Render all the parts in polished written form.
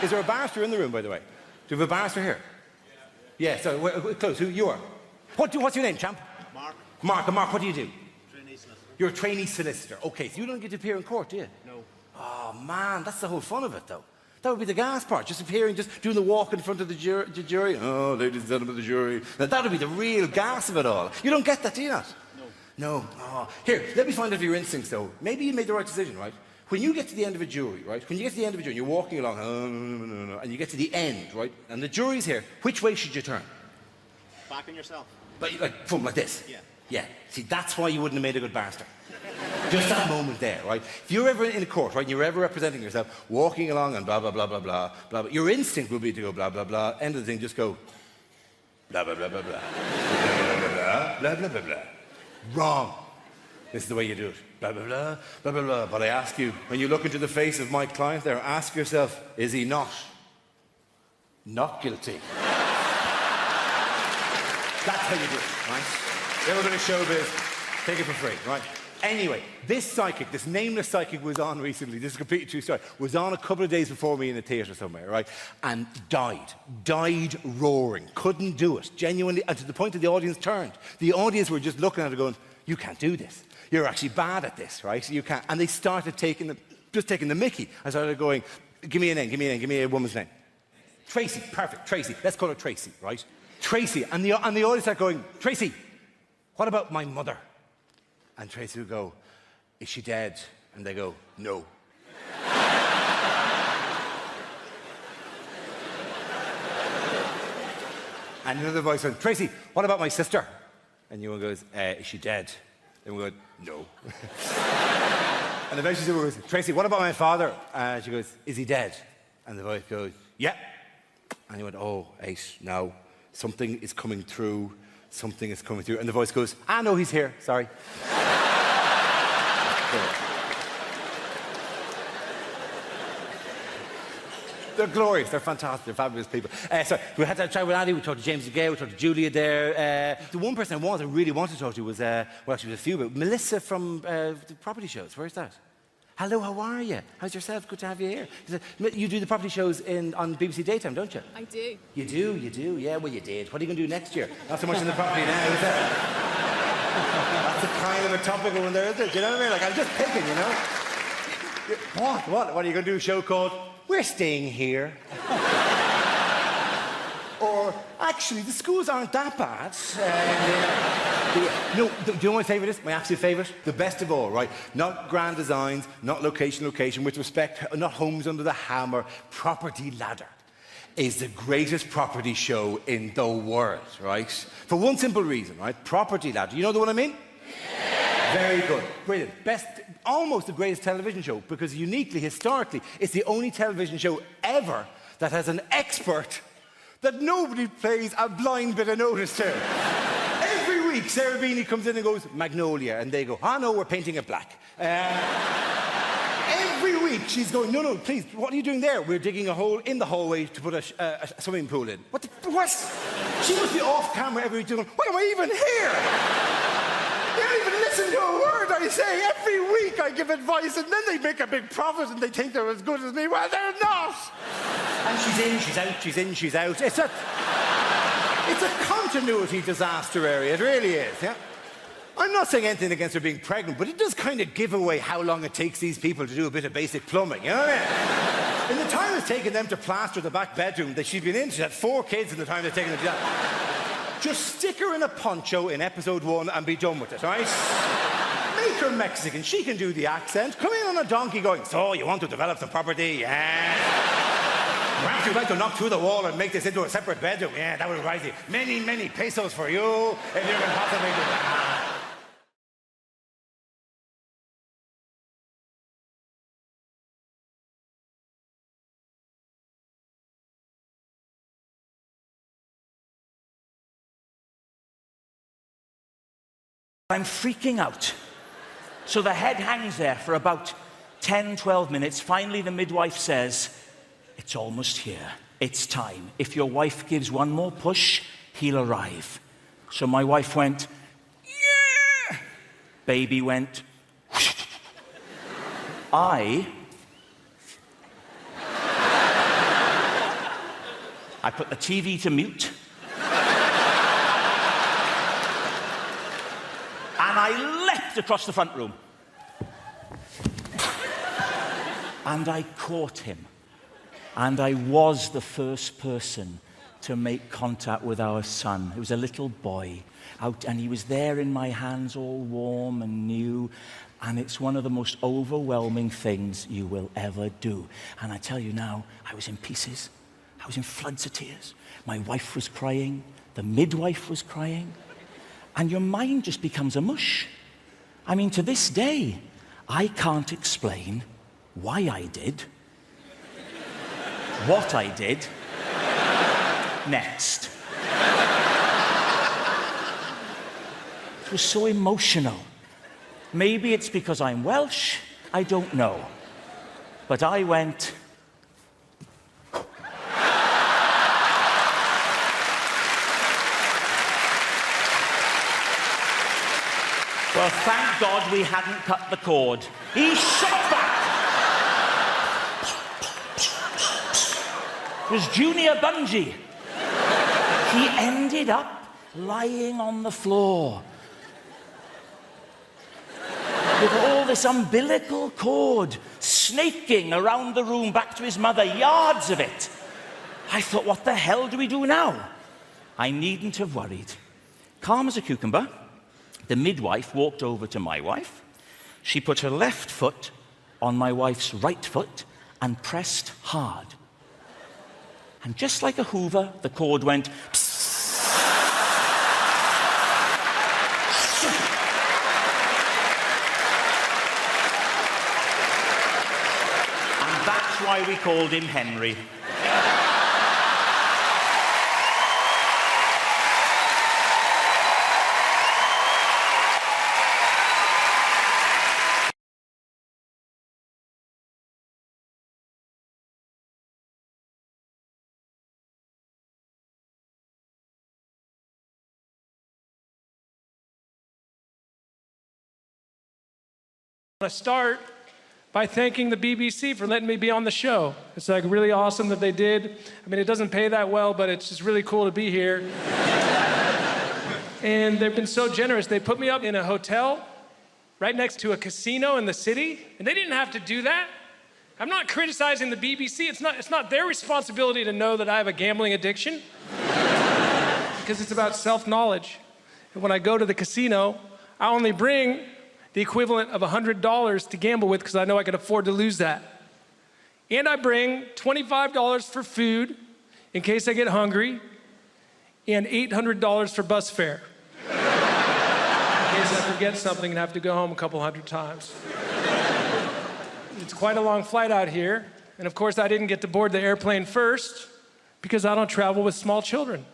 Is there a barrister in the room, by the way? Do you have a barrister here? Yeah, so close. Who you are? What's your name, champ? Mark. Mark, what do you do? Trainee solicitor. You're a trainee solicitor. Okay, so you don't get to appear in court, do you? No. Oh, man, that's the whole fun of it, though. That would be the gas part, just appearing, just doing the walk in front of the jury. Oh, ladies and gentlemen of the jury. Now, that would be the real gas of it all. You don't get that, do you not? No. Oh. Here, let me find out your instincts, though. Maybe you made the right decision, right? When you get to the end of a jury, right? When you get to the end of a jury, you're walking along, no, and you get to the end, right? And the jury's here. Which way should you turn? Back on yourself. Like this? Yeah. Yeah. See, that's why you wouldn't have made a good barrister. Just that moment there, right? If you're ever in a court, right, and you're ever representing yourself, walking along and blah, blah, blah, blah, blah, blah, your instinct will be to go blah, blah, blah. End of the thing, just go blah, blah, blah, blah, blah. Blah, blah, blah, blah, blah, blah, blah. Wrong. This is the way you do it. Blah, blah, blah, blah, blah, blah. But I ask you, when you look into the face of my client there, ask yourself, is he not guilty? That's how you do it, right? A little bit of showbiz, take it for free, right? Anyway, this psychic, this nameless psychic was on recently, this is a completely true story, was on a couple of days before me in a theatre somewhere, right? And died roaring, couldn't do it, genuinely, and to the point that the audience turned. The audience were just looking at her going, you can't do this. You're actually bad at this, right? You can't. And they started taking the mickey. I started going, give me a name, give me a woman's name. Tracy, perfect, Tracy. Let's call her Tracy, right? Tracy. And the audience started going, Tracy, what about my mother? And Tracy would go, is she dead? And they go, no. And another voice went, Tracy, what about my sister? And one goes, is she dead? And we go, no. And eventually someone goes, Tracy, what about my father? And she goes, is he dead? And the voice goes, yeah. And he went, oh, Ace, no. Something is coming through. Something is coming through. And the voice goes, no, he's here. Sorry. They're glorious, they're fantastic, they're fabulous people. So we had to chat with Andy, we talked to James again, we talked to Julia there. The one person I really wanted to talk to was, well, actually there's a few, but Melissa from the property shows. Where's that? Hello, how are you? How's yourself? Good to have you here. You do the property shows on BBC Daytime, don't you? I do. You do? Yeah, well, you did. What are you going to do next year? Not so much in the property now, is it? That's a kind of a topical one there, isn't it? Do you know what I mean? Like, I'm just picking, you know? What are you going to do? A show called We're Staying Here? Or, actually, the schools aren't that bad. No, do you know what my favourite is? My absolute favourite? The best of all, right? Not grand designs, not location, with respect, not homes under the hammer. Property Ladder is the greatest property show in the world, right? For one simple reason, right? Property Ladder. You know the one I mean? Yeah. Very good. Brilliant. Best, almost the greatest television show, because uniquely, historically, it's the only television show ever that has an expert that nobody pays a blind bit of notice to. Every week, Sarah Beanie comes in and goes, Magnolia, and they go, no, we're painting it black. Every week, she's going, no, please, what are you doing there? We're digging a hole in the hallway to put a swimming pool in. What? She must be off camera every week going, why am I even here? They don't even listen to a word I say. Every week I give advice, and then they make a big profit, and they think they're as good as me. Well, they're not. And she's in, she's out, she's in, she's out. It's a continuity disaster area, it really is, yeah? I'm not saying anything against her being pregnant, but it does kind of give away how long it takes these people to do a bit of basic plumbing, you know what I mean? In the time it's taken them to plaster the back bedroom that she's been in, she's had 4 kids in the time it's taken them to do that. Just stick her in a poncho in episode 1 and be done with it, right? Make her Mexican, she can do the accent. Come in on a donkey going, so you want to develop the property? Yeah. Perhaps you'd like to knock through the wall and make this into a separate bedroom. Yeah, that would rise you many, many pesos for you if you can possibly do that. I'm freaking out. So the head hangs there for about 10, 12 minutes. Finally, the midwife says, it's almost here. It's time. If your wife gives one more push, he'll arrive. So my wife went, yeah. Baby went, I put the TV to mute. And I leapt across the front room. And I caught him. And I was the first person to make contact with our son. It was a little boy out, and he was there in my hands, all warm and new. And it's one of the most overwhelming things you will ever do. And I tell you now, I was in pieces. I was in floods of tears. My wife was crying. The midwife was crying. And your mind just becomes a mush. I mean, to this day, I can't explain why I did, what I did, next. It was so emotional. Maybe it's because I'm Welsh, I don't know. But I went... Well, thank God we hadn't cut the cord. He shot back. It was Junior Bungee. He ended up lying on the floor with all this umbilical cord snaking around the room back to his mother, yards of it. I thought, what the hell do we do now? I needn't have worried. Calm as a cucumber, the midwife walked over to my wife. She put her left foot on my wife's right foot and pressed hard. And just like a Hoover, the cord went... And that's why we called him Henry. I want to start by thanking the BBC for letting me be on the show. It's like really awesome that they did. I mean, it doesn't pay that well, but it's just really cool to be here. And they've been so generous. They put me up in a hotel right next to a casino in the city, and they didn't have to do that. I'm not criticizing the BBC. It's not their responsibility to know that I have a gambling addiction, because it's about self-knowledge. And when I go to the casino, I only bring the equivalent of $100 to gamble with, because I know I can afford to lose that. And I bring $25 for food in case I get hungry, and $800 for bus fare in case I forget something and have to go home a couple hundred times. It's quite a long flight out here, and of course I didn't get to board the airplane first because I don't travel with small children.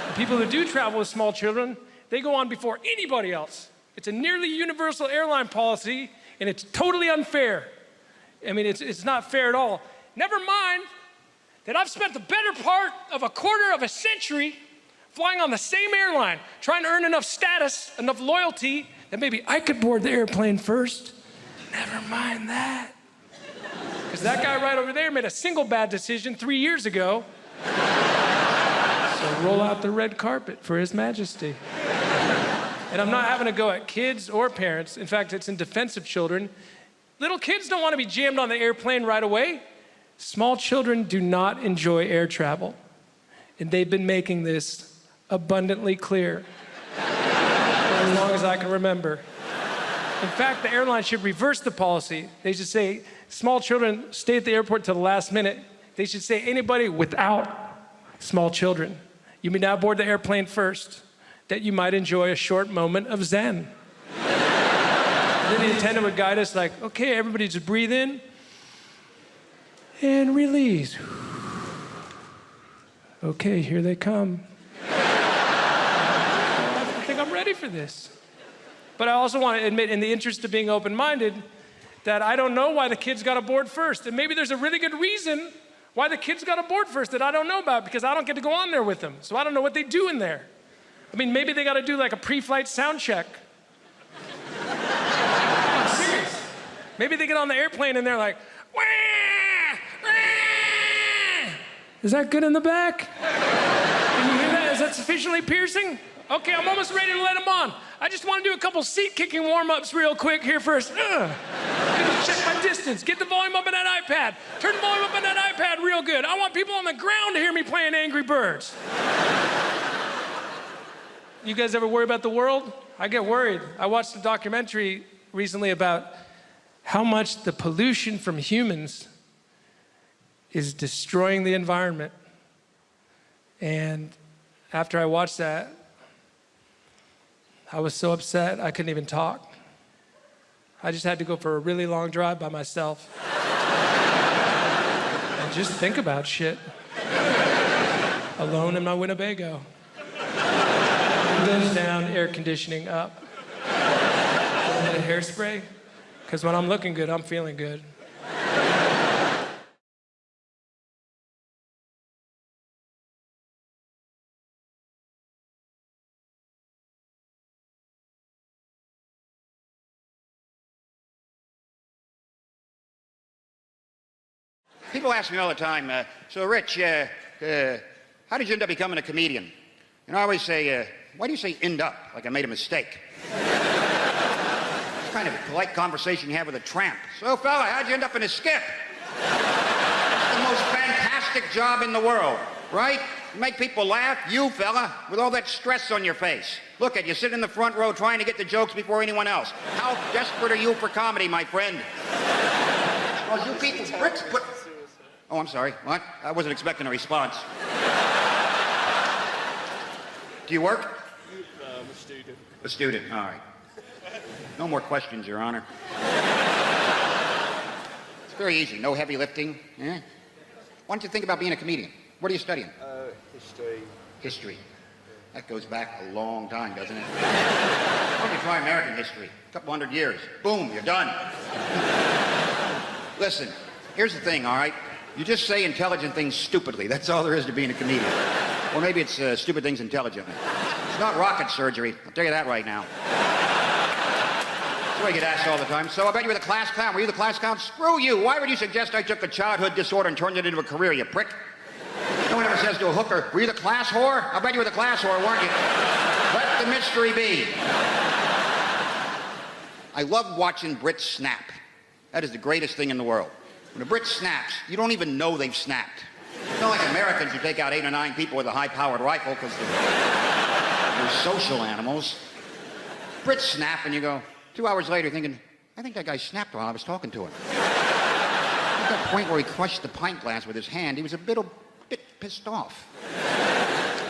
The people who do travel with small children, they go on before anybody else. It's a nearly universal airline policy, and it's totally unfair. I mean, it's not fair at all. Never mind that I've spent the better part of a quarter of a century flying on the same airline, trying to earn enough status, enough loyalty, that maybe I could board the airplane first. Never mind that. Because that guy right over there made a single bad decision 3 years ago. So roll out the red carpet for His Majesty. And I'm not having to go at kids or parents. In fact, it's in defense of children. Little kids don't want to be jammed on the airplane right away. Small children do not enjoy air travel. And they've been making this abundantly clear for as long as I can remember. In fact, the airline should reverse the policy. They should say, small children stay at the airport till the last minute. They should say, anybody without small children, you may now board the airplane first, that you might enjoy a short moment of Zen. And then the attendant would guide us like, okay, everybody just breathe in and release. Okay, here they come. I think I'm ready for this. But I also want to admit, in the interest of being open-minded, that I don't know why the kids got aboard first. And maybe there's a really good reason why the kids got aboard first that I don't know about, because I don't get to go on there with them. So I don't know what they do in there. I mean, maybe they got to do like a pre-flight sound check. I'm serious. Maybe they get on the airplane and they're like, wah, wah. Is that good in the back? Can you hear that? Is that sufficiently piercing? Okay, I'm almost ready to let him on. I just want to do a couple seat kicking warm-ups real quick here first. Check my distance. Get the volume up on that iPad. Turn the volume up on that iPad real good. I want people on the ground to hear me playing Angry Birds. You guys ever worry about the world? I get worried. I watched a documentary recently about how much the pollution from humans is destroying the environment. And after I watched that, I was so upset I couldn't even talk. I just had to go for a really long drive by myself and just think about shit. Alone in my Winnebago. Windows down, air conditioning up. A little bit of hairspray, because when I'm looking good, I'm feeling good. People ask me all the time, so Rich, how did you end up becoming a comedian? And I always say, why do you say end up, like I made a mistake? It's kind of a polite conversation you have with a tramp. So fella, how'd you end up in a skip? It's the most fantastic job in the world, right? You make people laugh, you fella, with all that stress on your face. Look at you, sit in the front row trying to get the jokes before anyone else. How desperate are you for comedy, my friend? Well, you people, Brits put... Oh, I'm sorry. What? I wasn't expecting a response. Do you work? I'm a student. A student, all right. No more questions, Your Honor. It's very easy. No heavy lifting. Yeah? Why don't you think about being a comedian? What are you studying? History. History. That goes back a long time, doesn't it? Why don't you try American history? A couple hundred years. Boom, you're done. Listen, here's the thing, all right? You just say intelligent things stupidly. That's all there is to being a comedian. Or maybe it's stupid things intelligently. It's not rocket surgery. I'll tell you that right now. That's what I get asked all the time. So I bet you were the class clown. Were you the class clown? Screw you. Why would you suggest I took a childhood disorder and turned it into a career, you prick? No one ever says to a hooker, were you the class whore? I'll bet you were the class whore, weren't you? Let the mystery be. I love watching Brits snap. That is the greatest thing in the world. When a Brit snaps, you don't even know they've snapped. It's not like Americans who take out 8 or 9 people with a high-powered rifle because they're social animals. Brits snap and you go, 2 hours later thinking, I think that guy snapped while I was talking to him. At that point where he crushed the pint glass with his hand, he was a bit pissed off.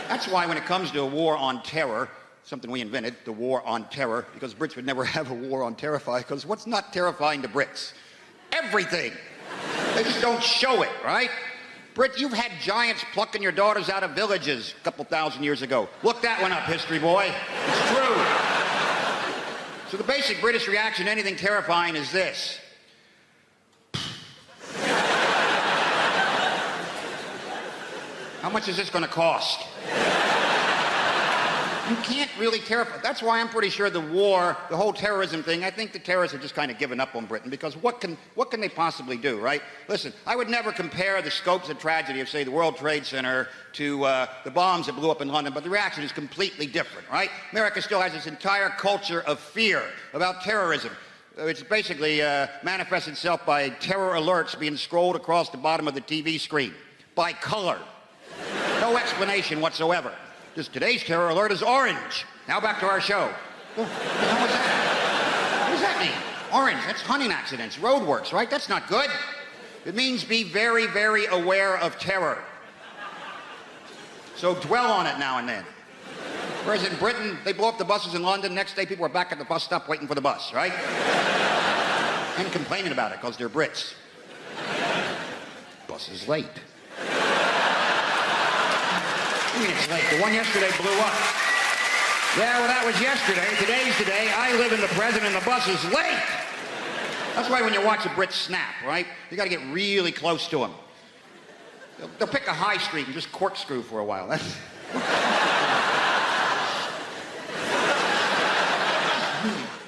That's why when it comes to a war on terror, something we invented, the war on terror, because Brits would never have a war on terrify, because what's not terrifying to Brits? Everything. They just don't show it, right? Brit, you've had giants plucking your daughters out of villages a couple thousand years ago. Look that one up, history boy. It's true. So the basic British reaction to anything terrifying is this. How much is this going to cost? You can't really terrify. That's why I'm pretty sure the war, the whole terrorism thing, I think the terrorists have just kind of given up on Britain, because what can they possibly do, right? Listen, I would never compare the scopes of tragedy of, say, the World Trade Center to the bombs that blew up in London, but the reaction is completely different, right? America still has this entire culture of fear about terrorism. It's basically manifests itself by terror alerts being scrolled across the bottom of the TV screen by color. No explanation whatsoever. Just today's terror alert is orange. Now back to our show. What the hell was that? What does that mean? Orange, that's hunting accidents, roadworks, right? That's not good. It means be very, very aware of terror. So dwell on it now and then. Whereas in Britain, they blow up the buses in London, next day people are back at the bus stop waiting for the bus, right? And complaining about it because they're Brits. Bus is late. I mean, it's late. The one yesterday blew up. Yeah, well, that was yesterday. Today's today. I live in the present and the bus is late. That's why when you watch a Brit snap, right, you got to get really close to them. They'll pick a high street and just corkscrew for a while. That's...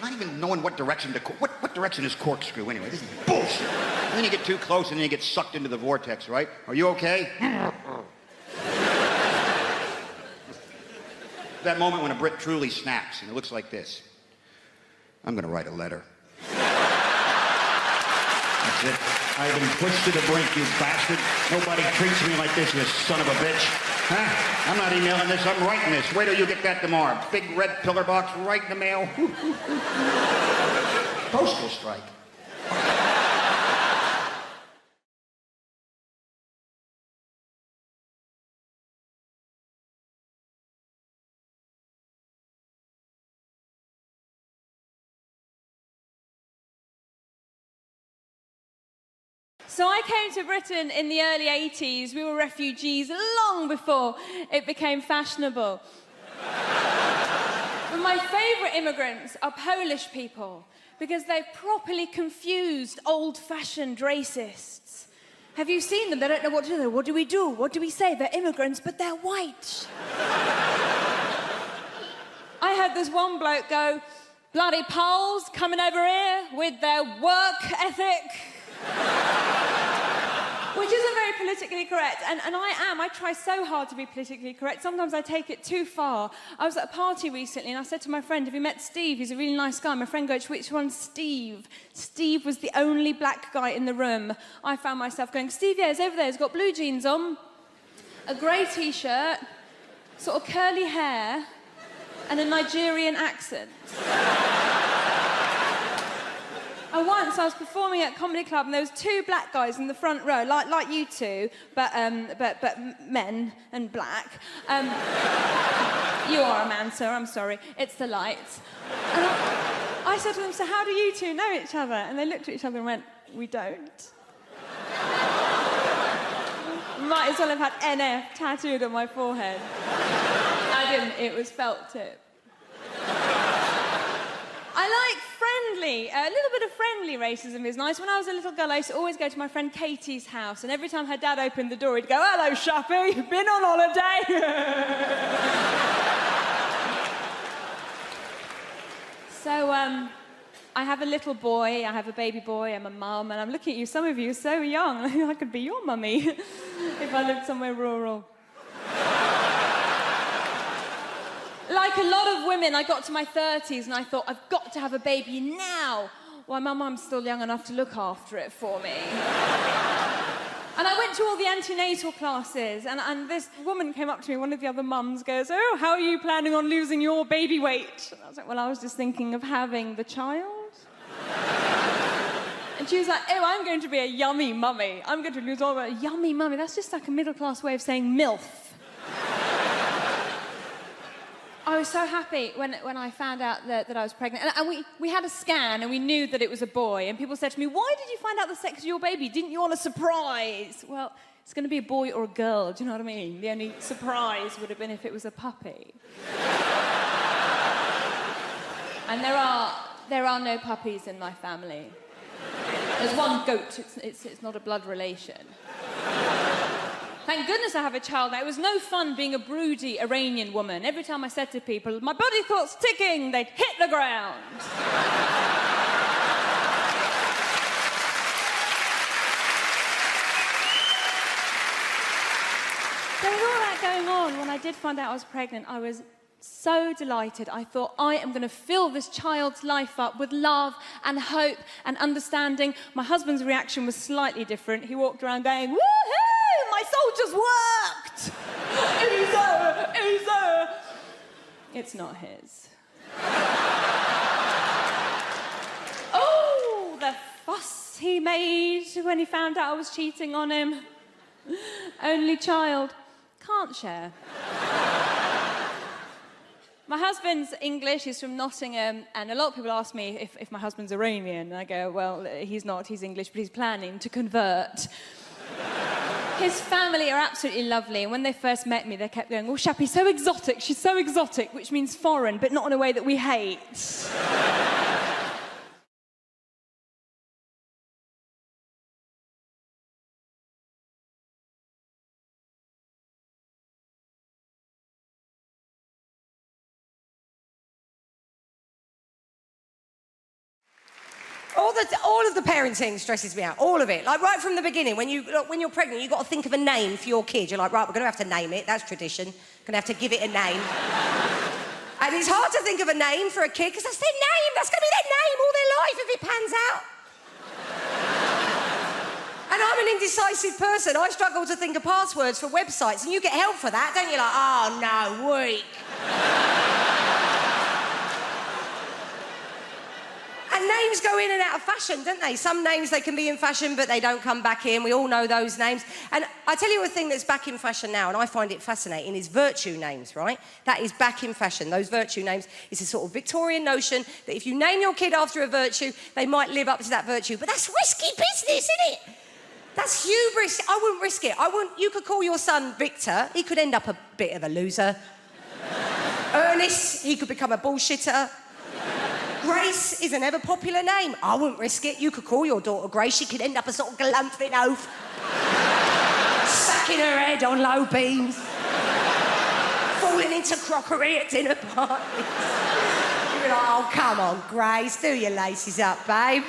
Not even knowing what direction to... What direction is corkscrew anyway? This is bullshit. And then you get too close and then you get sucked into the vortex, right? Are you okay? That moment when a Brit truly snaps, and it looks like this. I'm gonna write a letter. That's it. I've been pushed to the brink, you bastard. Nobody treats me like this, you son of a bitch. Huh? I'm not emailing this, I'm writing this. Wait till you get that tomorrow. Big red pillar box right in the mail. Postal strike. So I came to Britain in the early 80s. We were refugees long before it became fashionable. But my favourite immigrants are Polish people because they've properly confused old-fashioned racists. Have you seen them? They don't know what to do. What do we do? What do we say? They're immigrants, but they're white. I had this one bloke go, bloody Poles coming over here with their work ethic. Which isn't very politically correct, and I try so hard to be politically correct. Sometimes I take it too far. I was at a party recently and I said to my friend, have you met Steve? He's a really nice guy. My friend goes, which one's Steve? Steve was the only black guy in the room. I found myself going, Steve, yeah, he's over there. He's got blue jeans on, a grey T-shirt, sort of curly hair, and a Nigerian accent. And once I was performing at a comedy club and there was two black guys in the front row, like you two, but men and black. You are a man, sir, I'm sorry. It's the lights. And I said to them, so how do you two know each other? And they looked at each other and went, we don't. Might as well have had NF tattooed on my forehead. I didn't, it was felt tip. I like friendly, a little bit of friendly racism is nice. When I was a little girl, I used to always go to my friend Katie's house, and every time her dad opened the door, he'd go, hello, Shappy, been on holiday? So, I have a little boy, I have a baby boy, I'm a mum, and I'm looking at you, some of you are so young, I could be your mummy if I lived somewhere rural. Like a lot of women, I got to my 30s and I thought, I've got to have a baby now. Why, my mum's still young enough to look after it for me. And I went to all the antenatal classes, and this woman came up to me, one of the other mums goes, oh, how are you planning on losing your baby weight? And I was like, well, I was just thinking of having the child. And she was like, oh, I'm going to be a yummy mummy. I'm going to lose all my yummy mummy. That's just like a middle-class way of saying MILF. I was so happy when I found out that I was pregnant. And we had a scan and we knew that it was a boy. And people said to me, why did you find out the sex of your baby? Didn't you want a surprise? Well, it's going to be a boy or a girl, do you know what I mean? The only surprise would have been if it was a puppy. And there are no puppies in my family. There's one goat, it's not a blood relation. Thank goodness I have a child now. It was no fun being a broody Iranian woman. Every time I said to people, my body clock's ticking, they'd hit the ground. There was all that going on. When I did find out I was pregnant, I was so delighted. I thought, I am going to fill this child's life up with love and hope and understanding. My husband's reaction was slightly different. He walked around going, woohoo! My soldiers worked! Easy! It's not his. Oh, the fuss he made when he found out I was cheating on him. Only child. Can't share. My husband's English, he's from Nottingham, and a lot of people ask me if my husband's Iranian. And I go, well, he's not, he's English, but he's planning to convert. His family are absolutely lovely, and when they first met me, they kept going, oh, Shappy's so exotic, she's so exotic, which means foreign, but not in a way that we hate. All of the parenting stresses me out, all of it. Like right from the beginning, when you're pregnant, you've got to think of a name for your kid. You're like, right, we're going to have to name it. That's tradition. Going to have to give it a name. And it's hard to think of a name for a kid because that's their name. That's going to be their name all their life if it pans out. And I'm an indecisive person. I struggle to think of passwords for websites, and you get help for that, don't you? Like, oh, no, weak. And names go in and out of fashion, don't they? Some names, they can be in fashion, but they don't come back in. We all know those names. And I tell you a thing that's back in fashion now, and I find it fascinating, is virtue names, right? That is back in fashion. Those virtue names is a sort of Victorian notion that if you name your kid after a virtue, they might live up to that virtue. But that's risky business, isn't it? That's hubris. I wouldn't risk it. You could call your son Victor. He could end up a bit of a loser. Ernest, he could become a bullshitter. Grace is an ever-popular name. I wouldn't risk it. You could call your daughter Grace. She could end up a sort of galumphing oaf. Smacking her head on low beams. Falling into crockery at dinner parties. You'd be like, oh, come on, Grace. Do your laces up, babe.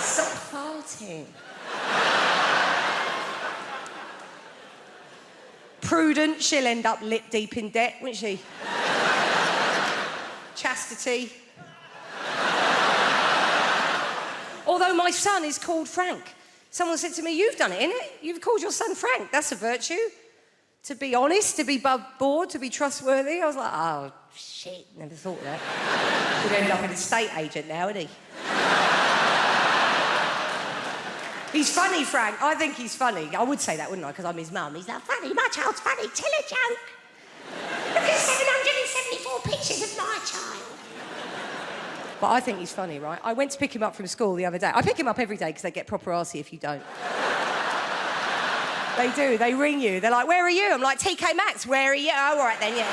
Stop farting. Prudent, she'll end up lip deep in debt, won't she? Chastity. Although my son is called Frank. Someone said to me, you've done it, innit? You've called your son Frank. That's a virtue. To be honest, to be above board, to be trustworthy. I was like, oh, shit, never thought of that. Could end up an estate agent now, isn't he? He's funny, Frank. I think he's funny. I would say that, wouldn't I? Because I'm his mum. He's not funny. My child's funny. Tell a joke. Look at 774 pictures of my child. But I think he's funny, right? I went to pick him up from school the other day. I pick him up every day because they get proper arsey if you don't. They do. They ring you. They're like, where are you? I'm like, TK Maxx, where are you? Oh, all right then, yeah.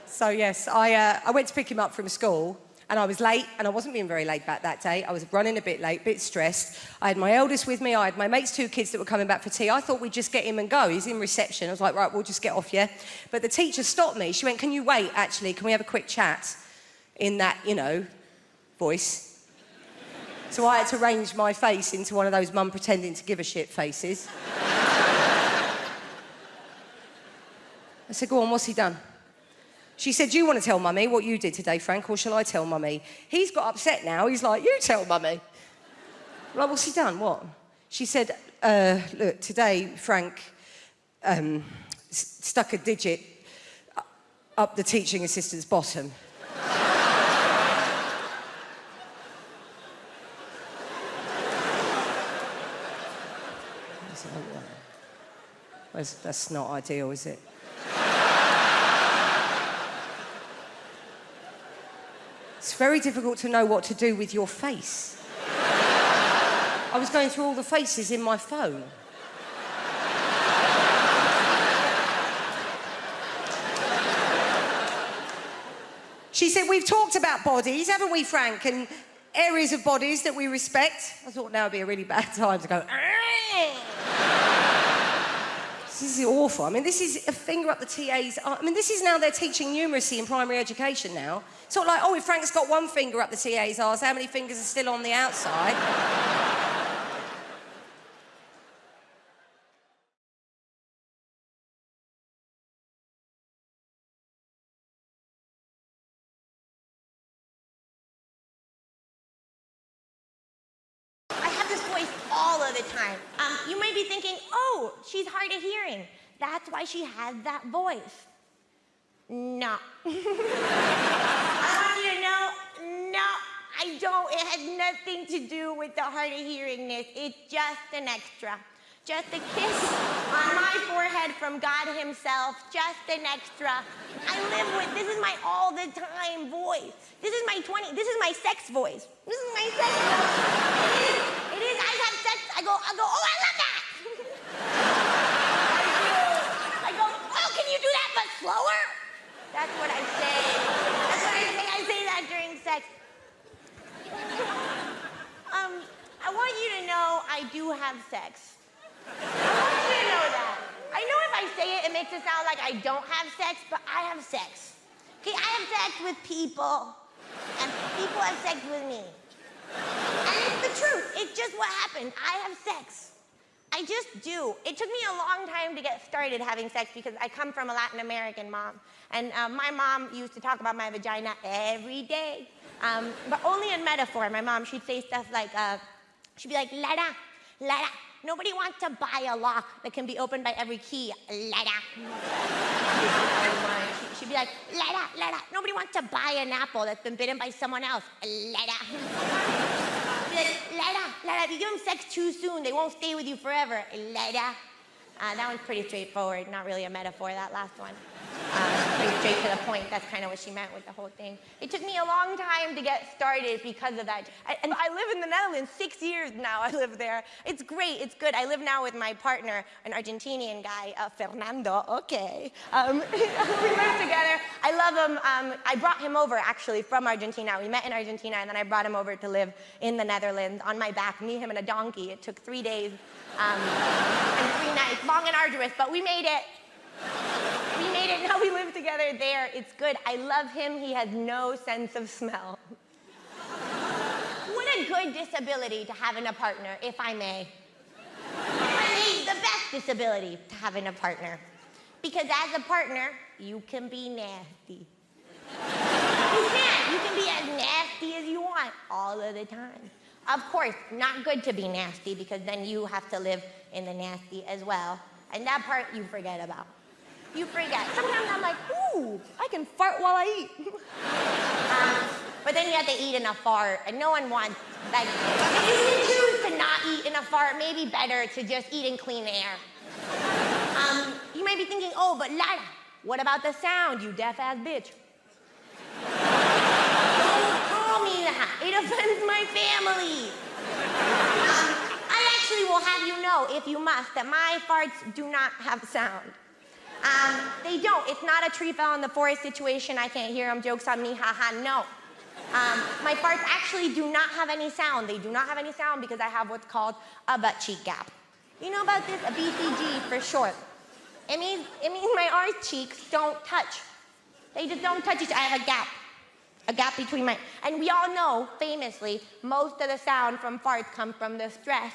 So, yes, I went to pick him up from school. And I was late, and I wasn't being very laid back that day. I was running a bit late, a bit stressed. I had my eldest with me. I had my mate's 2 kids that were coming back for tea. I thought we'd just get him and go. He's in reception. I was like, right, we'll just get off, yeah? But the teacher stopped me. She went, can you wait, actually? Can we have a quick chat? In that, voice. So I had to arrange my face into one of those mum pretending to give a shit faces. I said, go on, what's he done? She said, do you want to tell Mummy what you did today, Frank, or shall I tell Mummy? He's got upset now. He's like, you tell Mummy. I'm like, what's he done? What? She said, look, today, Frank stuck a digit up the teaching assistant's bottom. That's not ideal, is it? It's very difficult to know what to do with your face. I was going through all the faces in my phone. She said, we've talked about bodies, haven't we, Frank? And areas of bodies that we respect. I thought now would be a really bad time to go, this is awful. I mean, this is a finger up the TA's... I mean, this is now they're teaching numeracy in primary education now. Sort of like, oh, if Frank's got one finger up the TA's arse, how many fingers are still on the outside? I have this voice all of the time. You might be thinking, oh, she's hard of hearing. That's why she has that voice. No. I want you to know, no, I don't. It has nothing to do with the hard of hearingness. It's just an extra. Just a kiss on my forehead from God himself. Just an extra. I live with, this is my all the time voice. This is my this is my sex voice. This is my sex voice. It is, I have sex, I go, oh, I love that. I go, oh, can you do that but slower? That's what I say. That's what I say. I say that during sex. I want you to know I do have sex. I want you to know that. I know if I say it, it makes it sound like I don't have sex, but I have sex. Okay, I have sex with people, and people have sex with me. And it's the truth. It's just what happened. I have sex. I just do. It took me a long time to get started having sex because I come from a Latin American mom. And my mom used to talk about my vagina every day, but only in metaphor. My mom, she'd say stuff like, she'd be like, Lara, nobody wants to buy a lock that can be opened by every key, Lara. She'd be like, Lara, nobody wants to buy an apple that's been bitten by someone else, Lara. Lara, if you give them sex too soon, they won't stay with you forever, Lara. That one's pretty straightforward, not really a metaphor, that last one. Pretty straight to the point, that's kind of what she meant with the whole thing. It took me a long time to get started because of that. And I live in the Netherlands, 6 years now I live there. It's great, it's good. I live now with my partner, an Argentinian guy, Fernando, okay. We live together, I love him. I brought him over actually from Argentina. We met in Argentina and then I brought him over to live in the Netherlands on my back, me, him, and a donkey. It took 3 days and 3 nights, long and arduous, but we made it. We made it, now we live together there. It's good. I love him. He has no sense of smell. What a good disability to have in a partner, if I may. Really, the best disability to have in a partner. Because as a partner, you can be nasty. You can be as nasty as you want all of the time. Of course, not good to be nasty because then you have to live in the nasty as well. And that part you forget about. You forget. Sometimes I'm like, ooh, I can fart while I eat. But then you have to eat in a fart, and no one wants, like, if you can choose to not eat in a fart, maybe better to just eat in clean air. You might be thinking, oh, but Lara, what about the sound, you deaf-ass bitch? Don't call me that. It offends my family. I actually will have you know, if you must, that my farts do not have sound. They don't. It's not a tree fell in the forest situation. I can't hear them. Joke's on me. Haha. No. My farts actually do not have any sound. They do not have any sound because I have what's called a butt cheek gap. You know about this? A BCG for short. It means my arse cheeks don't touch. They just don't touch each other. I have a gap. A gap between my... And we all know, famously, most of the sound from farts come from the stress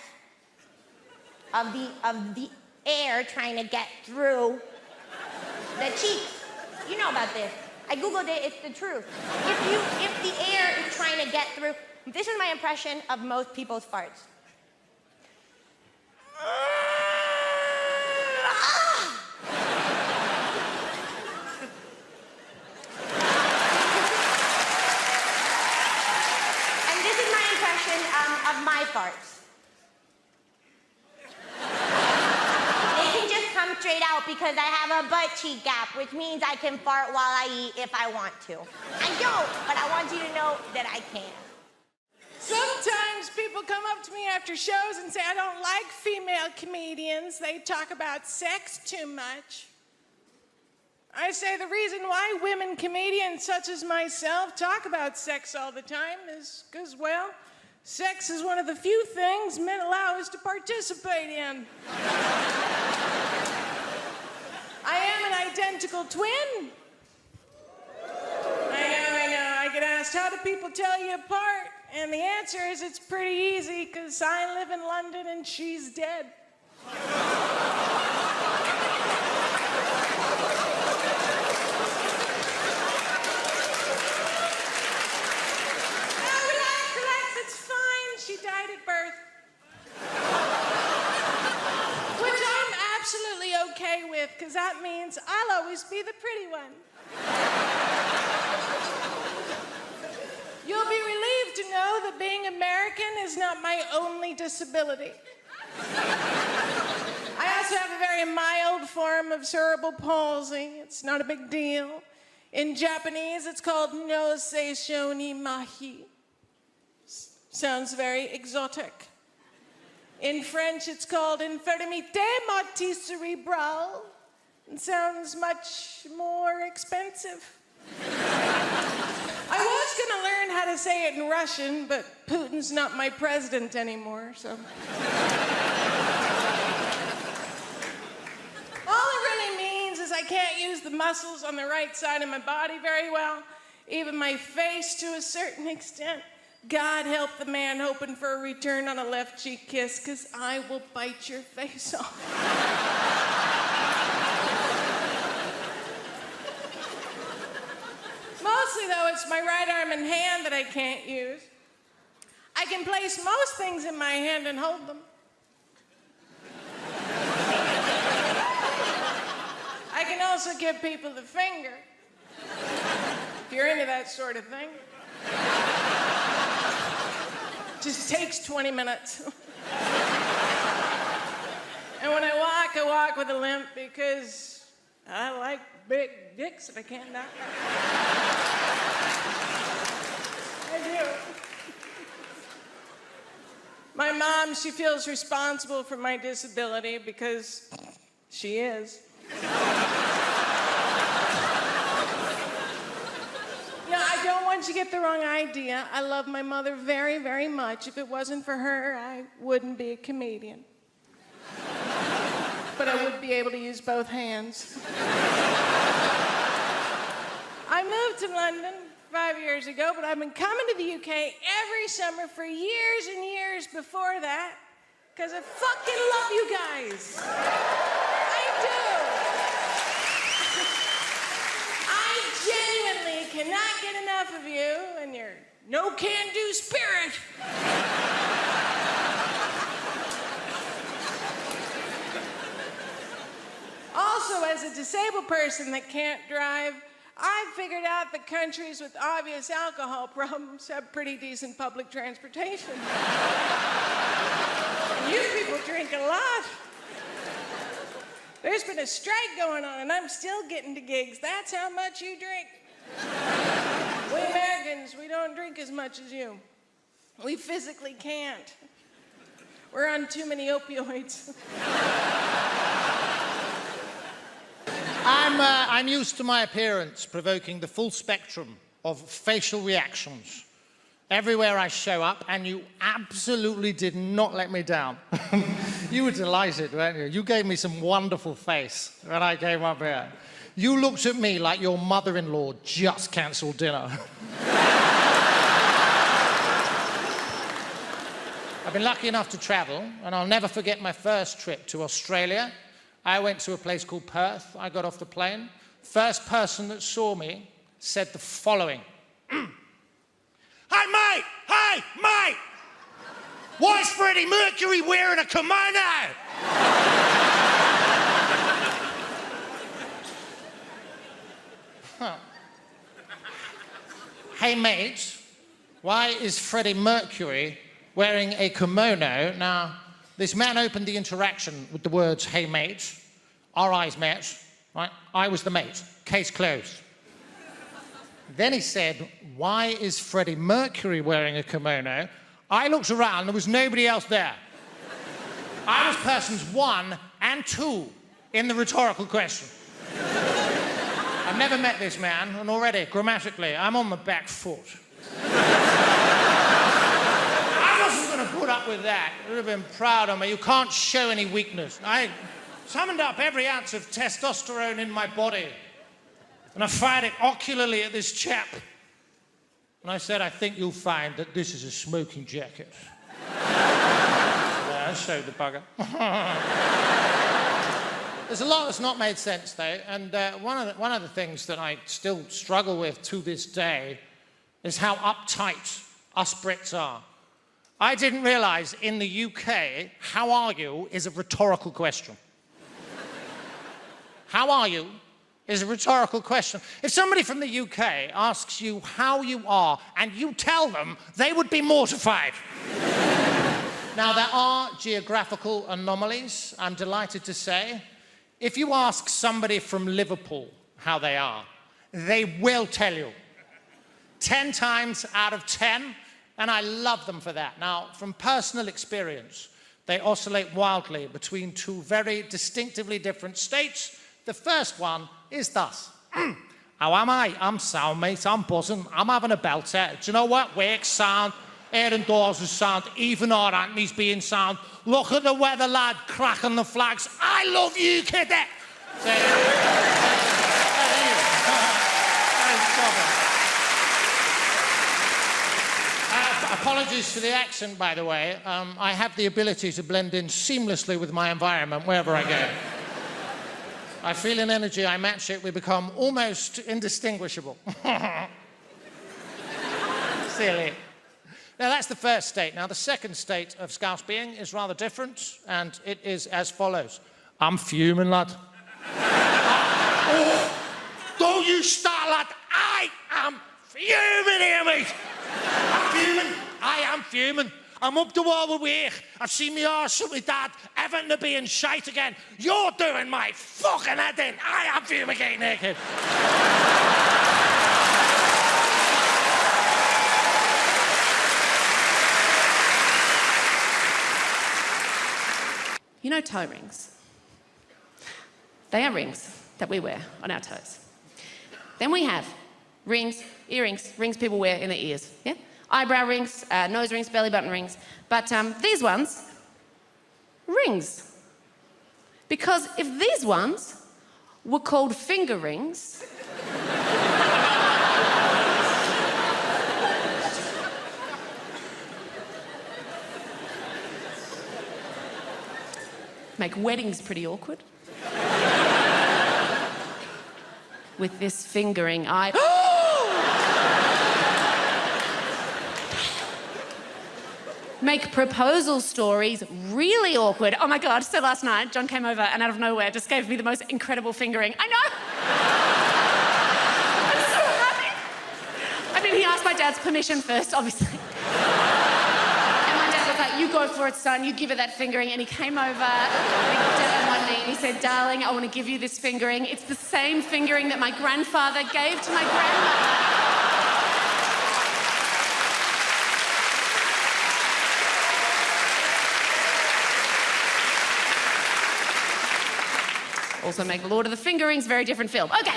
of the air trying to get through the cheeks. You know about this. I Googled it, it's the truth. If the air is trying to get through, this is my impression of most people's farts. And this is my impression of my farts. Come straight out because I have a butt cheek gap, which means I can fart while I eat if I want to. I don't, but I want you to know that I can. Sometimes people come up to me after shows and say, I don't like female comedians. They talk about sex too much. I say the reason why women comedians such as myself talk about sex all the time is because, well, sex is one of the few things men allow us to participate in. I am an identical twin. I know. I get asked, how do people tell you apart? And the answer is it's pretty easy, because I live in London and she's dead. Relax, it's fine. She died at birth. Which I'm absolutely okay with, because that means I'll always be the pretty one. You'll be relieved to know that being American is not my only disability. I also have a very mild form of cerebral palsy. It's not a big deal. In Japanese, it's called no seishou ni mahi. Sounds very exotic. In French, it's called infirmité motrice cérébrale. It sounds much more expensive. I was going to learn how to say it in Russian, but Putin's not my president anymore, so. All it really means is I can't use the muscles on the right side of my body very well, even my face to a certain extent. God help the man hoping for a return on a left cheek kiss, because I will bite your face off. Mostly, though, it's my right arm and hand that I can't use. I can place most things in my hand and hold them. I can also give people the finger, if you're into that sort of thing. Just takes 20 minutes. And when I walk with a limp because I like big dicks if I can't knock out. I do. My mom, she feels responsible for my disability because she is. No, I don't want you to get the wrong idea. I love my mother very, very much. If it wasn't for her, I wouldn't be a comedian. But I would be able to use both hands. I moved to London 5 years ago, but I've been coming to the UK every summer for years and years before that, because I fucking love you guys. I do. I genuinely cannot get enough of you and your no-can-do spirit. Also, as a disabled person that can't drive, I figured out that countries with obvious alcohol problems have pretty decent public transportation. You people drink a lot. There's been a strike going on, and I'm still getting to gigs. That's how much you drink. We Americans, we don't drink as much as you. We physically can't. We're on too many opioids. I'm used to my appearance provoking the full spectrum of facial reactions everywhere I show up, and you absolutely did not let me down. You were delighted, weren't you? You gave me some wonderful face when I came up here. You looked at me like your mother-in-law just cancelled dinner. I've been lucky enough to travel, and I'll never forget my first trip to Australia. I went to a place called Perth. I got off the plane. First person that saw me said the following. Hey, mate! Hey, mate! Why is Freddie Mercury wearing a kimono? Huh. Hey, mate, why is Freddie Mercury wearing a kimono? Now, this man opened the interaction with the words, hey, mate. Our eyes met, right? I was the mate. Case closed. Then he said, why is Freddie Mercury wearing a kimono? I looked around, there was nobody else there. I was persons 1 and 2 in the rhetorical question. I've never met this man, and already, grammatically, I'm on the back foot. I wasn't going to put up with that. You would have been proud of me. You can't show any weakness. I summoned up every ounce of testosterone in my body, and I fired it ocularly at this chap. And I said, I think you'll find that this is a smoking jacket. Yeah, I showed the bugger. There's a lot that's not made sense, though, and one of the things that I still struggle with to this day is how uptight us Brits are. I didn't realise in the UK, how are you is a rhetorical question. How are you is a rhetorical question. If somebody from the UK asks you how you are and you tell them, they would be mortified. Now, there are geographical anomalies, I'm delighted to say. If you ask somebody from Liverpool how they are, they will tell you. 10 times out of 10, and I love them for that. Now, from personal experience, they oscillate wildly between 2 very distinctively different states. The first one is thus. How am I? I'm sound, mate. I'm buzzing. I'm having a belter. Do you know what? Work sound. Air and doors is sound. Even our Anthony's being sound. Look at the weather, lad. Cracking the flags. I love you, kid. Apologies for the accent, by the way. I have the ability to blend in seamlessly with my environment wherever I go. I feel an energy, I match it, we become almost indistinguishable. Silly. Now, that's the first state. Now, the second state of Scouse being is rather different, and it is as follows. I'm fuming, lad. Oh, don't you start, lad. I am fuming here, mate. I'm fuming. I am fuming. I'm up the wall with work. I've seen me arse with my dad, Everton to being shite again. You're doing my fucking head in. I am fumigating here, kid. You know toe rings? They are rings that we wear on our toes. Then we have rings, earrings, rings people wear in their ears, yeah? Eyebrow rings, nose rings, belly button rings. But these ones, rings. Because if these ones were called finger rings, make weddings pretty awkward. With this fingering, make proposal stories really awkward. Oh my God, so last night, John came over and out of nowhere just gave me the most incredible fingering. I know! I'm so happy. I mean, he asked my dad's permission first, obviously. And my dad was like, you go for it, son, you give her that fingering. And he came over, he got down on one knee, and he said, darling, I want to give you this fingering. It's the same fingering that my grandfather gave to my grandmother. Also make Lord of the Fingerings, very different film. Okay.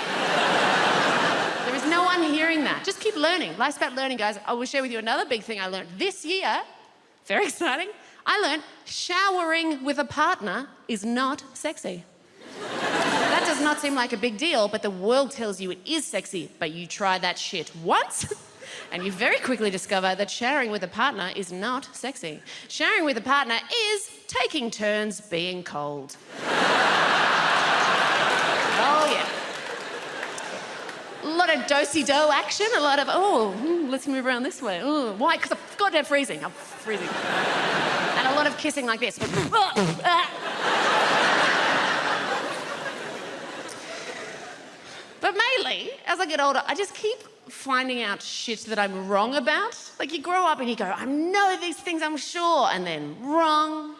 There is no one hearing that. Just keep learning. Life's about learning, guys. I will share with you another big thing I learned this year. Very exciting. I learned showering with a partner is not sexy. That does not seem like a big deal, but the world tells you it is sexy. But you try that shit once, and you very quickly discover that showering with a partner is not sexy. Showering with a partner is taking turns being cold. Oh, yeah. A lot of do-si-do action, a lot of, let's move around this way. Oh, why? Because I'm goddamn freezing. I'm freezing. And a lot of kissing like this. But mainly, as I get older, I just keep finding out shit that I'm wrong about. Like, you grow up and you go, I know these things, I'm sure, and then wrong.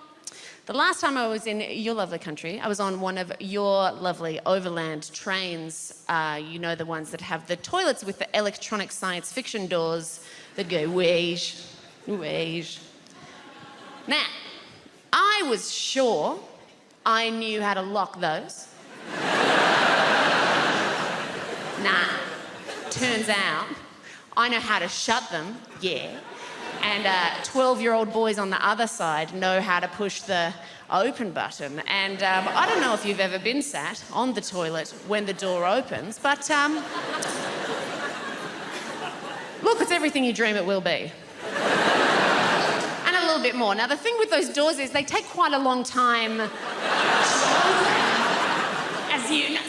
The last time I was in your lovely country, I was on one of your lovely overland trains. You know, the ones that have the toilets with the electronic science fiction doors that go wage, wage. Now, I was sure I knew how to lock those. Nah, turns out I know how to shut them, yeah. And 12-year-old boys on the other side know how to push the open button. And I don't know if you've ever been sat on the toilet when the door opens, but look, it's everything you dream it will be. And a little bit more. Now, the thing with those doors is they take quite a long time to open.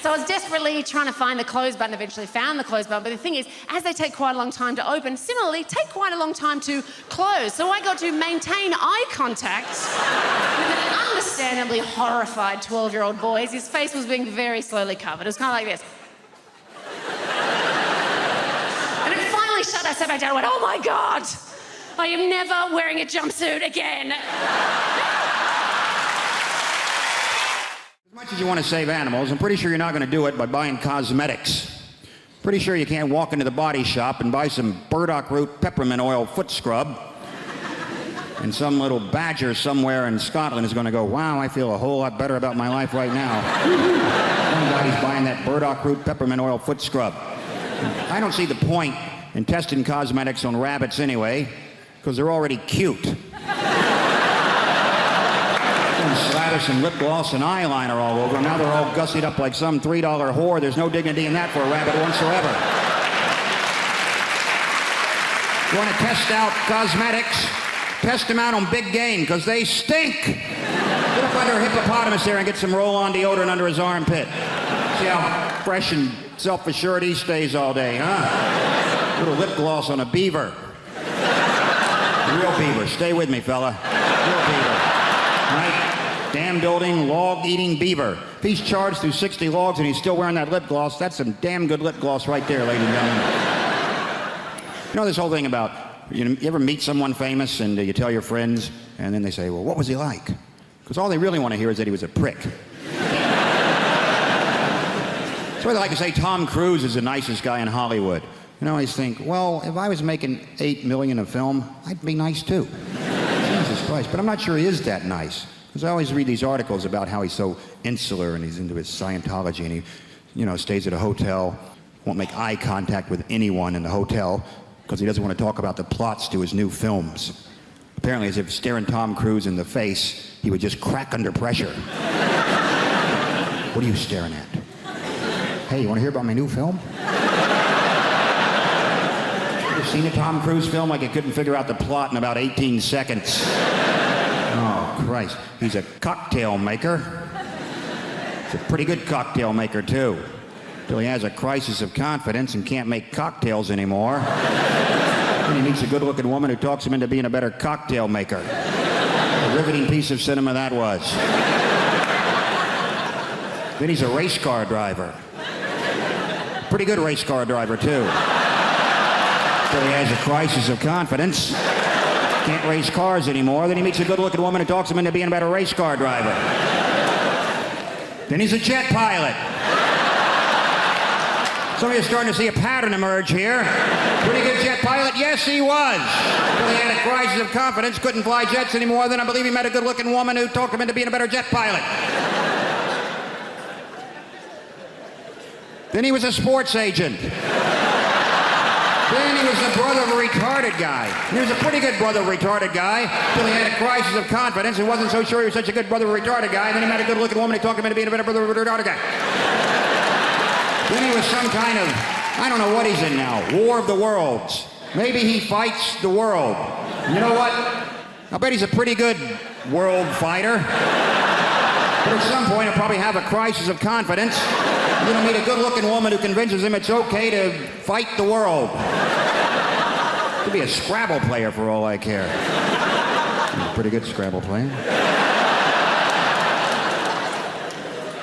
So I was desperately trying to find the close button, eventually found the close button, but the thing is, as they take quite a long time to open, similarly, take quite a long time to close. So I got to maintain eye contact with an understandably horrified 12-year-old boy as his face was being very slowly covered. It was kind of like this. And it finally shut. I sat back down and went, oh my God, I am never wearing a jumpsuit again. As much as you want to save animals, I'm pretty sure you're not going to do it by buying cosmetics. Pretty sure you can't walk into the body shop and buy some burdock root peppermint oil foot scrub, and some little badger somewhere in Scotland is going to go, wow, I feel a whole lot better about my life right now. Somebody's buying that burdock root peppermint oil foot scrub. I don't see the point in testing cosmetics on rabbits anyway, because they're already cute. Slather some lip gloss and eyeliner all over them. Now they're all gussied up like some $3 whore. There's no dignity in that for a rabbit whatsoever. You want to test out cosmetics? Test them out on big game, because they stink. Get up under a hippopotamus there and get some roll-on deodorant under his armpit. See how fresh and self-assured he stays all day, huh? Little lip gloss on a beaver. Real beaver. Stay with me, fella. Real beaver. Right? Dam-building, log-eating beaver. If he's charged through 60 logs and he's still wearing that lip gloss, that's some damn good lip gloss right there, ladies and gentlemen. You know this whole thing about, you ever meet someone famous and you tell your friends, and then they say, well, what was he like? Because all they really want to hear is that he was a prick. That's why they like to say Tom Cruise is the nicest guy in Hollywood. And I always think, well, if I was making $8 million a film, I'd be nice too. Jesus Christ. But I'm not sure he is that nice. Because I always read these articles about how he's so insular and he's into his Scientology and he, stays at a hotel, won't make eye contact with anyone in the hotel because he doesn't want to talk about the plots to his new films. Apparently, as if staring Tom Cruise in the face, he would just crack under pressure. What are you staring at? Hey, you want to hear about my new film? You seen a Tom Cruise film like he couldn't figure out the plot in about 18 seconds? Oh, Christ. He's a cocktail maker. He's a pretty good cocktail maker, too. Till he has a crisis of confidence and can't make cocktails anymore. Then he meets a good-looking woman who talks him into being a better cocktail maker. A riveting piece of cinema that was. Then he's a race car driver. Pretty good race car driver, too. Till he has a crisis of confidence. Can't race cars anymore. Then he meets a good-looking woman who talks him into being a better race car driver. Then he's a jet pilot. Some of you are starting to see a pattern emerge here. Pretty good jet pilot? Yes, he was. Till he had a crisis of confidence, couldn't fly jets anymore. Then I believe he met a good-looking woman who talked him into being a better jet pilot. Then he was a sports agent. Then he was the brother of a retarded guy. He was a pretty good brother of a retarded guy till he had a crisis of confidence and wasn't so sure he was such a good brother of a retarded guy. Then he met a good-looking woman who talked him into being a better brother of a retarded guy. Then he was some kind of, I don't know what he's in now, War of the Worlds. Maybe he fights the world. You know what? I'll bet he's a pretty good world fighter. But at some point he'll probably have a crisis of confidence. He'll meet a good-looking woman who convinces him it's okay to fight the world. Could be a Scrabble player for all I care. He's a pretty good Scrabble player.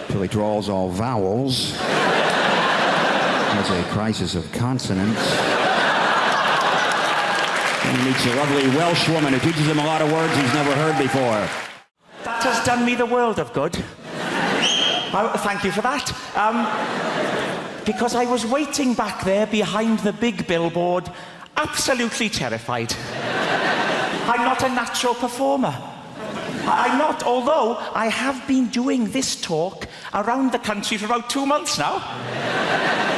Till he draws all vowels. Has a crisis of consonants. And he meets a lovely Welsh woman who teaches him a lot of words he's never heard before. That has done me the world of good. Thank you for that. Because I was waiting back there behind the big billboard, absolutely terrified. I'm not a natural performer. I'm not, although I have been doing this talk around the country for about 2 months now.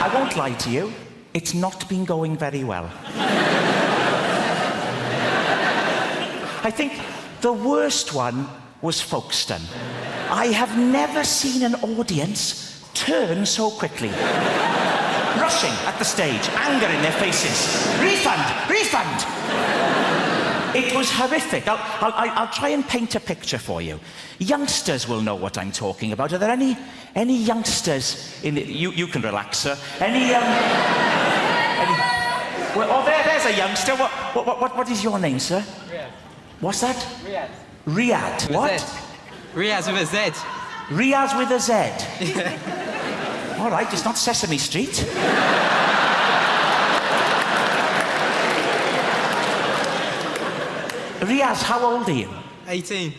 I won't lie to you, it's not been going very well. I think the worst one was Folkestone. I have never seen an audience turn so quickly. Rushing at the stage, anger in their faces. Refund! Refund! It was horrific. I'll try and paint a picture for you. Youngsters will know what I'm talking about. Are there any youngsters in the... You can relax, sir. Well, there's a youngster. What is your name, sir? Riyadh. What's that? Riyadh. Riyadh. What? Riyadh with a Z. Riyadh with a Z. Yeah. All right, it's not Sesame Street. Riaz, how old are you? 18.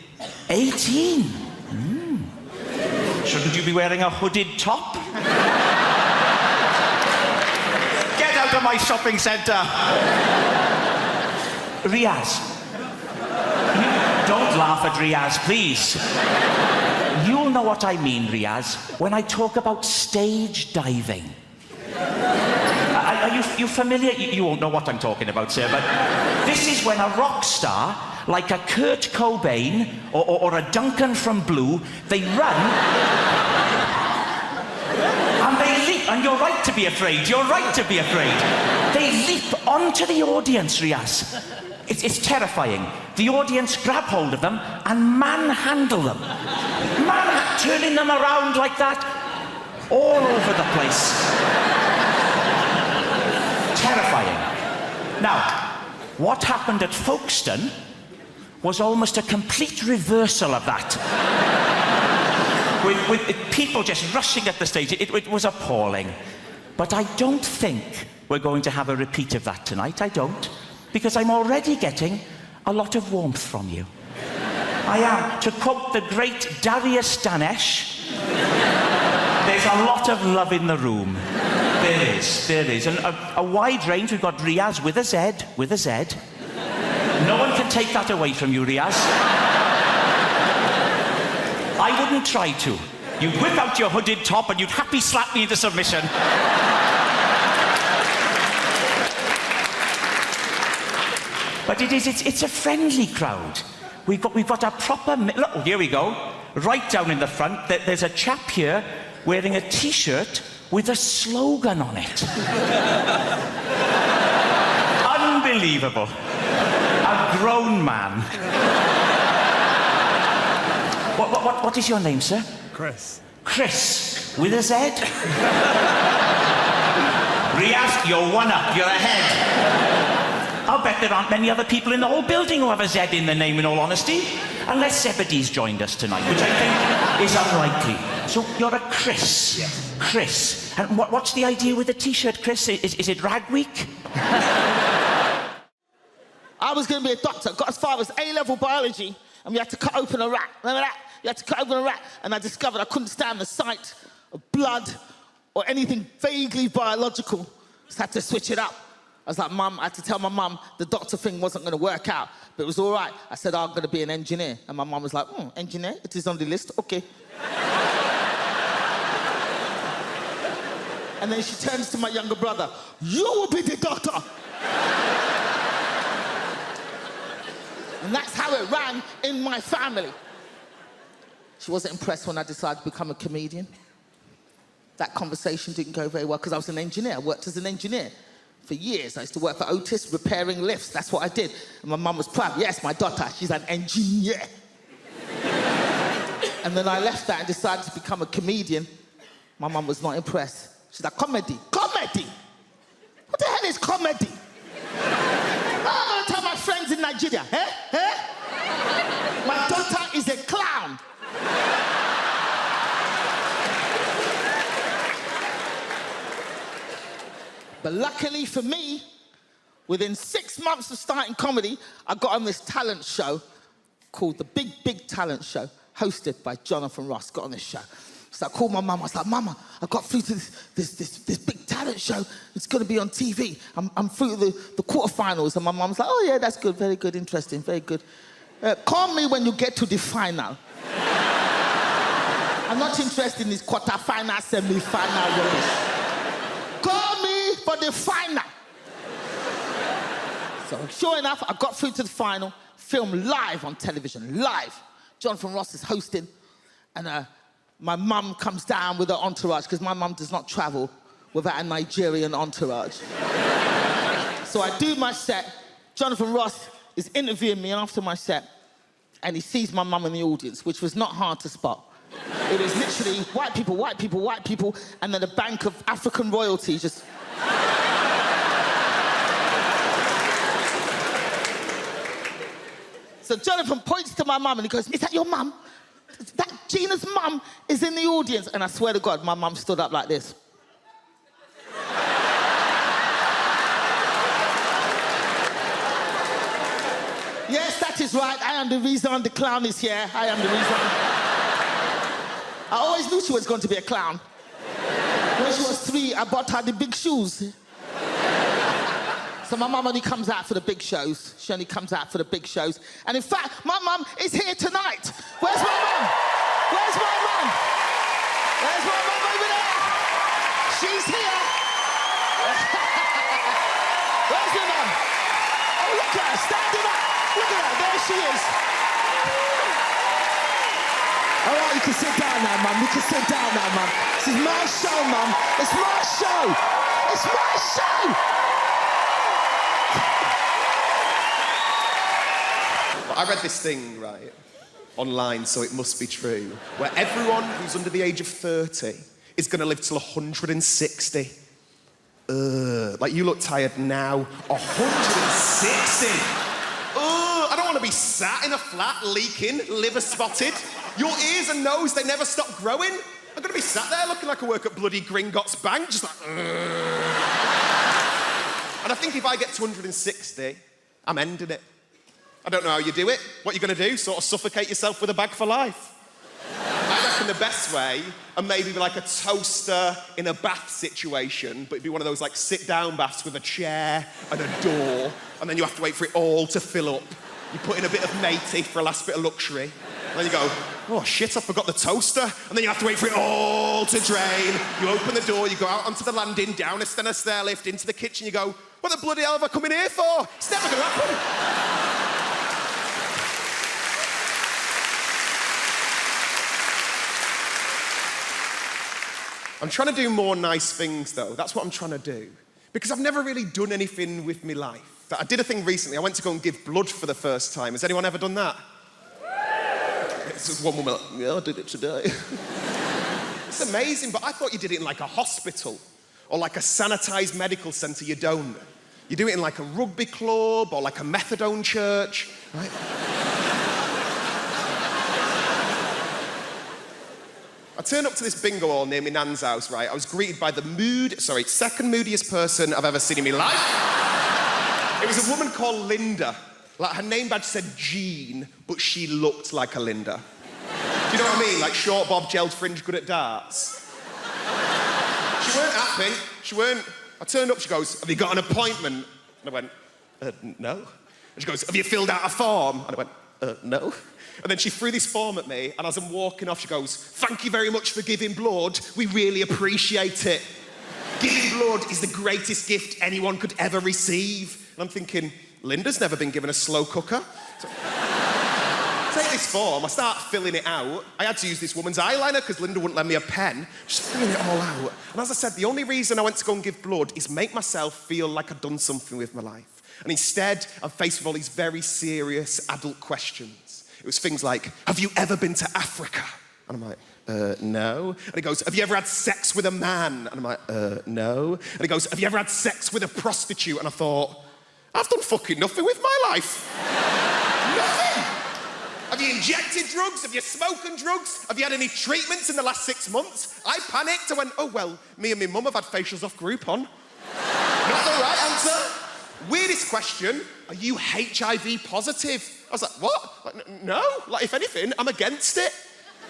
18? Shouldn't you be wearing a hooded top? Get out of my shopping centre! Riaz. Don't laugh at Riaz, please. You'll know what I mean, Riaz, when I talk about stage diving. Are you familiar? You won't know what I'm talking about, sir, but this is when a rock star, like a Kurt Cobain or a Duncan from Blue, they run and they leap and you're right to be afraid. You're right to be afraid. They leap onto the audience, Riaz. It's terrifying. The audience grab hold of them and manhandle them. Turning them around like that, all over the place. Terrifying. Now, what happened at Folkestone was almost a complete reversal of that. with people just rushing at the stage. It was appalling. But I don't think we're going to have a repeat of that tonight. I don't. Because I'm already getting a lot of warmth from you. I am. To quote the great Darius Danesh, there's a lot of love in the room. There is. And a wide range. We've got Riaz with a Z. No one can take that away from you, Riaz. I wouldn't try to. You'd whip out your hooded top and you'd happy slap me into submission. But it's a friendly crowd. We've got a proper... Look, here we go. Right down in the front, there's a chap here wearing a T-shirt with a slogan on it. Unbelievable. A grown man. What is your name, sir? Chris. Chris, with a Z? Riaz, you're one up. You're ahead. I'll bet there aren't many other people in the whole building who have a Z in their name, in all honesty. Unless Zebedee's joined us tonight, which I think is unlikely. So you're a Chris. Yes. Chris. And what's the idea with the T-shirt, Chris? Is it Rag Week? I was going to be a doctor. Got as far as A-level biology, and we had to cut open a rat. Remember that? You had to cut open a rat, and I discovered I couldn't stand the sight of blood or anything vaguely biological. Just had to switch it up. I was like, Mum, I had to tell my mum the doctor thing wasn't going to work out, but it was all right. I said, I'm going to be an engineer. And my mum was like, engineer? It is on the list? Okay. And then she turns to my younger brother, you will be the doctor. And that's how it ran in my family. She wasn't impressed when I decided to become a comedian. That conversation didn't go very well because I was an engineer. I worked as an engineer for years. I used to work for Otis, repairing lifts. That's what I did. And my mum was proud. Yes, my daughter, she's an engineer. And then I left that and decided to become a comedian. My mum was not impressed. She's like, comedy. Comedy? What the hell is comedy? I'm going to tell my friends in Nigeria, My daughter is a clown. But luckily for me, within 6 months of starting comedy, I got on this talent show called The Big, Big Talent Show, hosted by Jonathan Ross. Got on this show. So I called my mum. I was like, Mama, I got through to this big talent show. It's going to be on TV. I'm through the quarterfinals. And my mum was like, oh, yeah, that's good. Very good. Interesting. Very good. Call me when you get to the final. I'm not interested in this quarterfinal, semi-final rubbish. Call me for the final. So sure enough, I got through to the final, filmed live on television, live. Jonathan Ross is hosting, and my mum comes down with her entourage, because my mum does not travel without a Nigerian entourage. So I do my set. Jonathan Ross is interviewing me after my set, and he sees my mum in the audience, which was not hard to spot. It was literally white people, white people, white people, and then a bank of African royalty just... So Jonathan points to my mum and he goes, is that your mum? That Gina's mum is in the audience. And I swear to God, my mum stood up like this. Yes, that is right. I am the reason the clown is here. I am the reason. I always knew she was going to be a clown. When she was 3, I bought her the big shoes. So my mum only comes out for the big shows. She only comes out for the big shows. And in fact, my mum is here tonight. Where's my mum? Where's my mum? Where's my mum over there? She's here. Where's your mum? Oh, look at her, standing up. Look at her, there she is. All right, you can sit down now, Mum. You can sit down now, Mum. This is my show, Mum. It's my show. It's my show. I read this thing, right, online, so it must be true, where everyone who's under the age of 30 is going to live till 160. Like, you look tired now. 160. I don't want to be sat in a flat, leaking, liver spotted. Your ears and nose, they never stop growing. I'm going to be sat there looking like I work at bloody Gringotts Bank, just like, And I think if I get to 160, I'm ending it. I don't know how you do it. What are you going to do? Sort of suffocate yourself with a bag for life? I reckon the best way, and maybe be like a toaster in a bath situation, but it'd be one of those like sit-down baths with a chair and a door, and then you have to wait for it all to fill up. You put in a bit of matey for a last bit of luxury, and then you go, oh shit, I forgot the toaster, and then you have to wait for it all to drain. You open the door, you go out onto the landing, down a stair lift, into the kitchen, you go, what the bloody hell have I come in here for? It's never going to happen. I'm trying to do more nice things, though. That's what I'm trying to do. Because I've never really done anything with my life. I did a thing recently. I went to go and give blood for the first time. Has anyone ever done that? It's just one woman like, yeah, I did it today. It's amazing, but I thought you did it in like a hospital or like a sanitised medical centre. You don't. You do it in like a rugby club or like a methadone church, right? I turned up to this bingo hall near my nan's house, right? I was greeted by the second moodiest person I've ever seen in my life. It was a woman called Linda. Like, her name badge said Jean, but she looked like a Linda. Do you know what I mean? Like short bob, gelled fringe, good at darts. She weren't happy. She weren't. I turned up, she goes, have you got an appointment? And I went, no. And she goes, have you filled out a form? And I went, no. And then she threw this form at me, and as I'm walking off, she goes, thank you very much for giving blood. We really appreciate it. Giving blood is the greatest gift anyone could ever receive. And I'm thinking, Linda's never been given a slow cooker. So, take this form, I start filling it out. I had to use this woman's eyeliner because Linda wouldn't lend me a pen. Just filling it all out. And as I said, the only reason I went to go and give blood is make myself feel like I'd done something with my life. And instead, I'm faced with all these very serious adult questions. It was things like, have you ever been to Africa? And I'm like, no. And he goes, have you ever had sex with a man? And I'm like, no. And he goes, have you ever had sex with a prostitute? And I thought, I've done fucking nothing with my life. Nothing. Have you injected drugs? Have you smoked drugs? Have you had any treatments in the last 6 months? I panicked. I went, oh, well, me and my mum have had facials off Groupon. Not the right answer. Weirdest question, are you HIV positive? I was like, what? Like, no. Like, if anything, I'm against it.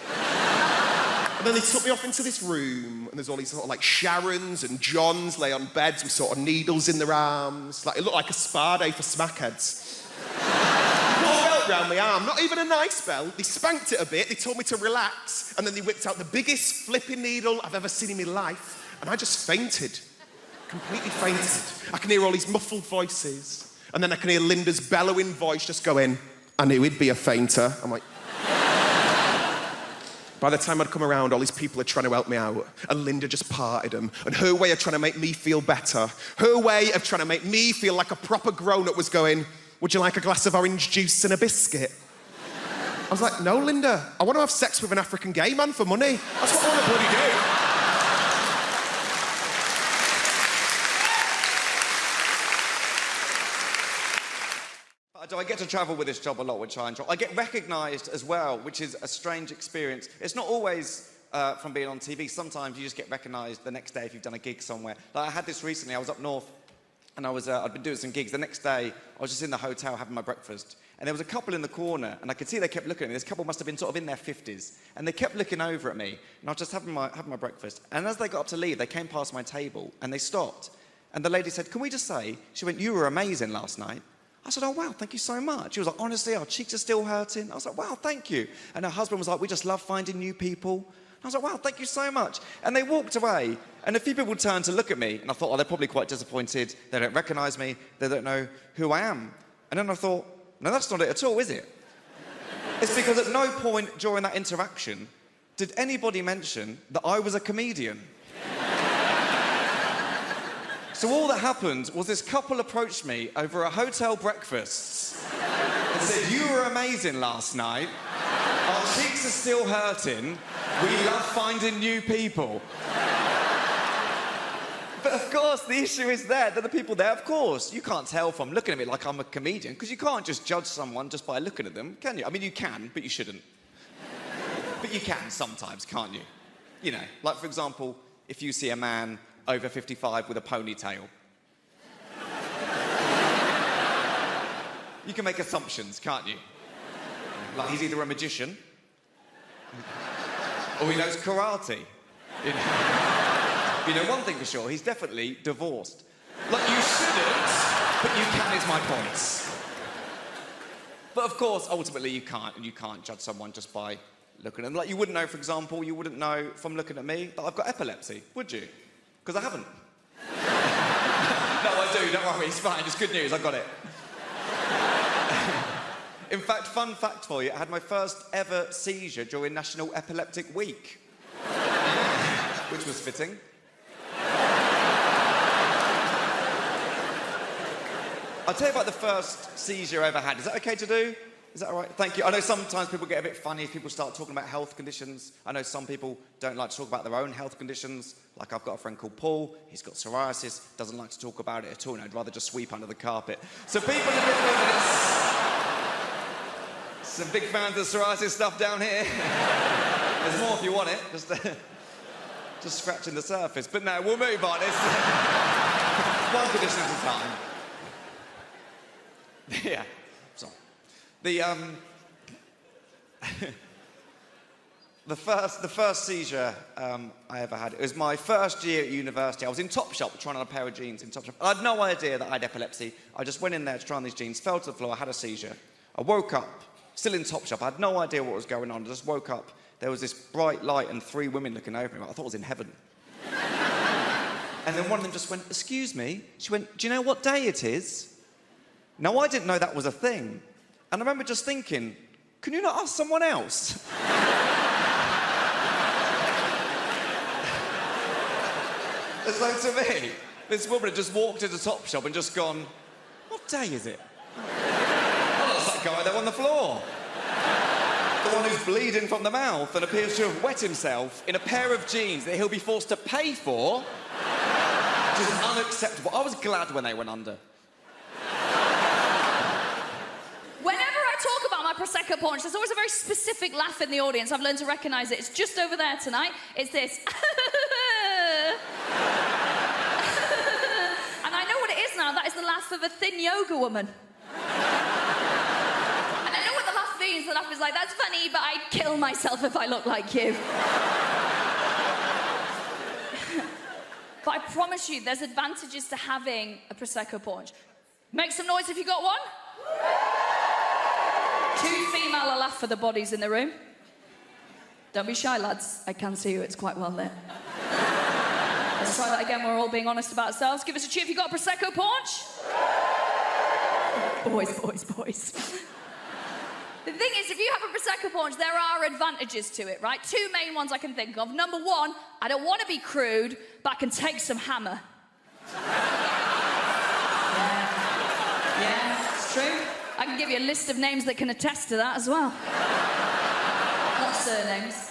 And then they took me off into this room, and there's all these sort of like Sharons and Johns lay on beds with sort of needles in their arms. Like, it looked like a spa day for smackheads. Put a belt round my arm, not even a nice belt. They spanked it a bit, they told me to relax, and then they whipped out the biggest flipping needle I've ever seen in my life, and I just fainted. Completely fainted. I can hear all these muffled voices, and then I can hear Linda's bellowing voice just going, I knew he'd be a fainter. I'm like... By the time I'd come around, all these people are trying to help me out, and Linda just parted them. And her way of trying to make me feel better, her way of trying to make me feel like a proper grown-up was going, would you like a glass of orange juice and a biscuit? I was like, no, Linda, I want to have sex with an African gay man for money. That's what I want to bloody do. Do I get to travel with this job a lot, which I enjoy. I get recognised as well, which is a strange experience. It's not always from being on TV. Sometimes you just get recognised the next day if you've done a gig somewhere. Like I had this recently. I was up north, and I'd been doing some gigs. The next day, I was just in the hotel having my breakfast, and there was a couple in the corner, and I could see they kept looking at me. This couple must have been sort of in their 50s, and they kept looking over at me, and I was just having my breakfast. And as they got up to leave, they came past my table, and they stopped. And the lady said, can we just say, she went, you were amazing last night. I said, oh, wow, thank you so much. She was like, honestly, our cheeks are still hurting. I was like, wow, thank you. And her husband was like, we just love finding new people. I was like, wow, thank you so much. And they walked away, and a few people turned to look at me, and I thought, oh, they're probably quite disappointed. They don't recognise me. They don't know who I am. And then I thought, no, that's not it at all, is it? It's because at no point during that interaction did anybody mention that I was a comedian. So all that happened was this couple approached me over a hotel breakfast and said, "You were amazing last night. Our cheeks are still hurting. We love finding new people." But of course, the issue is there. They're the people there. Of course, you can't tell from looking at me like I'm a comedian, because you can't just judge someone just by looking at them, can you? I mean, you can, but you shouldn't. But you can sometimes, can't you? You know, like, for example, if you see a man over 55 with a ponytail. You can make assumptions, can't you? Like, he's either a magician or he knows karate. You know one thing for sure, he's definitely divorced. Like, you shouldn't, but you can is my point. But of course, ultimately you can't, and you can't judge someone just by looking at them. Like, you wouldn't know, for example, you wouldn't know from looking at me that I've got epilepsy, would you? Because I haven't. No, I do, don't worry, it's fine, it's good news, I got it. In fact, fun fact for you, I had my first ever seizure during National Epileptic Week. Which was fitting. I'll tell you about the first seizure I ever had. Is that okay to do? Is that all right? Thank you. I know sometimes people get a bit funny if people start talking about health conditions. I know some people don't like to talk about their own health conditions. Like, I've got a friend called Paul. He's got psoriasis, doesn't like to talk about it at all. And I'd rather just sweep under the carpet. So people in different... Some big fans of psoriasis stuff down here. There's more if you want it. Just scratching the surface. But no, we'll move on. It's one condition at a time. Yeah, sorry. The first seizure I ever had, it was my first year at university. I was in Topshop trying on a pair of jeans in Topshop. I had no idea that I had epilepsy. I just went in there to try on these jeans, fell to the floor, I had a seizure. I woke up, still in Topshop. I had no idea what was going on. I just woke up. There was this bright light and 3 women looking over me. I thought I was in heaven. And then one of them just went, "Excuse me." She went, "Do you know what day it is?" Now, I didn't know that was a thing. And I remember just thinking, can you not ask someone else? It's like, to me, this woman had just walked into Topshop and just gone, "What day is it?" Oh, that's that guy there on the floor. The one who's bleeding from the mouth and appears to have wet himself in a pair of jeans that he'll be forced to pay for, which is unacceptable. I was glad when they went under. Whenever I talk about my Prosecco punch, there's always a very specific laugh in the audience. I've learned to recognise it. It's just over there tonight. It's this. And I know what it is now. That is the laugh of a thin yoga woman. And I know what the laugh means. The laugh is like, "That's funny, but I'd kill myself if I looked like you." But I promise you, there's advantages to having a Prosecco punch. Make some noise if you got one. 2 female will laugh for the bodies in the room. Don't be shy, lads. I can see you, it's quite well lit. Let's try that again, we're all being honest about ourselves. Give us a cheer if you got a Prosecco punch. Boys, boys, boys. The thing is, if you have a Prosecco punch, there are advantages to it, right? 2 main ones I can think of. Number 1, I don't want to be crude, but I can take some hammer. Yeah, it's true. I can give you a list of names that can attest to that as well. Not surnames.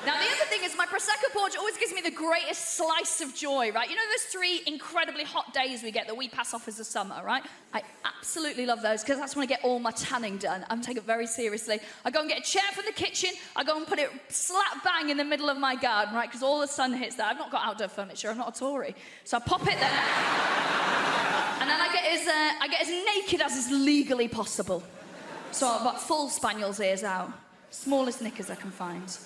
Now, the other thing is my Prosecco punch always gives me the greatest slice of joy, right? You know those 3 incredibly hot days we get that we pass off as the summer, right? I absolutely love those because that's when I get all my tanning done. I'm taking it very seriously. I go and get a chair from the kitchen. I go and put it slap bang in the middle of my garden, right? Because all the sun hits there. I've not got outdoor furniture. I'm not a Tory. So I pop it there. And then I get as naked as is legally possible. So I've got full spaniel's ears out. Smallest knickers I can find.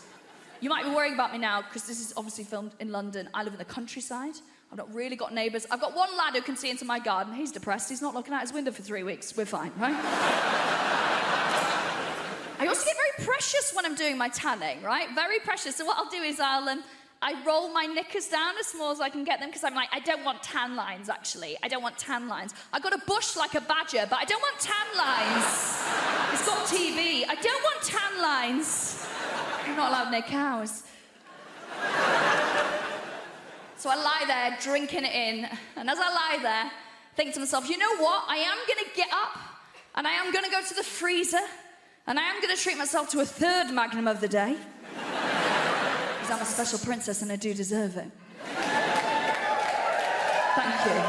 You might be worrying about me now, because this is obviously filmed in London. I live in the countryside. I've not really got neighbours. I've got one lad who can see into my garden. He's depressed. He's not looking out his window for 3 weeks. We're fine, right? I also get very precious when I'm doing my tanning, right? Very precious. So what I'll do is I'll I roll my knickers down as small as I can get them because I'm like, I don't want tan lines, actually. I don't want tan lines. I got a bush like a badger, but I don't want tan lines. It's got TV. I don't want tan lines. I'm not allowed near cows. So I lie there, drinking it in, and as I lie there, think to myself, you know what? I am gonna get up, and I am gonna go to the freezer, and I am gonna treat myself to a third Magnum of the day. Because I'm a special princess and I do deserve it. Thank you.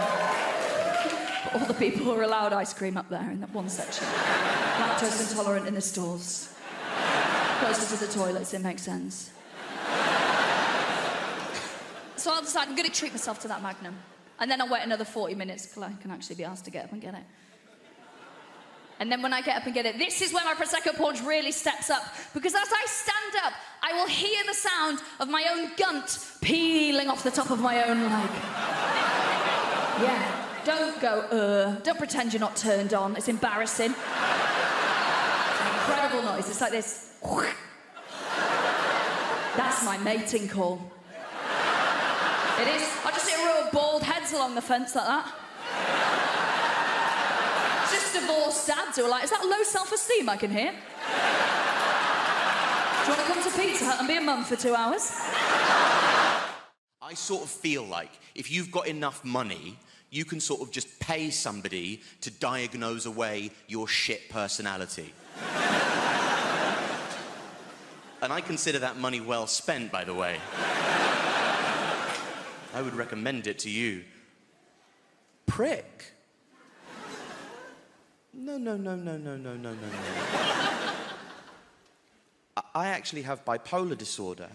For all the people who are allowed ice cream up there in that one section. Lactose intolerant in the stalls. Closer to the toilets, it makes sense. So I'll decide I'm going to treat myself to that Magnum. And then I'll wait another 40 minutes till I can actually be asked to get up and get it. And then when I get up and get it, this is where my Prosecco porch really steps up. Because as I stand up, I will hear the sound of my own gunt peeling off the top of my own leg. Yeah, don't go, don't pretend you're not turned on. It's embarrassing. It's an incredible noise. It's like this. That's my mating call. It is. I just see a row of bald heads along the fence like that. Just divorced dads who are like, is that low self-esteem I can hear? Do you want to come to Pizza Hut and be a mum for 2 hours? I sort of feel like if you've got enough money, you can sort of just pay somebody to diagnose away your shit personality. And I consider that money well spent, by the way. I would recommend it to you. Prick. No. I actually have bipolar disorder.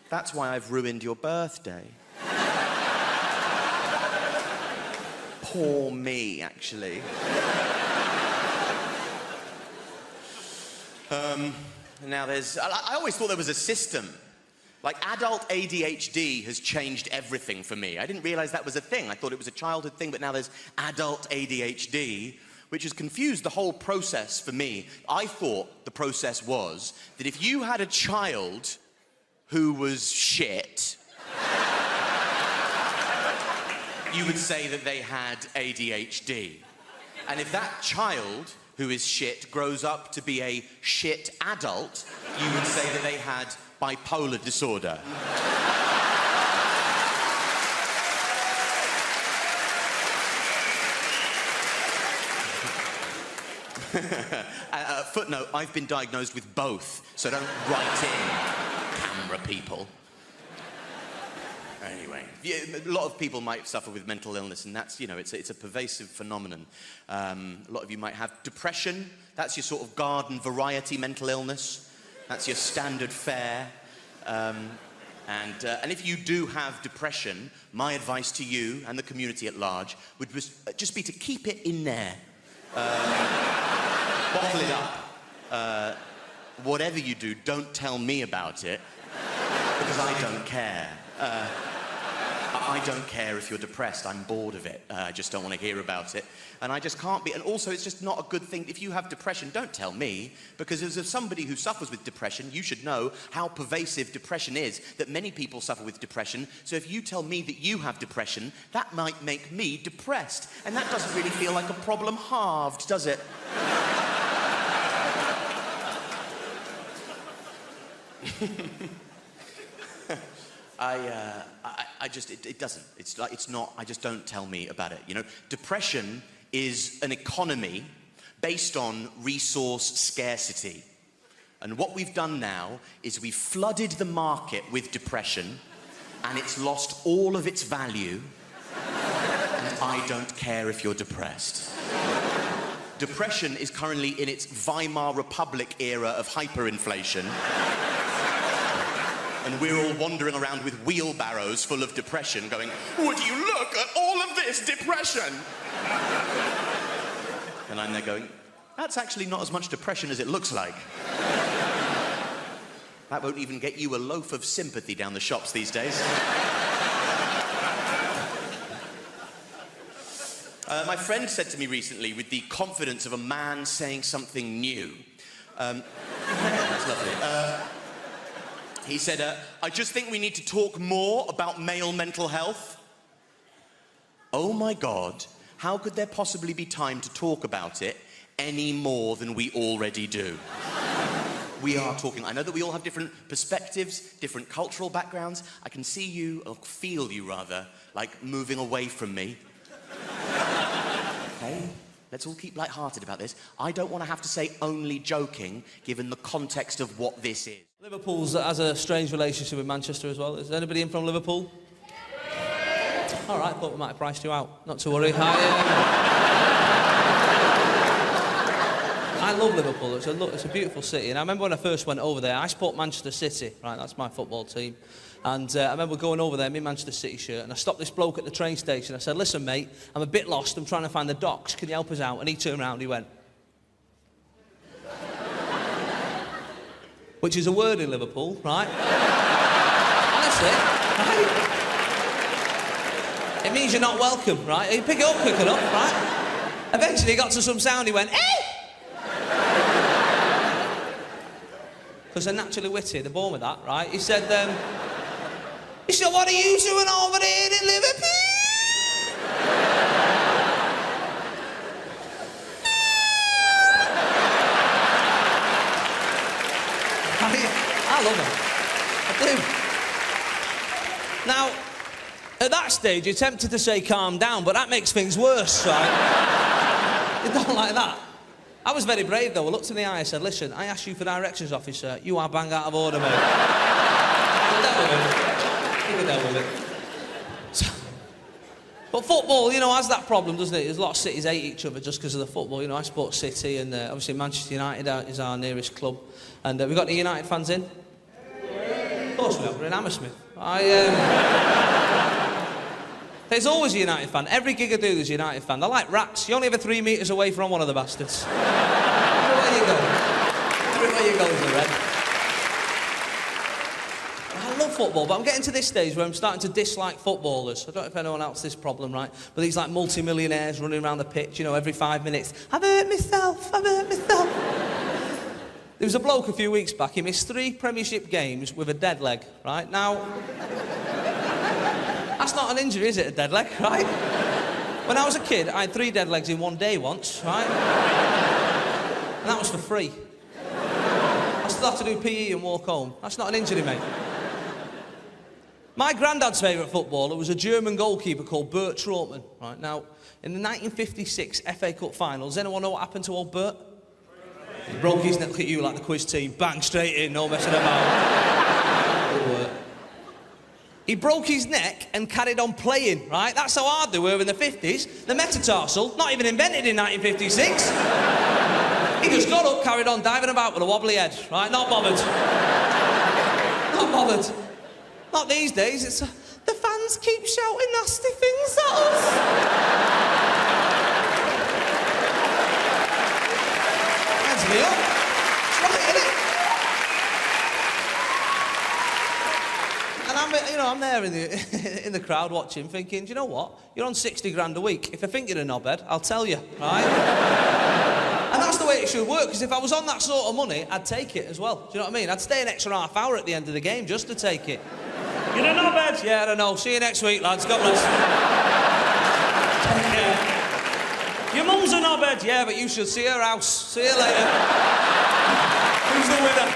That's why I've ruined your birthday. Poor me, actually. Now I always thought there was a system. Like, adult ADHD has changed everything for me. I didn't realize that was a thing. I thought it was a childhood thing, but now there's adult ADHD, which has confused the whole process for me. I thought the process was that if you had a child who was shit, you would say that they had ADHD. And if that child who is shit grows up to be a shit adult, you would say that they had bipolar disorder. Footnote, I've been diagnosed with both, so don't write in, camera people. Anyway, a lot of people might suffer with mental illness, and that's, you know, it's a pervasive phenomenon. A lot of you might have depression. That's your sort of garden variety mental illness. That's your standard fare. And if you do have depression, my advice to you and the community at large would just be to keep it in there. Bottle it up. Whatever you do, don't tell me about it, because I don't care. I don't care if you're depressed. I'm bored of it. I just don't want to hear about it. And I just can't be. And also, it's just not a good thing. If you have depression, don't tell me. Because as somebody who suffers with depression, you should know how pervasive depression is, that many people suffer with depression. So if you tell me that you have depression, that might make me depressed. And that doesn't really feel like a problem halved, does it? It doesn't. It's like, it's not, just don't tell me about it, you know? Depression is an economy based on resource scarcity. And what we've done now is we've flooded the market with depression, and it's lost all of its value, and I don't care if you're depressed. Depression is currently in its Weimar Republic era of hyperinflation. And we're all wandering around with wheelbarrows full of depression going, would you look at all of this depression? And I'm there going, that's actually not as much depression as it looks like. That won't even get you a loaf of sympathy down the shops these days. My friend said to me recently, with the confidence of a man saying something new, That's lovely. He said, I just think we need to talk more about male mental health. Oh my God, how could there possibly be time to talk about it any more than we already do? We are talking. I know that we all have different perspectives, different cultural backgrounds. I can see you, or feel you rather, like moving away from me. Okay? Let's all keep light-hearted about this. I don't want to have to say only joking, given the context of what this is. Liverpool has a strange relationship with Manchester as well. Is anybody in from Liverpool? All right, thought we might have priced you out. Not to worry. I love Liverpool. It's a beautiful city. And I remember when I first went over there, I support Manchester City, right? That's my football team. And I remember going over there in my Manchester City shirt, and I stopped this bloke at the train station. I said, listen, mate, I'm a bit lost. I'm trying to find the docks. Can you help us out? And he turned around and he went... Which is a word in Liverpool, right? Honestly, right? It means you're not welcome, right? You pick it up quick enough, right? Eventually he got to some sound, he went, hey! Because they're naturally witty, they're born with that, right? He said, what are you doing over there in Liverpool? I love it. I do. Now, at that stage, you're tempted to say calm down, but that makes things worse, right? You don't like that. I was very brave, though. I looked in the eye, I said, listen, I asked you for directions, officer. You are bang out of order, mate. You can deal with it. But football, you know, has that problem, doesn't it? There's a lot of cities hate each other just because of the football. You know, I support City, and obviously Manchester United is our nearest club. And we've got any United fans in? Of course we have. We're in Hammersmith. There's always a United fan. Every gig I do, there's a United fan. They're like rats. You're only ever 3 metres away from one of the bastards. Everywhere you go. Everywhere you go is a red. I love football, but I'm getting to this stage where I'm starting to dislike footballers. I don't know if anyone else has this problem, right? But these like multi-millionaires running around the pitch, you know, every 5 minutes. I've hurt myself. There was a bloke a few weeks back, he missed 3 Premiership games with a dead leg, right? Now, that's not an injury, is it, a dead leg, right? When I was a kid, I had 3 dead legs in one day once, right? And that was for free. I still have to do PE and walk home. That's not an injury, mate. My granddad's favourite footballer was a German goalkeeper called Bert Trautmann, right? Now, in the 1956 FA Cup final, does anyone know what happened to old Bert? He broke his neck. Look at you like the quiz team. Bang, straight in, no messing about. He broke his neck and carried on playing, right? That's how hard they were in the 50s. The metatarsal, not even invented in 1956. He just got up, carried on diving about with a wobbly head, right? Not bothered. Not bothered. Not these days. It's the fans keep shouting nasty things at us. Me up. It's right, isn't it? And I'm there in the crowd watching, thinking, do you know what? You're on 60 grand a week. If I think you're a knobhead, I'll tell you, right? And that's the way it should work, because if I was on that sort of money, I'd take it as well. Do you know what I mean? I'd stay an extra half hour at the end of the game just to take it. You're a knobhead? Yeah, I don't know. See you next week, lads. God bless. Take care. Your mum's a knobhead, yeah, but you should see her house. See you later. Who's the winner?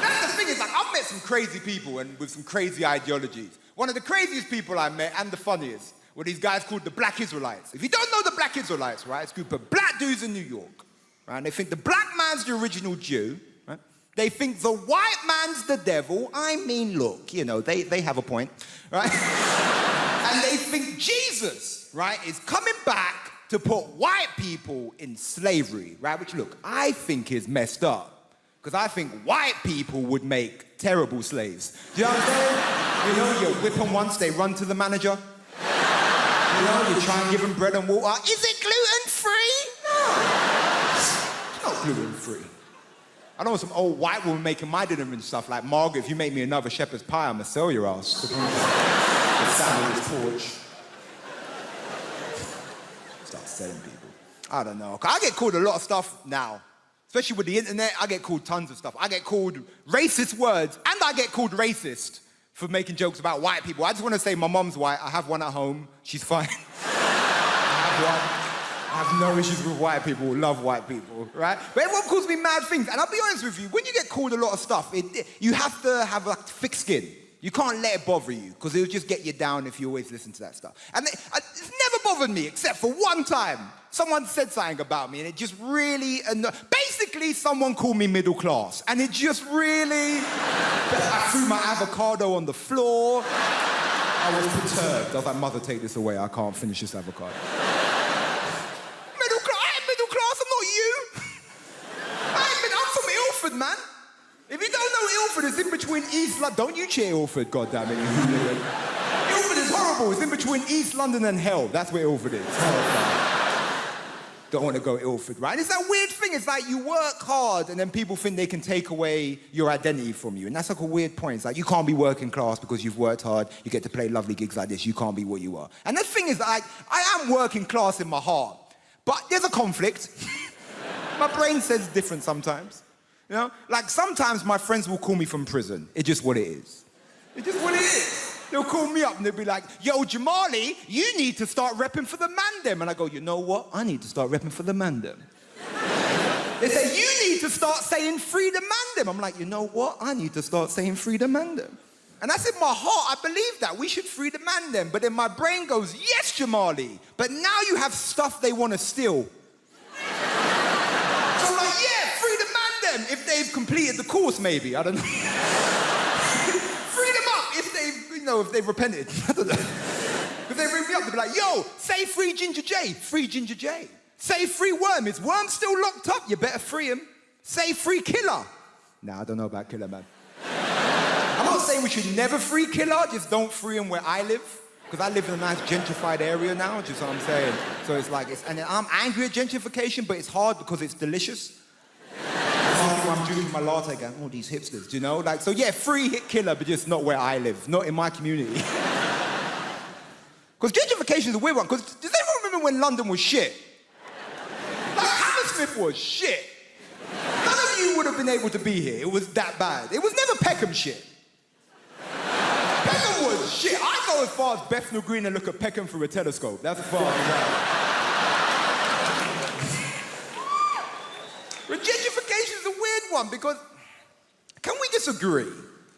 That's the thing is, like, I've met some crazy people and with some crazy ideologies. One of the craziest people I met, and the funniest, were these guys called the Black Israelites. If you don't know the Black Israelites, right, it's a group of black dudes in New York, right? And they think the black man's the original Jew, right? They think the white man's the devil. I mean, look, you know, they have a point, right? And they think Jesus, right, is coming back to put white people in slavery, right? Which, look, I think is messed up, because I think white people would make terrible slaves. Do you know what I'm saying? You know, you whip them once, they run to the manager. You know, you try and give them bread and water. Is it gluten-free? No. It's not gluten-free. I know some old white woman making my dinner and stuff like, Margaret, if you make me another shepherd's pie, I'm gonna sell your ass. Stand on his porch. Start selling people. I don't know. I get called a lot of stuff now. Especially with the internet, I get called tons of stuff. I get called racist words, and I get called racist for making jokes about white people. I just want to say my mom's white. I have one at home. She's fine. I have no issues with white people, love white people, right? But everyone calls me mad things. And I'll be honest with you, when you get called a lot of stuff, you have to have like thick skin. You can't let it bother you, because it'll just get you down if you always listen to that stuff. And it's never bothered me, except for one time. Someone said something about me, and it just really annoyed. Basically, someone called me middle class, and it just really... I threw my avocado on the floor. I was perturbed. I was like, mother, take this away. I can't finish this avocado. Man. If you don't know Ilford, it's in between East London. Don't you cheer Ilford, goddammit, you hooligan. Ilford is horrible. It's in between East London and hell. That's where Ilford is. Don't want to go Ilford, right? And it's that weird thing. It's like you work hard and then people think they can take away your identity from you. And that's like a weird point. It's like you can't be working class because you've worked hard. You get to play lovely gigs like this. You can't be what you are. And the thing is, I am working class in my heart. But there's a conflict. My brain says different sometimes. You know, like sometimes my friends will call me from prison. It's just what it is. It's just what it is. They'll call me up and they'll be like, yo, Jamali, you need to start repping for the mandem. And I go, you know what? I need to start repping for the mandem. They say, you need to start saying free the mandem. I'm like, you know what? I need to start saying free the mandem. And that's in my heart. I believe that. We should free the mandem. But then my brain goes, yes, Jamali. But now you have stuff they want to steal. If they've completed the course, maybe. I don't know. Free them up if they've repented. I don't know. If they ring me up, they'll be like, yo, say free Ginger J. Free Ginger J. Say free Worm. Is Worm still locked up? You better free him. Say free Killer. Nah, I don't know about Killer, man. I'm not saying we should never free Killer, just don't free him where I live. Because I live in a nice gentrified area now, just what I'm saying. So it's like, and I'm angry at gentrification, but it's hard because it's delicious. I'm drinking my latte going, oh, these hipsters, do you know? Like, so yeah, free hit Killer, but just not where I live, not in my community. Because gentrification is a weird one, because does anyone remember when London was shit? Like, Hammersmith was shit. None of you would have been able to be here. It was that bad. It was never Peckham shit. Peckham was shit. I go as far as Bethnal Green and look at Peckham through a telescope. That's as far as I go. Gentrification is a weird one because can we disagree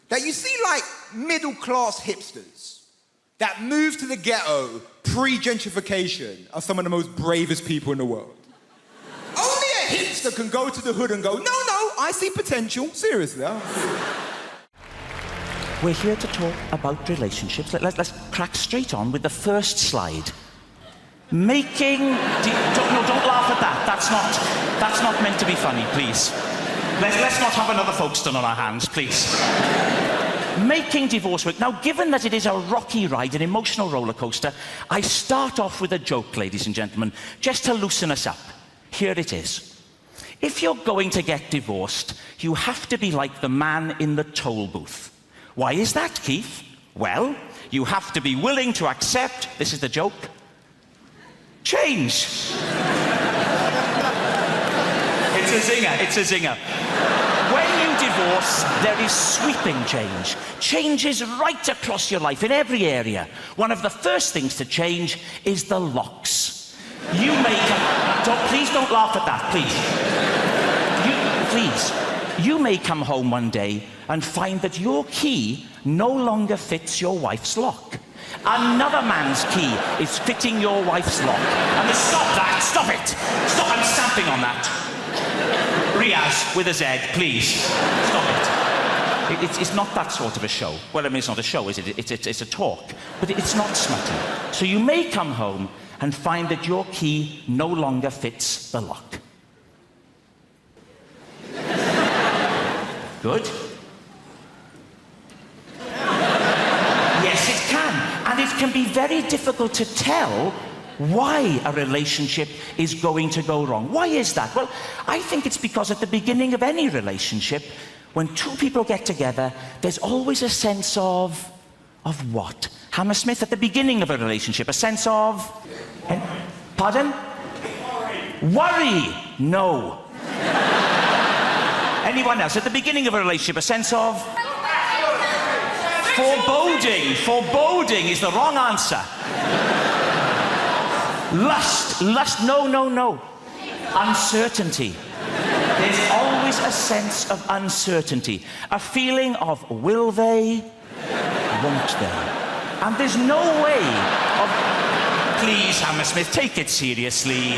that you see like middle-class hipsters that moved to the ghetto pre-gentrification are some of the most bravest people in the world? Only a hipster can go to the hood and go, no, I see potential. Seriously. We're here to talk about relationships. Let's crack straight on with the first slide. Making... Don't laugh at that. That's not meant to be funny, please. Let's not have another Folkestone on our hands, please. Making divorce work. Now, given that it is a rocky ride, an emotional roller coaster, I start off with a joke, ladies and gentlemen, just to loosen us up. Here it is. If you're going to get divorced, you have to be like the man in the toll booth. Why is that, Keith? Well, you have to be willing to accept, this is the joke, change. It's a zinger. When you divorce, there is sweeping change. Change is right across your life, in every area. One of the first things to change is the locks. You please don't laugh at that, please. You may come home one day and find that your key no longer fits your wife's lock. Another man's key is fitting your wife's lock. And stop it! Stop, I'm stamping on that. Riaz, with a Z, please. Stop it. It's not that sort of a show. Well, I mean, it's not a show, is it? It's a talk. But it's not smutty. So you may come home and find that your key no longer fits the lock. Good. Yes, it can. And it can be very difficult to tell why a relationship is going to go wrong. Why is that? Well, I think it's because at the beginning of any relationship, when two people get together, there's always a sense of what? Hammersmith, at the beginning of a relationship, a sense of... Pardon? Worry. No. Anyone else? At the beginning of a relationship, a sense of... Foreboding. Foreboding is the wrong answer. Lust. No. Uncertainty. There's always a sense of uncertainty. A feeling of will they, won't they? And there's no way of... Please, Hammersmith, take it seriously.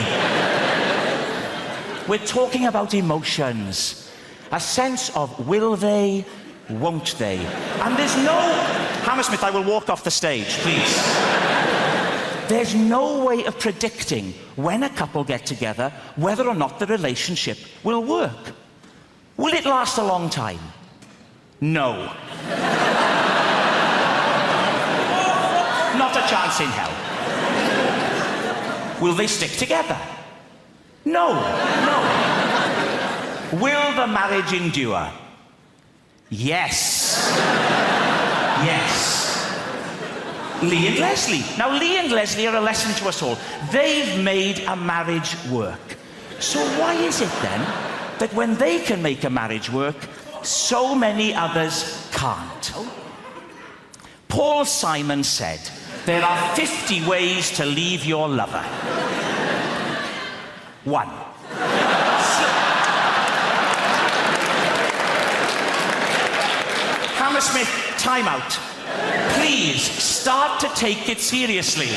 We're talking about emotions. A sense of will they, won't they? And there's no... Hammersmith, I will walk off the stage, please. There's no way of predicting when a couple get together whether or not the relationship will work. Will it last a long time? No. Not a chance in hell. Will they stick together? No. Will the marriage endure? Yes. Lee and Leslie. Now, Lee and Leslie are a lesson to us all. They've made a marriage work. So why is it then that when they can make a marriage work, so many others can't? Paul Simon said, there are 50 ways to leave your lover. 1. Hammersmith, time out. Please, start to take it seriously.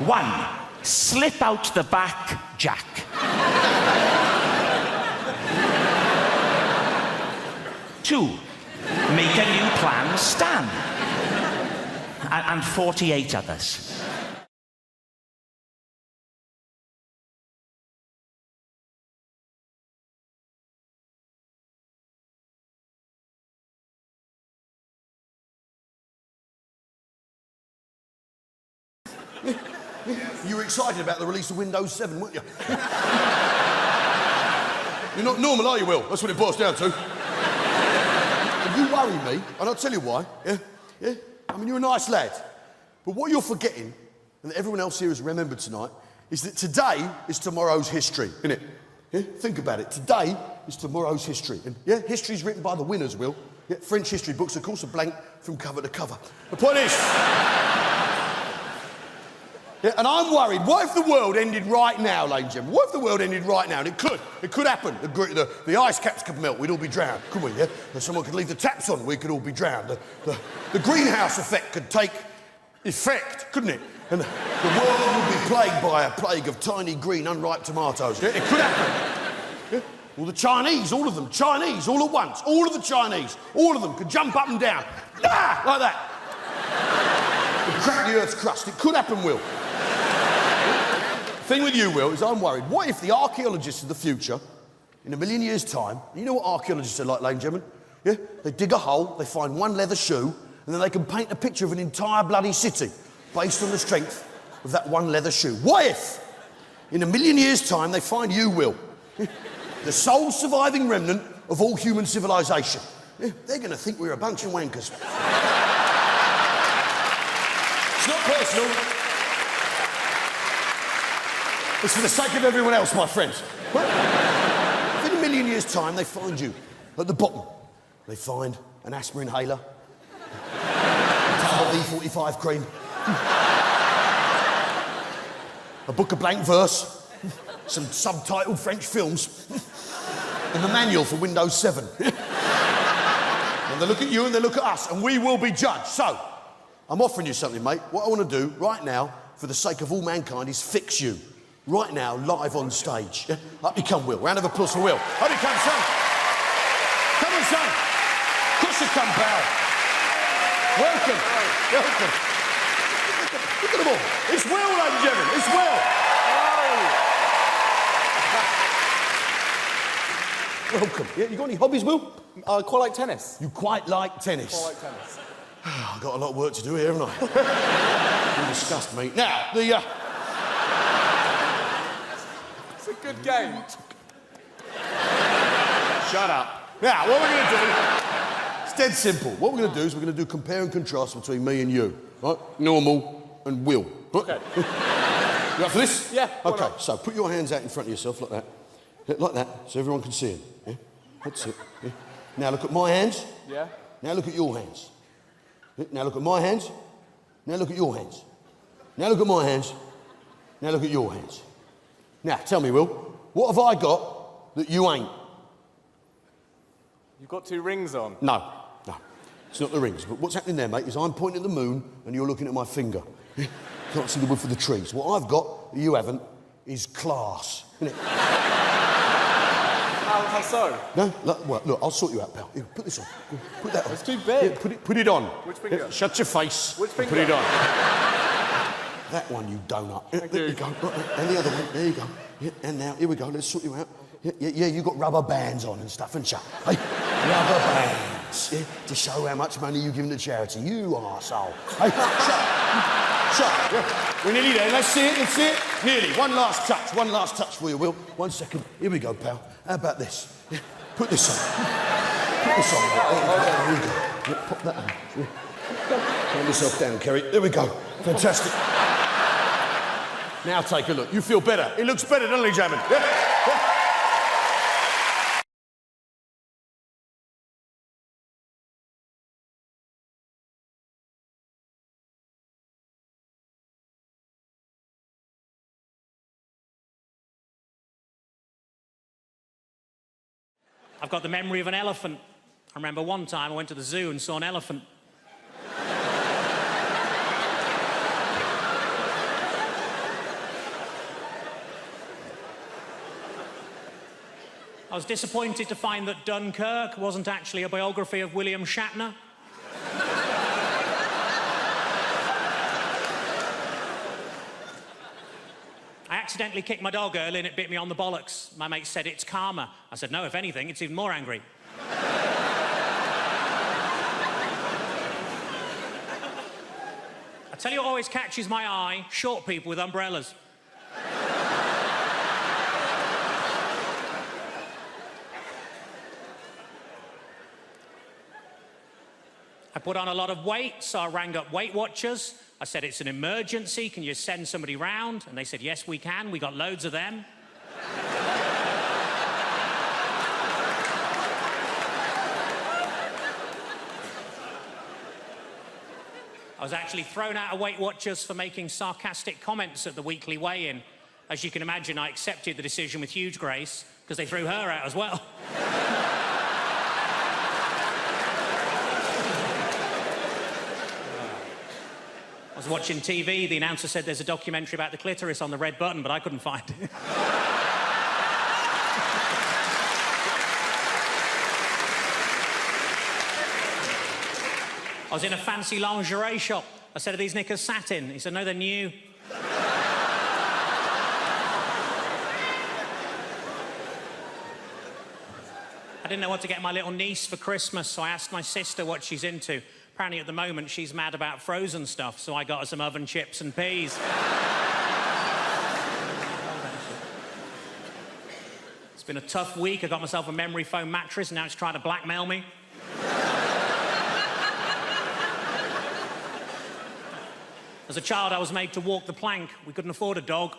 1. Slip out the back, Jack. 2. Make a new plan, Stan. And 48 others. You were excited about the release of Windows 7, weren't you? You're not normal, are you, Will? That's what it boils down to. And you worry me, and I'll tell you why. Yeah? I mean, you're a nice lad. But what you're forgetting, and that everyone else here has remembered tonight, is that today is tomorrow's history, isn't it? Yeah? Think about it. Today is tomorrow's history. And yeah, history's written by the winners, Will. Yeah, French history books, of course, are blank from cover to cover. The point is... Yeah, and I'm worried, what if the world ended right now, ladies and gentlemen? What if the world ended right now? And it could happen. The ice caps could melt, we'd all be drowned, couldn't we, yeah? And someone could leave the taps on, we could all be drowned. The greenhouse effect could take effect, couldn't it? And the world would be plagued by a plague of tiny green unripe tomatoes. Yeah? It could happen. Yeah? Well, the Chinese, all of them, Chinese, all at once, all of the Chinese, all of them could jump up and down, like that. And crack the Earth's crust. It could happen, Will. The thing with you, Will, is I'm worried. What if the archaeologists of the future, in a million years' time, you know what archaeologists are like, ladies and gentlemen? Yeah? They dig a hole, they find one leather shoe, and then they can paint a picture of an entire bloody city based on the strength of that one leather shoe. What if, in a million years' time, they find you, Will, the sole surviving remnant of all human civilization? Yeah? They're going to think we're a bunch of wankers. It's not personal. It's for the sake of everyone else, my friends. Well, if in a million years' time they find you at the bottom, they find an asthma inhaler, a tub of E45 cream, a book of blank verse, some subtitled French films, and the manual for Windows 7. And they look at you and they look at us, and we will be judged. So, I'm offering you something, mate. What I want to do right now, for the sake of all mankind, is fix you. Right now, live on stage. Yeah? Up you come, Will. Round of applause for Will. Up you come, son. Come on, son. Of course you come, pal. Welcome. Look at them all. It's Will, ladies and gentlemen. It's Will. Welcome. Yeah, you got any hobbies, Will? I quite like tennis. You quite like tennis? Quite like tennis. I've got a lot of work to do here, haven't I? You disgust me. Now, It's a good game. Shut up. Now, what we're going to do, it's dead simple. What we're going to do is we're going to do compare and contrast between me and you, right? Normal and Will. Right? Okay. You up for this? Yeah. Okay, so put your hands out in front of yourself like that. Yeah, like that, so everyone can see them. Yeah? That's it. Yeah? Now look at my hands. Yeah. Now look at your hands. Yeah? Now look at my hands. Now look at your hands. Now look at my hands. Now look at your hands. Now, tell me, Will, what have I got that you ain't? You've got 2 rings on. No, it's not the rings. But what's happening there, mate, is I'm pointing at the moon and you're looking at my finger. Can't see the wood for the trees. What I've got that you haven't is class, isn't it? How so? No, look, I'll sort you out, pal. Here, put this on. Put that on. It's too big. Yeah, put it on. Which finger? Here, shut your face. Which finger? Put it on. That one, you donut. There you go. And the other one. There you go. Yeah, and now, here we go. Let's sort you out. Yeah, you got rubber bands on and stuff, haven't you? Hey, rubber bands. Yeah, to show how much money you give to charity. You arsehole. Hey, shut up. Yeah. We're nearly there. Let's see it. Nearly. One last touch for you, Will. 1 second. Here we go, pal. How about this? Yeah. Put this on. Put this on. There you go. Yeah, pop that on. Yeah. Calm yourself down, Kerry. There we go. Fantastic. Now take a look. You feel better. It looks better, doesn't it, Jamin? Yeah. I've got the memory of an elephant. I remember one time I went to the zoo and saw an elephant. I was disappointed to find that Dunkirk wasn't actually a biography of William Shatner. I accidentally kicked my dog early and it bit me on the bollocks. My mate said it's karma. I said, no, if anything, it's even more angry. I tell you what always catches my eye, short people with umbrellas. I put on a lot of weight, so I rang up Weight Watchers. I said, it's an emergency, can you send somebody round? And they said, yes, we can, we got loads of them. I was actually thrown out of Weight Watchers for making sarcastic comments at the weekly weigh-in. As you can imagine, I accepted the decision with huge grace, because they threw her out as well. I was watching TV, the announcer said there's a documentary about the clitoris on the red button, but I couldn't find it. I was in a fancy lingerie shop. I said, are these knickers satin? He said, no, they're new. I didn't know what to get my little niece for Christmas, so I asked my sister what she's into. Apparently at the moment she's mad about frozen stuff, so I got her some oven chips and peas. It's been a tough week. I got myself a memory foam mattress and now it's trying to blackmail me. As a child, I was made to walk the plank. We couldn't afford a dog.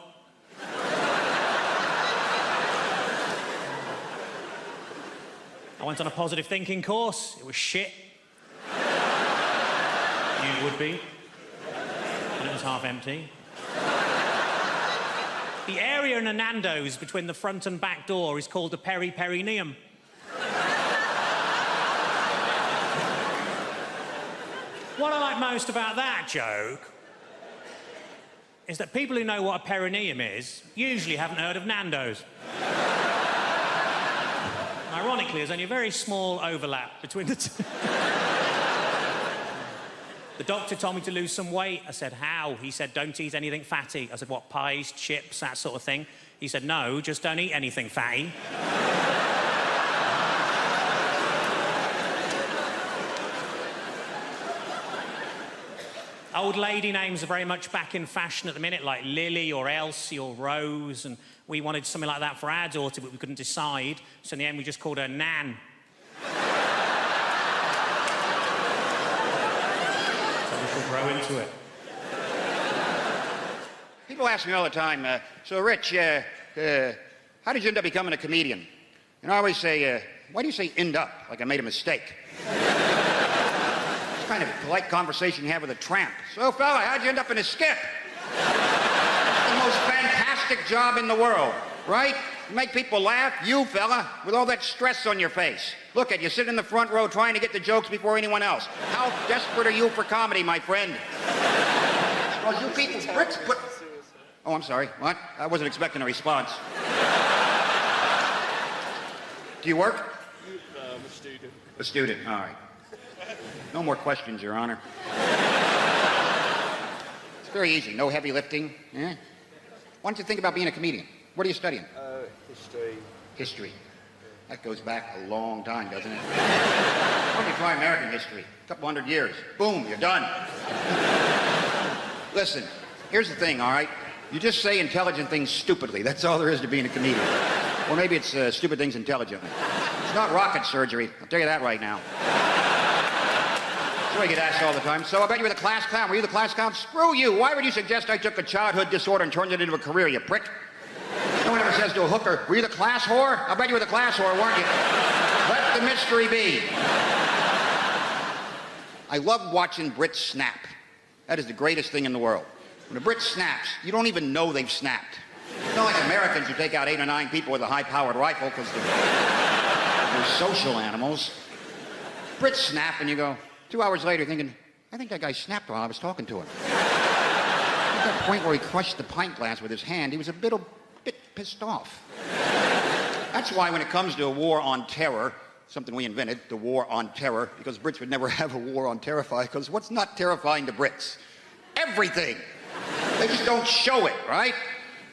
I went on a positive thinking course. It was shit. You would be. And it was half empty. The area in a Nando's between the front and back door is called the peri-perineum. What I like most about that joke is that people who know what a perineum is usually haven't heard of Nando's. Ironically, there's only a very small overlap between the two. The doctor told me to lose some weight. I said, how? He said, don't eat anything fatty. I said, what, pies, chips, that sort of thing? He said, no, just don't eat anything fatty. Old lady names are very much back in fashion at the minute, like Lily or Elsie or Rose, and we wanted something like that for our daughter, but we couldn't decide, so in the end we just called her Nan. So we should grow into it. People ask me all the time, so Rich, how did you end up becoming a comedian? And I always say, why do you say end up, like I made a mistake? It's kind of a polite conversation you have with a tramp. So, fella, how'd you end up in a skip? The most fantastic job in the world, right? You make people laugh, you, fella, with all that stress on your face. Look at you, sitting in the front row trying to get the jokes before anyone else. How desperate are you for comedy, my friend? Well, you people, Brits, but... Oh, I'm sorry, what? I wasn't expecting a response. Do you work? I'm a student. A student, all right. No more questions, Your Honor. It's very easy, no heavy lifting. Yeah? Why don't you think about being a comedian? What are you studying? History. History. That goes back a long time, doesn't it? Why don't you try American history? A couple hundred years. Boom, you're done. Listen, here's the thing, all right? You just say intelligent things stupidly. That's all there is to being a comedian. Or maybe it's stupid things intelligently. It's not rocket surgery. I'll tell you that right now. That's what I get asked all the time. So I bet you were the class clown. Were you the class clown? Screw you. Why would you suggest I took a childhood disorder and turned it into a career, you prick? No one ever says to a hooker, were you the class whore? I bet you were the class whore, weren't you? Let the mystery be. I love watching Brits snap. That is the greatest thing in the world. When a Brit snaps, you don't even know they've snapped. It's not like Americans who take out 8 or 9 people with a high-powered rifle because they're social animals. Brits snap and you go, 2 hours later thinking, I think that guy snapped while I was talking to him. At that point where he crushed the pint glass with his hand, he was a bit pissed off. That's why when it comes to a war on terror, something we invented, the war on terror, because Brits would never have a war on terrify, because what's not terrifying to Brits? Everything. They just don't show it, right?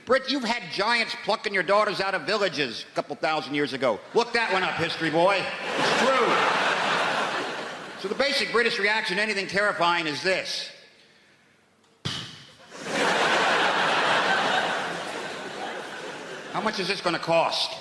Brit, you've had giants plucking your daughters out of villages a couple thousand years ago. Look that one up, history boy. It's true. So the basic British reaction to anything terrifying is this. How much is this going to cost?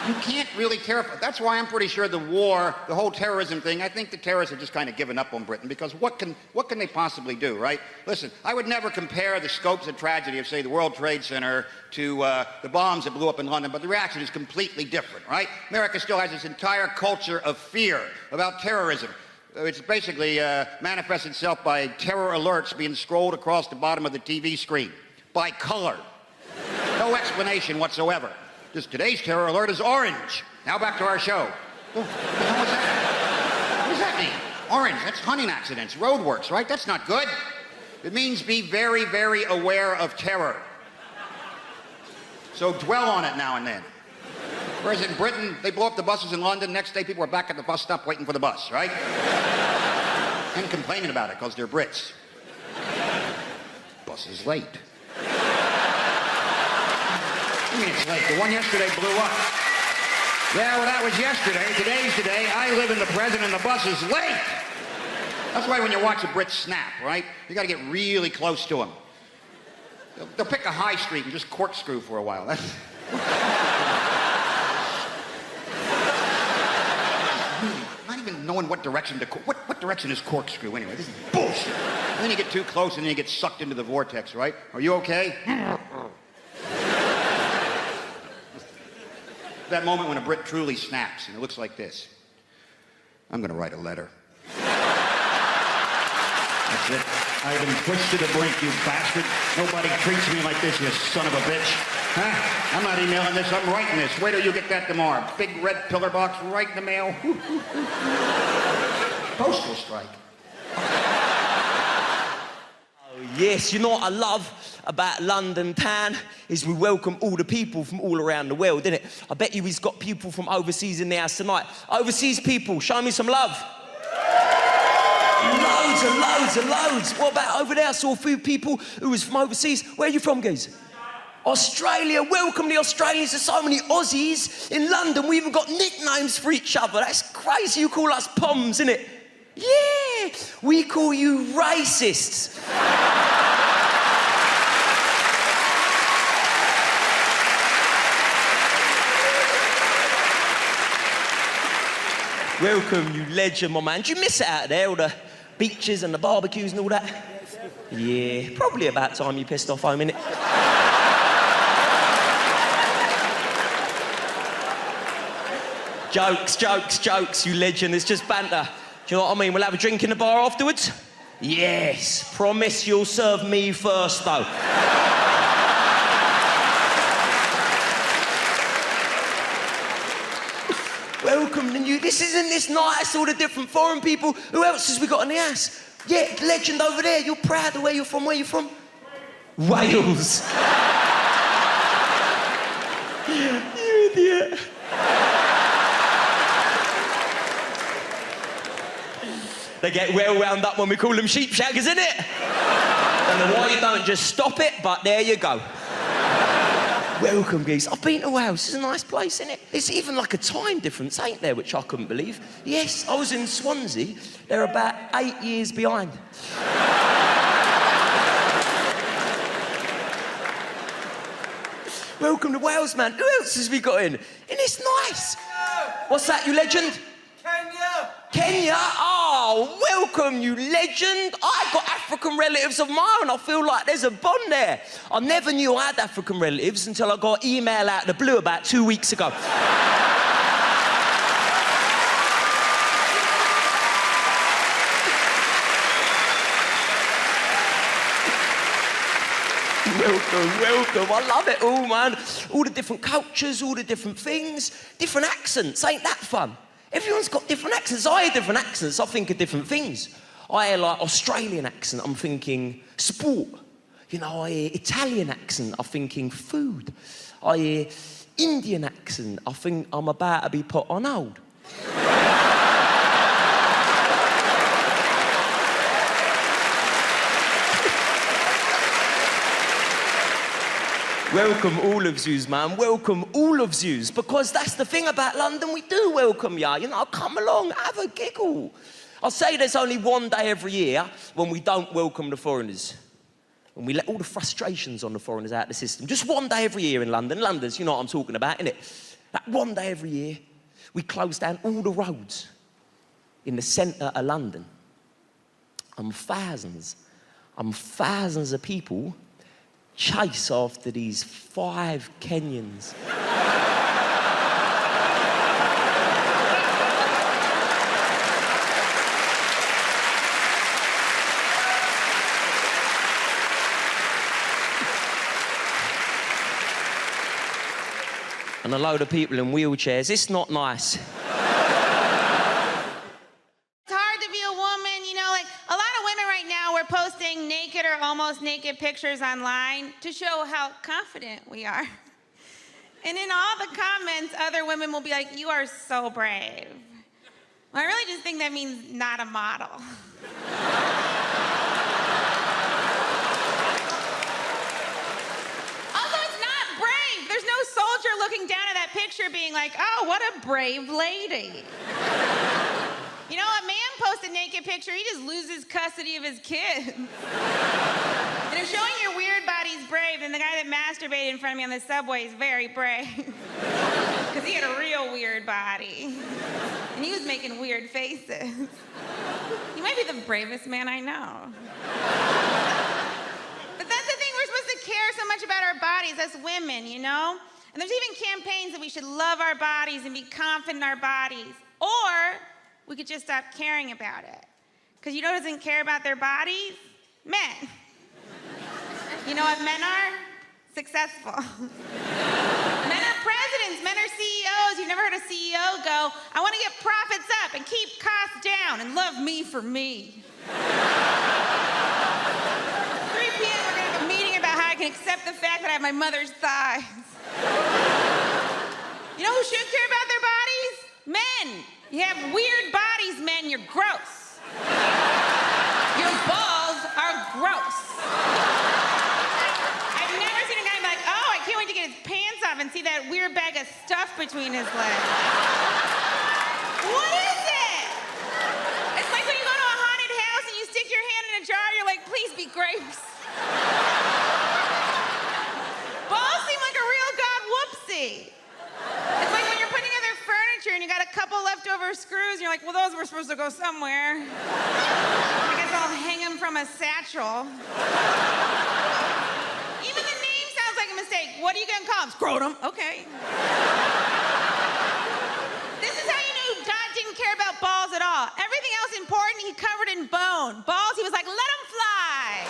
You can't really terrify. That's why I'm pretty sure the war, the whole terrorism thing, I think the terrorists have just kind of given up on Britain, because what can they possibly do, right? Listen, I would never compare the scopes of tragedy of, say, the World Trade Center to the bombs that blew up in London, but the reaction is completely different, right? America still has this entire culture of fear about terrorism. It's basically manifests itself by terror alerts being scrolled across the bottom of the TV screen by color. No explanation whatsoever. Just today's terror alert is orange. Now back to our show. Oh, what the hell was that? What does that mean? Orange, that's hunting accidents, roadworks, right? That's not good. It means be very, very aware of terror. So dwell on it now and then. Whereas in Britain, they blow up the buses in London. Next day, people are back at the bus stop waiting for the bus, right? And complaining about it because they're Brits. Bus is late. I mean, it's late. The one yesterday blew up. Yeah, well, that was yesterday. Today's today. I live in the present and the bus is late. That's why when you watch a Brit snap, right, you got to get really close to them. They'll pick a high street and just corkscrew for a while. That's... Not even knowing what direction to... What direction is corkscrew anyway? This is bullshit. And then you get too close and then you get sucked into the vortex, right? Are you okay? That moment when a Brit truly snaps, and it looks like this. I'm going to write a letter. That's it. I've been pushed to the brink, you bastard. Nobody treats me like this, you son of a bitch. Huh? I'm not emailing this, I'm writing this. Wait till you get that tomorrow. Big red pillar box right in the mail. Postal strike. Yes, you know what I love about London town is we welcome all the people from all around the world, innit? I bet you he's got people from overseas in the house tonight. Overseas people, show me some love. Loads and loads and loads. What about over there? I saw a few people who was from overseas. Where are you from, guys? Australia. Welcome the Australians. There's so many Aussies in London. We even got nicknames for each other. That's crazy. You call us Poms, innit? Yeah. Yeah, we call you racists. Welcome, you legend, my man. Do you miss it out there, all the beaches and the barbecues and all that? Yeah, probably about time you pissed off home, innit? Jokes, jokes, jokes, you legend. It's just banter. Do you know what I mean? We'll have a drink in the bar afterwards? Yes. Promise you'll serve me first, though. Welcome to you. Isn't this nice? All the different foreign people. Who else has we got in the house? Yeah, legend over there. You're proud of where you're from. Where you from? Wales. You idiot. They get well wound up when we call them sheep shaggers, innit? Don't know why you don't just stop it, but there you go. Welcome, geese. I've been to Wales. It's a nice place, isn't it? There's even like a time difference, ain't there, which I couldn't believe. Yes, I was in Swansea. They're about 8 years behind. Welcome to Wales, man. Who else has we got in? And it's nice. What's that, you legend? Kenya. Kenya? Oh, welcome, you legend. I got African relatives of my own. I feel like there's a bond there. I never knew I had African relatives until I got an email out of the blue about 2 weeks ago. Welcome, welcome. I love it all, man. All the different cultures, all the different things, different accents. Ain't that fun? Everyone's got different accents. I hear different accents, I think of different things. I hear like Australian accent, I'm thinking sport. You know, I hear Italian accent, I'm thinking food. I hear Indian accent, I think I'm about to be put on hold. Welcome all of yous, man. Welcome all of yous. Because that's the thing about London, we do welcome ya. You know, come along, have a giggle. I'll say there's only one day every year when we don't welcome the foreigners. When we let all the frustrations on the foreigners out of the system. Just one day every year in London. London's, you know what I'm talking about, innit? That one day every year, we close down all the roads in the centre of London. Thousands of people chase after these 5 Kenyans. And a load of people in wheelchairs. It's not nice. Posting naked or almost naked pictures online to show how confident we are. And in all the comments, other women will be like, "You are so brave." Well, I really just think that means not a model. Also, it's not brave. There's no soldier looking down at that picture being like, "Oh, what a brave lady." You know, a man posts a naked picture, he just loses custody of his kids. And if showing your weird body's brave, then the guy that masturbated in front of me on the subway is very brave. Because he had a real weird body. And he was making weird faces. He might be the bravest man I know. But that's the thing, we're supposed to care so much about our bodies as women, you know? And there's even campaigns that we should love our bodies and be confident in our bodies. Or we could just stop caring about it. Because you know who doesn't care about their bodies? Men. You know what men are? Successful. Men are presidents, men are CEOs. You've never heard a CEO go, "I want to get profits up and keep costs down and love me for me." 3 p.m. we're gonna have a meeting about how I can accept the fact that I have my mother's thighs. You know who should care about their bodies? Men. You have weird bodies, men. You're gross. Your balls are gross. I've never seen a guy be like, "Oh, I can't wait to get his pants off and see that weird bag of stuff between his legs." What is it? It's like when you go to a haunted grapes. Balls seem like a real god whoopsie. It's like when you're putting together furniture and you got a couple leftover screws and you're like, well, those were supposed to go somewhere. I guess I'll hang them from a satchel. Even the name sounds like a mistake. What are you gonna call them? Scrotum. Okay. This is how you knew God didn't care about balls at all. Everything else important, he covered in bone. Balls, he was like, let them fly.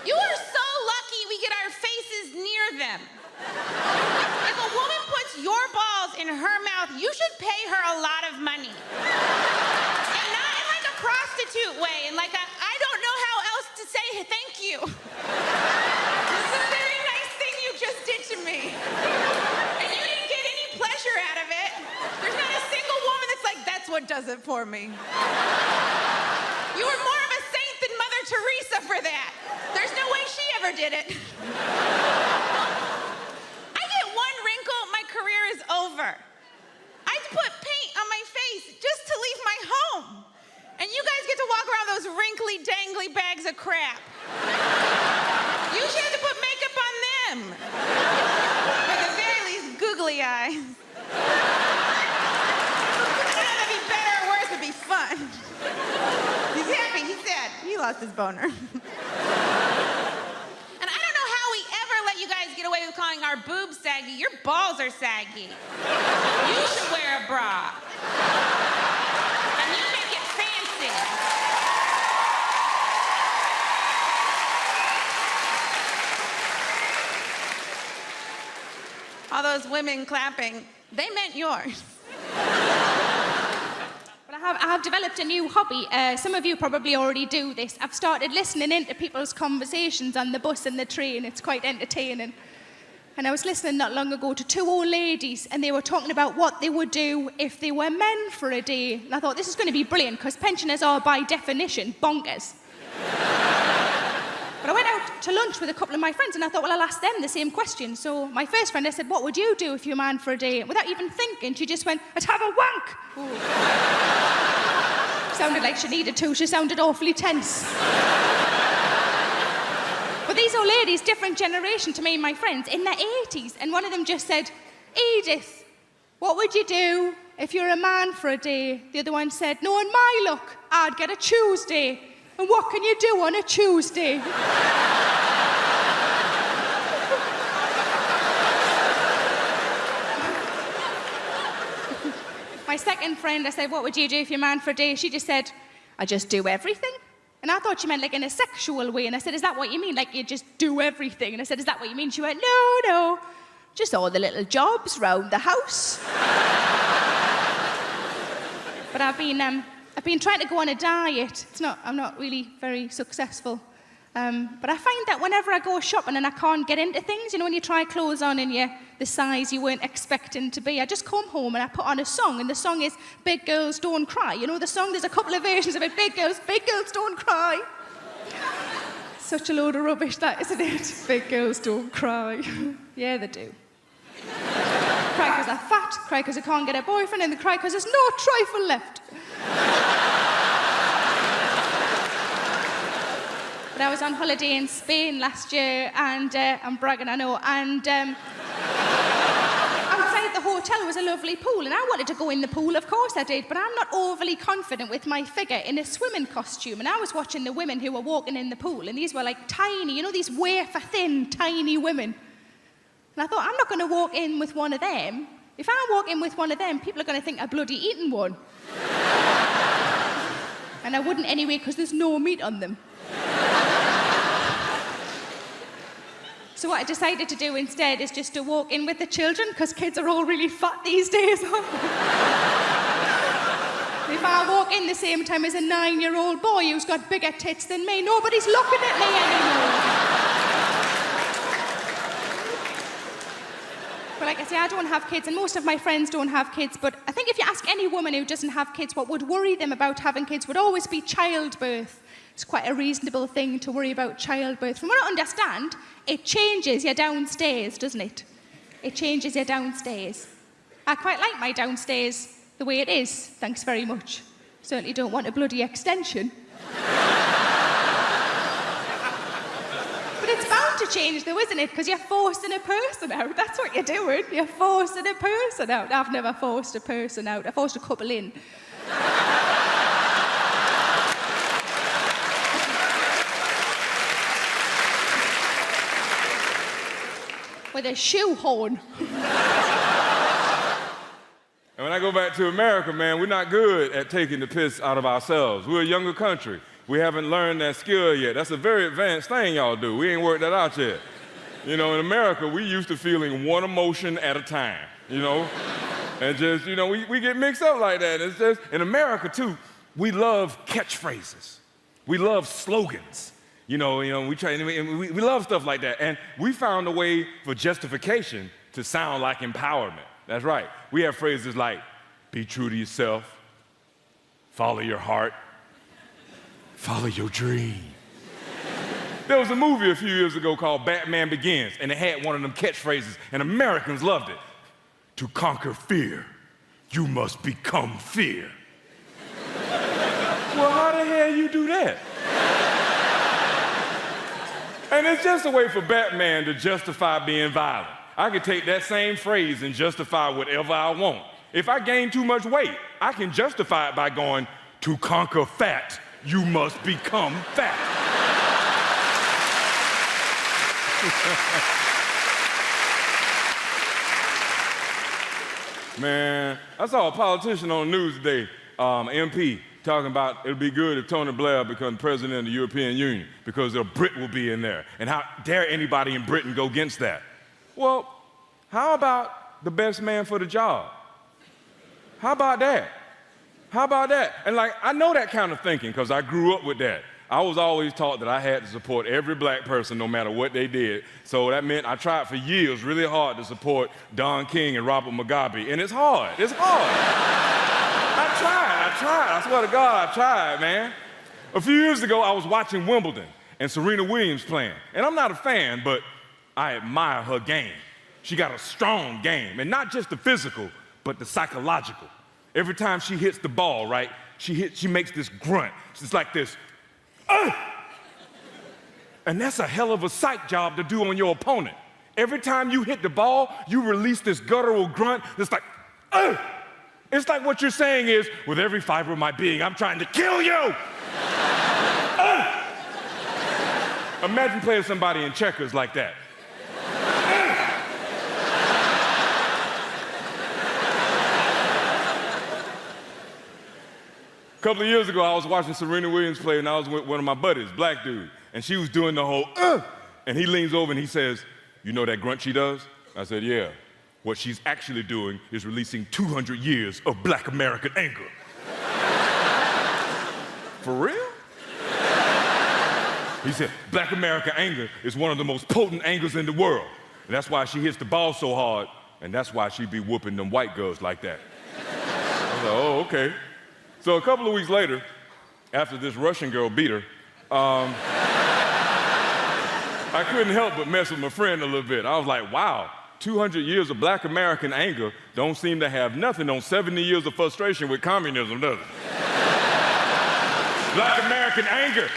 You are so lucky we get our faces near them. If a woman puts your balls in her mouth, you should pay her a lot of money. And not in like a prostitute way, in like a, I don't know how else to say thank you. This is a very nice thing you just did to me. And you didn't get any pleasure out of it. There's not a single woman that's like, that's what does it for me. You were more of a saint than Mother Teresa for that. There's no way she ever did it. I get one wrinkle, my career is over. I had to put paint on my face just to leave my home. And you guys get to walk around those wrinkly, dangly bags of crap. You should have to put makeup on them. At the very least, googly eyes. I don't know if that'd be better or worse, it'd be fun. He's happy, he's sad. He lost his boner. And I don't know how we ever let you guys get away with calling our boobs saggy. Your balls are saggy. You should wear a bra. And you make it fancy. All those women clapping, they meant yours. But I have developed a new hobby. Some of you probably already do this. I've started listening into people's conversations on the bus and the train. It's quite entertaining. And I was listening not long ago to two old ladies, and they were talking about what they would do if they were men for a day. And I thought, this is going to be brilliant, because pensioners are, by definition, bonkers. But I went out to lunch with a couple of my friends, and I thought, well, I'll ask them the same question. So my first friend, I said, what would you do if you were a man for a day? Without even thinking, she just went, I'd have a wank. Sounded like she needed to. She sounded awfully tense. But these old ladies, different generation to me and my friends, in their 80s, and one of them just said, Edith, what would you do if you're a man for a day? The other one said, no, in my luck, I'd get a Tuesday. And what can you do on a Tuesday? My second friend, I said, what would you do if you're a man for a day? She just said, I just do everything. And I thought she meant like in a sexual way. And I said, is that what you mean? Like you just do everything? And I said, is that what you mean? She went, no, just all the little jobs round the house. But I've been trying to go on a diet. I'm not really very successful. But I find that whenever I go shopping and I can't get into things, you know, when you try clothes on and you're the size you weren't expecting to be, I just come home and I put on a song, and the song is Big Girls Don't Cry. You know the song? There's a couple of versions of it. Big girls don't cry. Such a load of rubbish, that, isn't it? Big girls don't cry. Yeah, they do. Cry because they're fat, cry because they can't get a boyfriend, and they cry because there's no trifle left. But I was on holiday in Spain last year, and I'm bragging, I know, and outside the hotel was a lovely pool, and I wanted to go in the pool, of course I did, but I'm not overly confident with my figure in a swimming costume, and I was watching the women who were walking in the pool, and these were like tiny, you know, these wafer-thin, tiny women. And I thought, I'm not going to walk in with one of them. If I walk in with one of them, people are going to think I've bloody eaten one. And I wouldn't anyway, because there's no meat on them. So what I decided to do instead is just to walk in with the children, because kids are all really fat these days. If I walk in the same time as a 9-year-old boy who's got bigger tits than me, nobody's looking at me anymore. But like I say, I don't have kids, and most of my friends don't have kids, but I think if you ask any woman who doesn't have kids what would worry them about having kids would always be childbirth. It's quite a reasonable thing to worry about childbirth. From what I understand, it changes you downstairs, doesn't it? It changes you downstairs. I quite like my downstairs the way it is, thanks very much. Certainly don't want a bloody extension. bound to change though, isn't it? Because you're forcing a person out. That's what you're doing. You're forcing a person out. I've never forced a person out. I forced a couple in. With a shoehorn. And when I go back to America, man, we're not good at taking the piss out of ourselves. We're a younger country. We haven't learned that skill yet. That's a very advanced thing y'all do. We ain't worked that out yet. You know, in America, we used to feeling one emotion at a time, you know? And just, you know, we get mixed up like that. It's just, in America, too, we love catchphrases. We love slogans. We love stuff like that. And we found a way for justification to sound like empowerment. That's right. We have phrases like, be true to yourself, follow your heart, follow your dream. There was a movie a few years ago called Batman Begins, and it had one of them catchphrases, and Americans loved it. To conquer fear, you must become fear. Well, how the hell you do that? And it's just a way for Batman to justify being violent. I can take that same phrase and justify whatever I want. If I gain too much weight, I can justify it by going, to conquer fat, you must become fat. Man, I saw a politician on the news today, MP, talking about it'll be good if Tony Blair becomes president of the European Union because a Brit will be in there. And how dare anybody in Britain go against that? Well, how about the best man for the job? How about that? How about that? And like, I know that kind of thinking because I grew up with that. I was always taught that I had to support every black person no matter what they did. So that meant I tried for years really hard to support Don King and Robert Mugabe. And it's hard. It's hard. I tried. I swear to God, I tried, man. A few years ago, I was watching Wimbledon and Serena Williams playing. And I'm not a fan, but I admire her game. She got a strong game, and not just the physical, but the psychological. Every time she hits the ball, right, she makes this grunt. It's like this, and that's a hell of a psych job to do on your opponent. Every time you hit the ball, you release this guttural grunt that's like, It's like what you're saying is, with every fiber of my being, I'm trying to kill you. Imagine playing somebody in checkers like that. A couple of years ago, I was watching Serena Williams play, and I was with one of my buddies, black dude, and she was doing the whole, and he leans over and he says, you know that grunt she does? I said, yeah. What she's actually doing is releasing 200 years of black American anger. For real? He said, black American anger is one of the most potent angers in the world. And that's why she hits the ball so hard, and that's why she be whooping them white girls like that. I was like, oh, okay. So a couple of weeks later, after this Russian girl beat her, I couldn't help but mess with my friend a little bit. I was like, wow, 200 years of black American anger don't seem to have nothing on 70 years of frustration with communism, does it? Black American anger.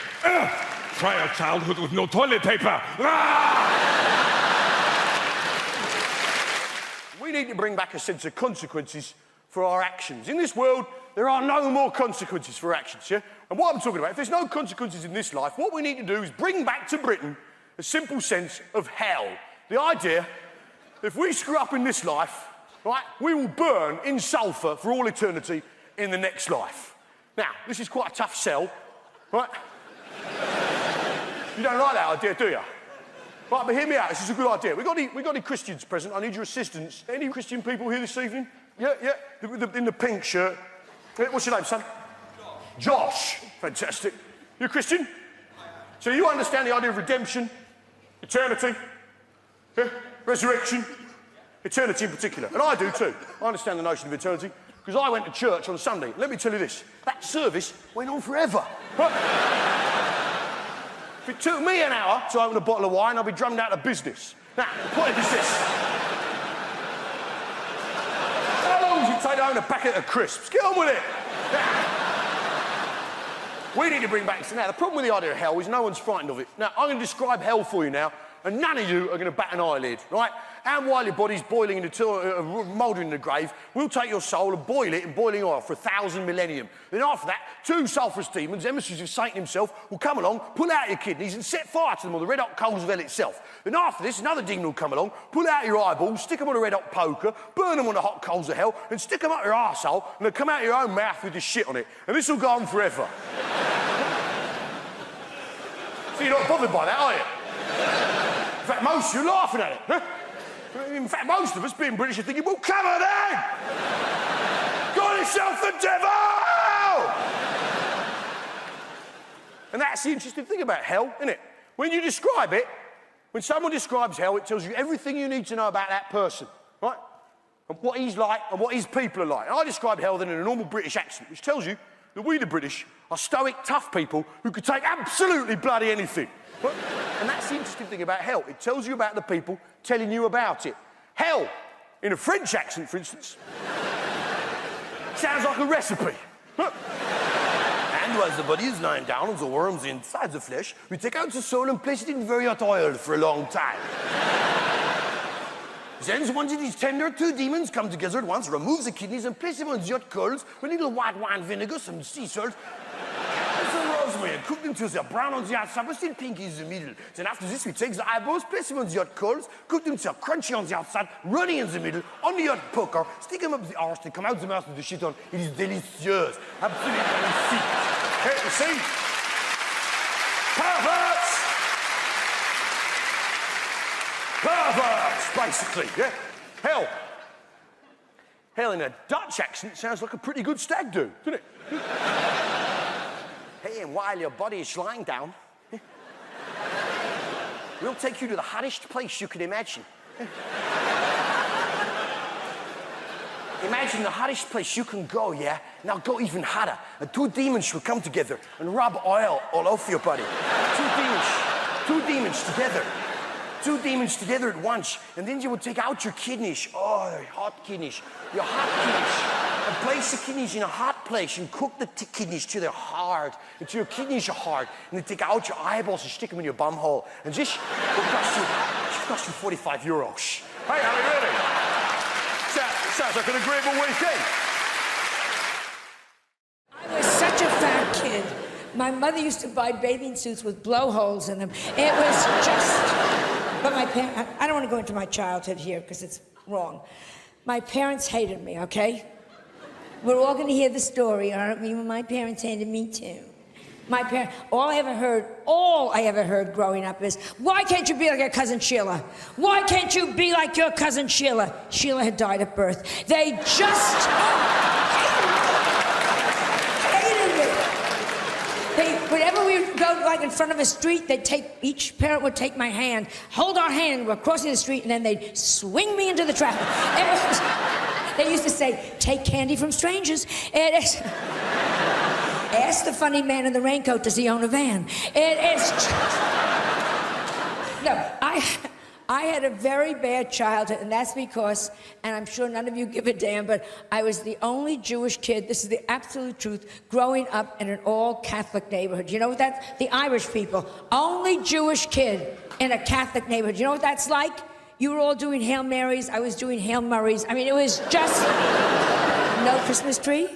Try a childhood with no toilet paper. We need to bring back a sense of consequences for our actions. In this world, there are no more consequences for actions, yeah? And what I'm talking about, if there's no consequences in this life, what we need to do is bring back to Britain a simple sense of hell. The idea, if we screw up in this life, right, we will burn in sulphur for all eternity in the next life. Now, this is quite a tough sell, right? You don't like that idea, do you? Right, but hear me out, this is a good idea. We got any Christians present? I need your assistance. Any Christian people here this evening? Yeah, in the pink shirt. What's your name, son? Josh. Fantastic. You a Christian? So you understand the idea of redemption, eternity, yeah? Resurrection, eternity in particular. And I do too. I understand the notion of eternity because I went to church on Sunday. Let me tell you this, that service went on forever. If it took me an hour to open a bottle of wine, I'd be drummed out of business. Now, the point is this. How long does it take to own a packet of crisps? Get on with it. Now, we need to bring back... Now, the problem with the idea of hell is no one's frightened of it. Now, I'm going to describe hell for you now and none of you are going to bat an eyelid, right? And while your body's boiling in the mouldering in the grave, we'll take your soul and boil it in boiling oil for 1,000 millennium. Then after that, 2 sulphurous demons, emissaries of Satan himself, will come along, pull out your kidneys and set fire to them on the red-hot coals of hell itself. Then after this, another demon will come along, pull out your eyeballs, stick them on a red-hot poker, burn them on the hot coals of hell, and stick them up your arsehole, and they'll come out your own mouth with the shit on it. And this will go on forever. So you're not bothered by that, are you? In fact, most of you are laughing at it. Huh? In fact, most of us, being British, are thinking, well, come on then! Got yourself the devil! And that's the interesting thing about hell, isn't it? When you describe it, when someone describes hell, it tells you everything you need to know about that person, right? And what he's like and what his people are like. And I describe hell then in a normal British accent, which tells you that we, the British, are stoic, tough people who could take absolutely bloody anything. Right? And that's the interesting thing about hell. It tells you about the people telling you about it. Hell, in a French accent, for instance, sounds like a recipe. And while the body is lying down and the worms inside the flesh, we take out the soul and place it in very hot oil for a long time. Then, once it is tender, 2 demons come together at once, remove the kidneys and place them on the hot coals with a little white wine vinegar, some sea salt, and some rosemary, and cook them till they're brown on the outside, but still pink in the middle. Then after this, we take the eyeballs, place them on the hot coals, cook them till they're crunchy on the outside, runny in the middle, on the hot poker, stick them up the arse, they come out the mouth with the shit on. It is delicious. Absolutely delicious. Hey, you see? Perverts! Perverts, basically, yeah? Hell in a Dutch accent sounds like a pretty good stag do, doesn't it? Hey, and while your body is lying down, we'll take you to the hottest place you can imagine. Imagine the hottest place you can go, yeah? Now go even hotter. And 2 demons will come together and rub oil all over your body. 2 demons together. 2 demons together at once, and then you would take out your kidneys. Oh, your hot kidneys. Your hot kidneys. And place the kidneys in a hot place and cook the kidneys till they're hard, until your kidneys are hard. And then take out your eyeballs and stick them in your bum hole. And this will cost you 45 euros. Hey, I mean, really? Sounds like an agreeable weekend. I was such a fat kid. My mother used to buy bathing suits with blowholes in them. It was just... But my parents, I don't want to go into my childhood here because it's wrong. My parents hated me, okay? We're all going to hear the story, aren't we? My parents hated me too. My parents, all I ever heard growing up is, why can't you be like your cousin Sheila? Why can't you be like your cousin Sheila? Sheila had died at birth. They just hated me. Whenever we would go like in front of a street, each parent would take my hand, hold our hand, we're crossing the street, and then they'd swing me into the traffic. They used to say, take candy from strangers. Ask the funny man in the raincoat, does he own a van? No, I had a very bad childhood, and that's because, and I'm sure none of you give a damn, but I was the only Jewish kid, this is the absolute truth, growing up in an all-Catholic neighborhood. You know what that's? The Irish people. Only Jewish kid in a Catholic neighborhood. You know what that's like? You were all doing Hail Marys, I was doing Hail Murrays. I mean, it was just no Christmas tree.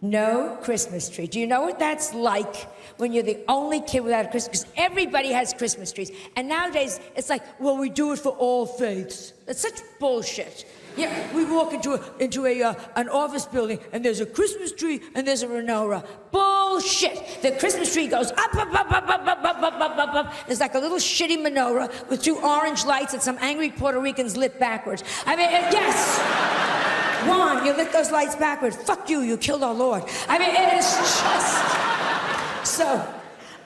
No Christmas tree. Do you know what that's like when you're the only kid without a Christmas? Because everybody has Christmas trees. And nowadays, it's like, well, we do it for all faiths. That's such bullshit. Yeah, we walk into an office building, and there's a Christmas tree, and there's a menorah. Bullshit. The Christmas tree goes up, up, up, up, up, up, up, up, up, up, up. There's like a little shitty menorah with 2 orange lights that some angry Puerto Ricans lit backwards. I mean, yes. Juan, you lit those lights backwards. Fuck you, you killed our Lord. I mean, it is just... So,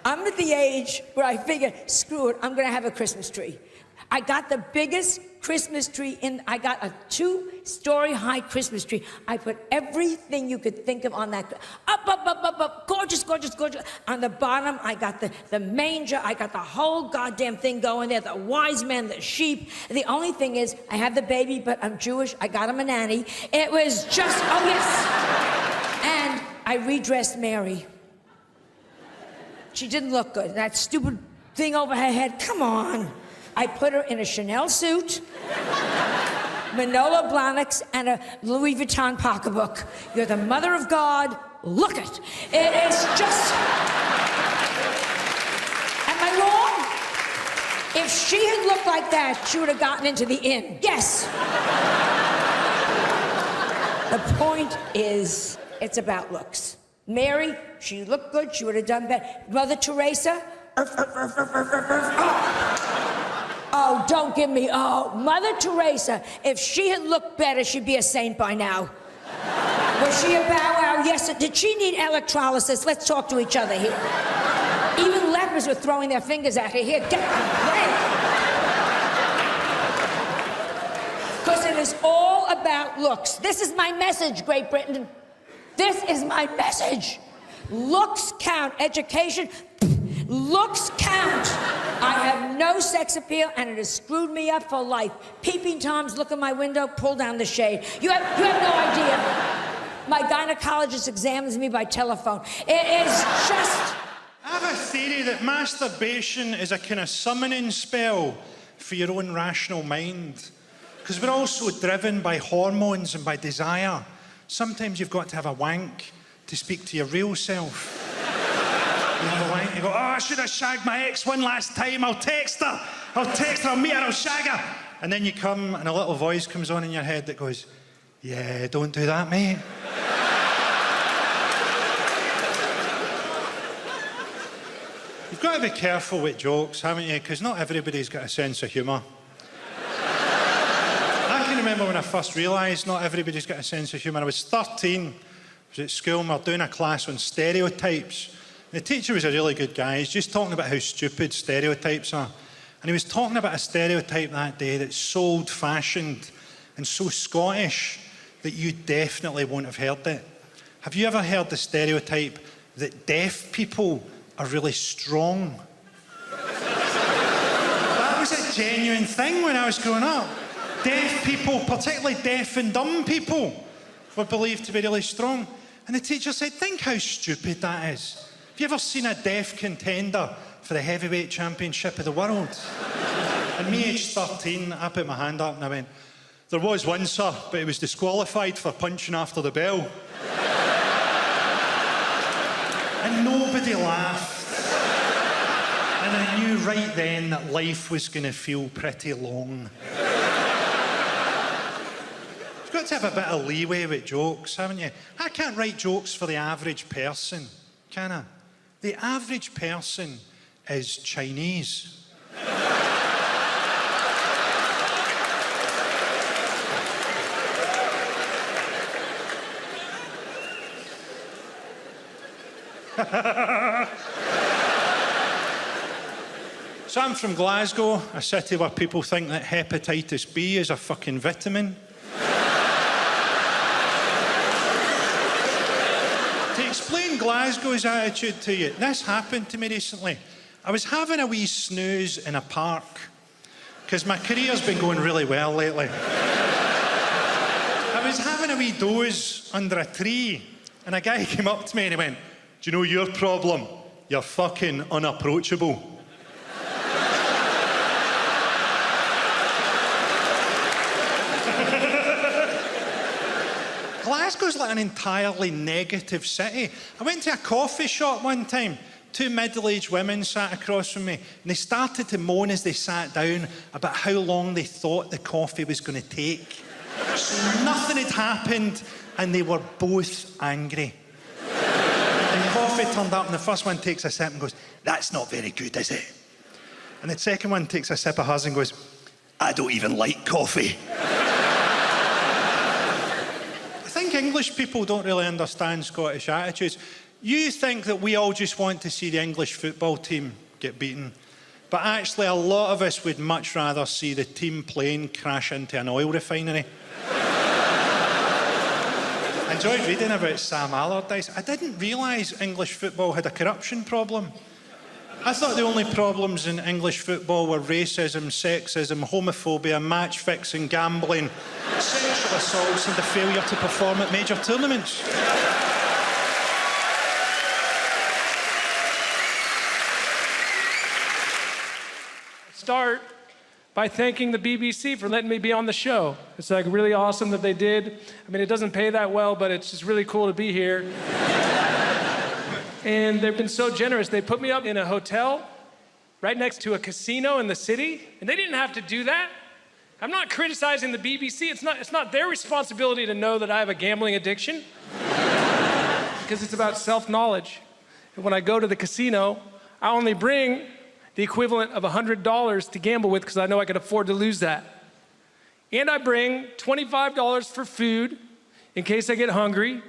I'm at the age where I figure, screw it, I'm gonna have a Christmas tree. I got the biggest Christmas tree I got a 2-story high Christmas tree. I put everything you could think of on that. Up, up, up, up, up, gorgeous, gorgeous, gorgeous. On the bottom, I got the manger. I got the whole goddamn thing going there. The wise men, the sheep. The only thing is, I have the baby, but I'm Jewish. I got him a nanny. It was just, oh yes. And I redressed Mary. She didn't look good. That stupid thing over her head. Come on. I put her in a Chanel suit, Manolo Blahniks, and a Louis Vuitton pocketbook. You're the mother of God. Look it. It is just... Am I wrong? If she had looked like that, she would have gotten into the inn. Yes. The point is, it's about looks. Mary, she looked good. She would have done better. Mother Teresa, oh, don't give me, oh. Mother Teresa, if she had looked better, she'd be a saint by now. Was she a bow wow? Yes. Did she need electrolysis? Let's talk to each other here. Even lepers were throwing their fingers at her. Here, get away. Because it is all about looks. This is my message, Great Britain. This is my message. Looks count. Education, looks count. I have no sex appeal, and it has screwed me up for life. Peeping Toms look in my window, pull down the shade. You have no idea. My gynecologist examines me by telephone. It is just... I have a theory that masturbation is a kind of summoning spell for your own rational mind. Because we're all so driven by hormones and by desire. Sometimes you've got to have a wank to speak to your real self. You have a wank, you go, oh, I should have shagged my ex one last time. I'll text her, I'll meet her, I'll shag her. And then you come and a little voice comes on in your head that goes, yeah, don't do that, mate. You've got to be careful with jokes, haven't you? Because not everybody's got a sense of humour. I can remember when I first realised not everybody's got a sense of humour. I was 13, I was at school, and we were doing a class on stereotypes. The teacher was a really good guy. He's just talking about how stupid stereotypes are. And he was talking about a stereotype that day that's so old-fashioned and so Scottish that you definitely won't have heard it. Have you ever heard the stereotype that deaf people are really strong? That was a genuine thing when I was growing up. Deaf people, particularly deaf and dumb people, were believed to be really strong. And the teacher said, think how stupid that is. Have you ever seen a deaf contender for the heavyweight championship of the world? And me, aged 13, I put my hand up and I went, there was one, sir, but he was disqualified for punching after the bell. And nobody laughed. And I knew right then that life was going to feel pretty long. You've got to have a bit of leeway with jokes, haven't you? I can't write jokes for the average person, can I? The average person is Chinese. So I'm from Glasgow, a city where people think that hepatitis B is a fucking vitamin. To explain Glasgow's attitude to you, this happened to me recently. I was having a wee snooze in a park, because my career's been going really well lately. I was having a wee doze under a tree, and a guy came up to me and he went, do you know your problem? You're fucking unapproachable. Glasgow's like an entirely negative city. I went to a coffee shop one time. Two middle-aged women sat across from me, and they started to moan as they sat down about how long they thought the coffee was going to take. So nothing had happened, and they were both angry. And coffee turned up, and the first one takes a sip and goes, that's not very good, is it? And the second one takes a sip of hers and goes, I don't even like coffee. I think English people don't really understand Scottish attitudes. You think that we all just want to see the English football team get beaten. But actually, a lot of us would much rather see the team plane crash into an oil refinery. I enjoyed reading about Sam Allardyce. I didn't realise English football had a corruption problem. I thought the only problems in English football were racism, sexism, homophobia, match-fixing, gambling, sexual assaults and the failure to perform at major tournaments. start by thanking the BBC for letting me be on the show. It's like really awesome that they did. I mean, it doesn't pay that well, but it's just really cool to be here. And they've been so generous. They put me up in a hotel right next to a casino in the city, and they didn't have to do that. I'm not criticizing the BBC. It's not their responsibility to know that I have a gambling addiction, because it's about self-knowledge. And when I go to the casino, I only bring the equivalent of $100 to gamble with because I know I can afford to lose that. And I bring $25 for food in case I get hungry,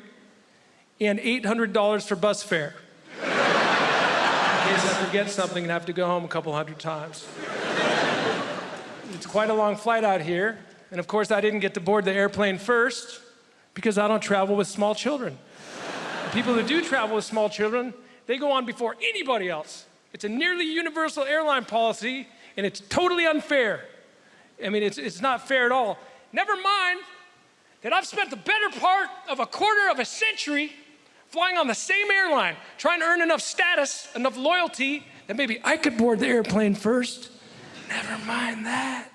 and $800 for bus fare in case I forget something and have to go home a couple hundred times. It's quite a long flight out here, and of course I didn't get to board the airplane first because I don't travel with small children. The people who do travel with small children, they go on before anybody else. It's a nearly universal airline policy, and it's totally unfair. I mean, it's not fair at all. Never mind that I've spent the better part of a quarter of a century flying on the same airline, trying to earn enough status, enough loyalty, that maybe I could board the airplane first. Never mind that.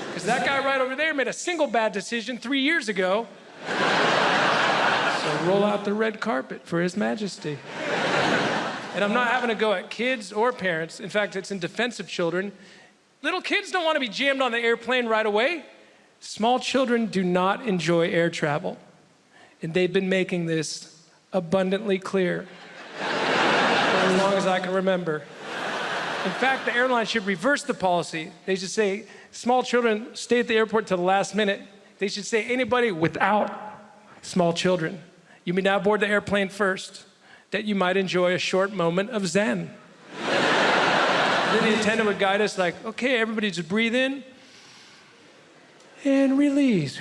Because that guy right over there made a single bad decision 3 years ago. So roll out the red carpet for His Majesty. And I'm not having to go at kids or parents. In fact, it's in defense of children. Little kids don't want to be jammed on the airplane right away. Small children do not enjoy air travel. And they've been making this abundantly clear for as long as I can remember. In fact, the airline should reverse the policy. They should say, small children stay at the airport till the last minute. They should say, anybody without small children, you may now board the airplane first, that you might enjoy a short moment of zen. Then the attendant would guide us like, okay, everybody just breathe in and release.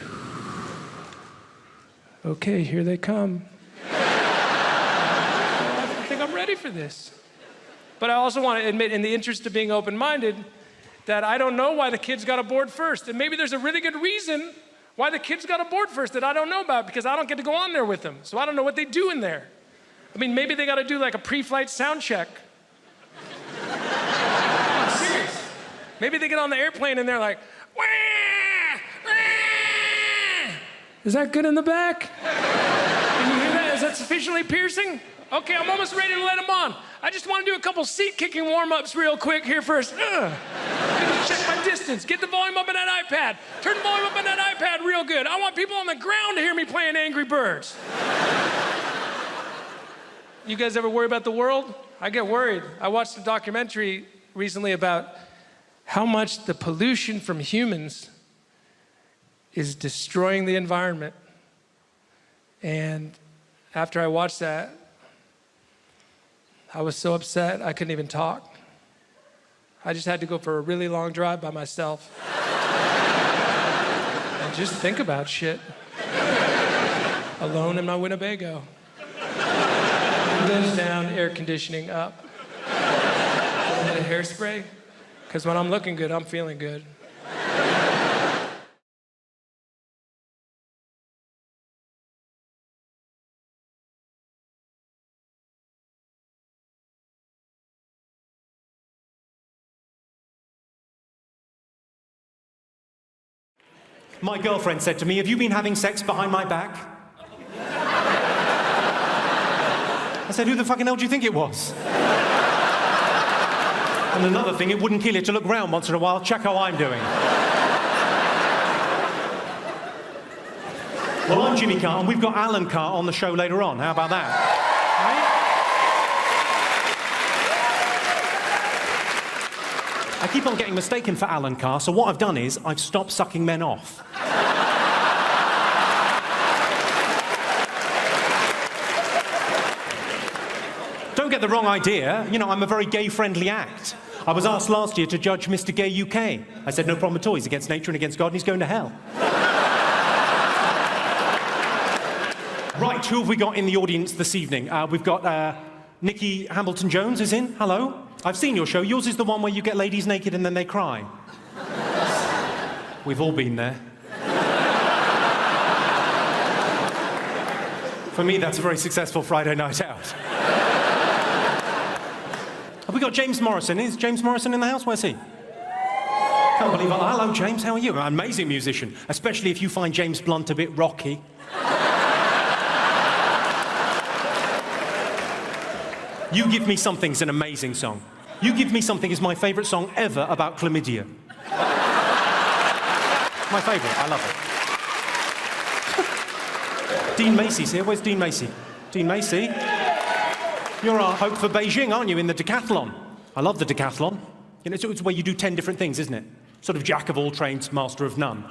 Okay, here they come. I think I'm ready for this. But I also want to admit, in the interest of being open-minded, that I don't know why the kids got aboard first. And maybe there's a really good reason why the kids got aboard first that I don't know about, because I don't get to go on there with them. So I don't know what they do in there. I mean, maybe they got to do like a pre-flight sound check. I'm serious. Maybe they get on the airplane and they're like, wah, wah. Is that good in the back? Can you hear that? Is that sufficiently piercing? Okay, I'm almost ready to let them on. I just want to do a couple seat kicking warm-ups real quick here first. Check my distance. Get the volume up on that iPad. Turn the volume up on that iPad real good. I want people on the ground to hear me playing Angry Birds. You guys ever worry about the world? I get worried. I watched a documentary recently about how much the pollution from humans is destroying the environment. And after I watched that, I was so upset I couldn't even talk. I just had to go for a really long drive by myself and just think about shit. Alone in my Winnebago. Windows down, air conditioning up. A little bit of hairspray, because when I'm looking good, I'm feeling good. My girlfriend said to me, have you been having sex behind my back? I said, who the fucking hell do you think it was? And another thing, it wouldn't kill you to look round once in a while, check how I'm doing. Well, I'm Jimmy Carr, and we've got Alan Carr on the show later on. How about that? I keep on getting mistaken for Alan Carr, so what I've done is I've stopped sucking men off. Don't get the wrong idea. You know, I'm a very gay-friendly act. I was asked last year to judge Mr. Gay UK. I said, no problem at all. He's against nature and against God, and he's going to hell. Right, who have we got in the audience this evening? We've got Nikki Hamilton-Jones is in. Hello. I've seen your show. Yours is the one where you get ladies naked and then they cry. We've all been there. For me, that's a very successful Friday night out. Have we got James Morrison? Is James Morrison in the house? Where's he? believe it. Hello, James. How are you? An amazing musician, especially if you find James Blunt a bit rocky. You Give Me Something's an amazing song. You Give Me Something is my favourite song ever about chlamydia. My favourite. I love it. Dean Macy's here. Where's Dean Macy? Dean Macy? You're our hope for Beijing, aren't you, in the decathlon? I love the decathlon. You know, it's where you do 10 different things, isn't it? Sort of jack of all trades, master of none.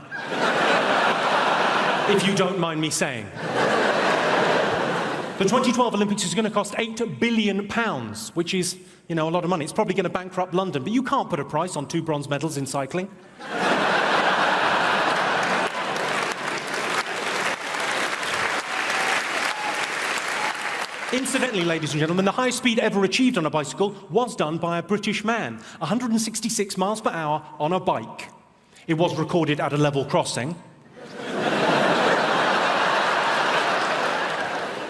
If you don't mind me saying. The 2012 Olympics is going to cost £8 billion, which is, you know, a lot of money. It's probably going to bankrupt London, but you can't put a price on 2 bronze medals in cycling. Incidentally, ladies and gentlemen, the highest speed ever achieved on a bicycle was done by a British man, 166 miles per hour on a bike. It was recorded at a level crossing.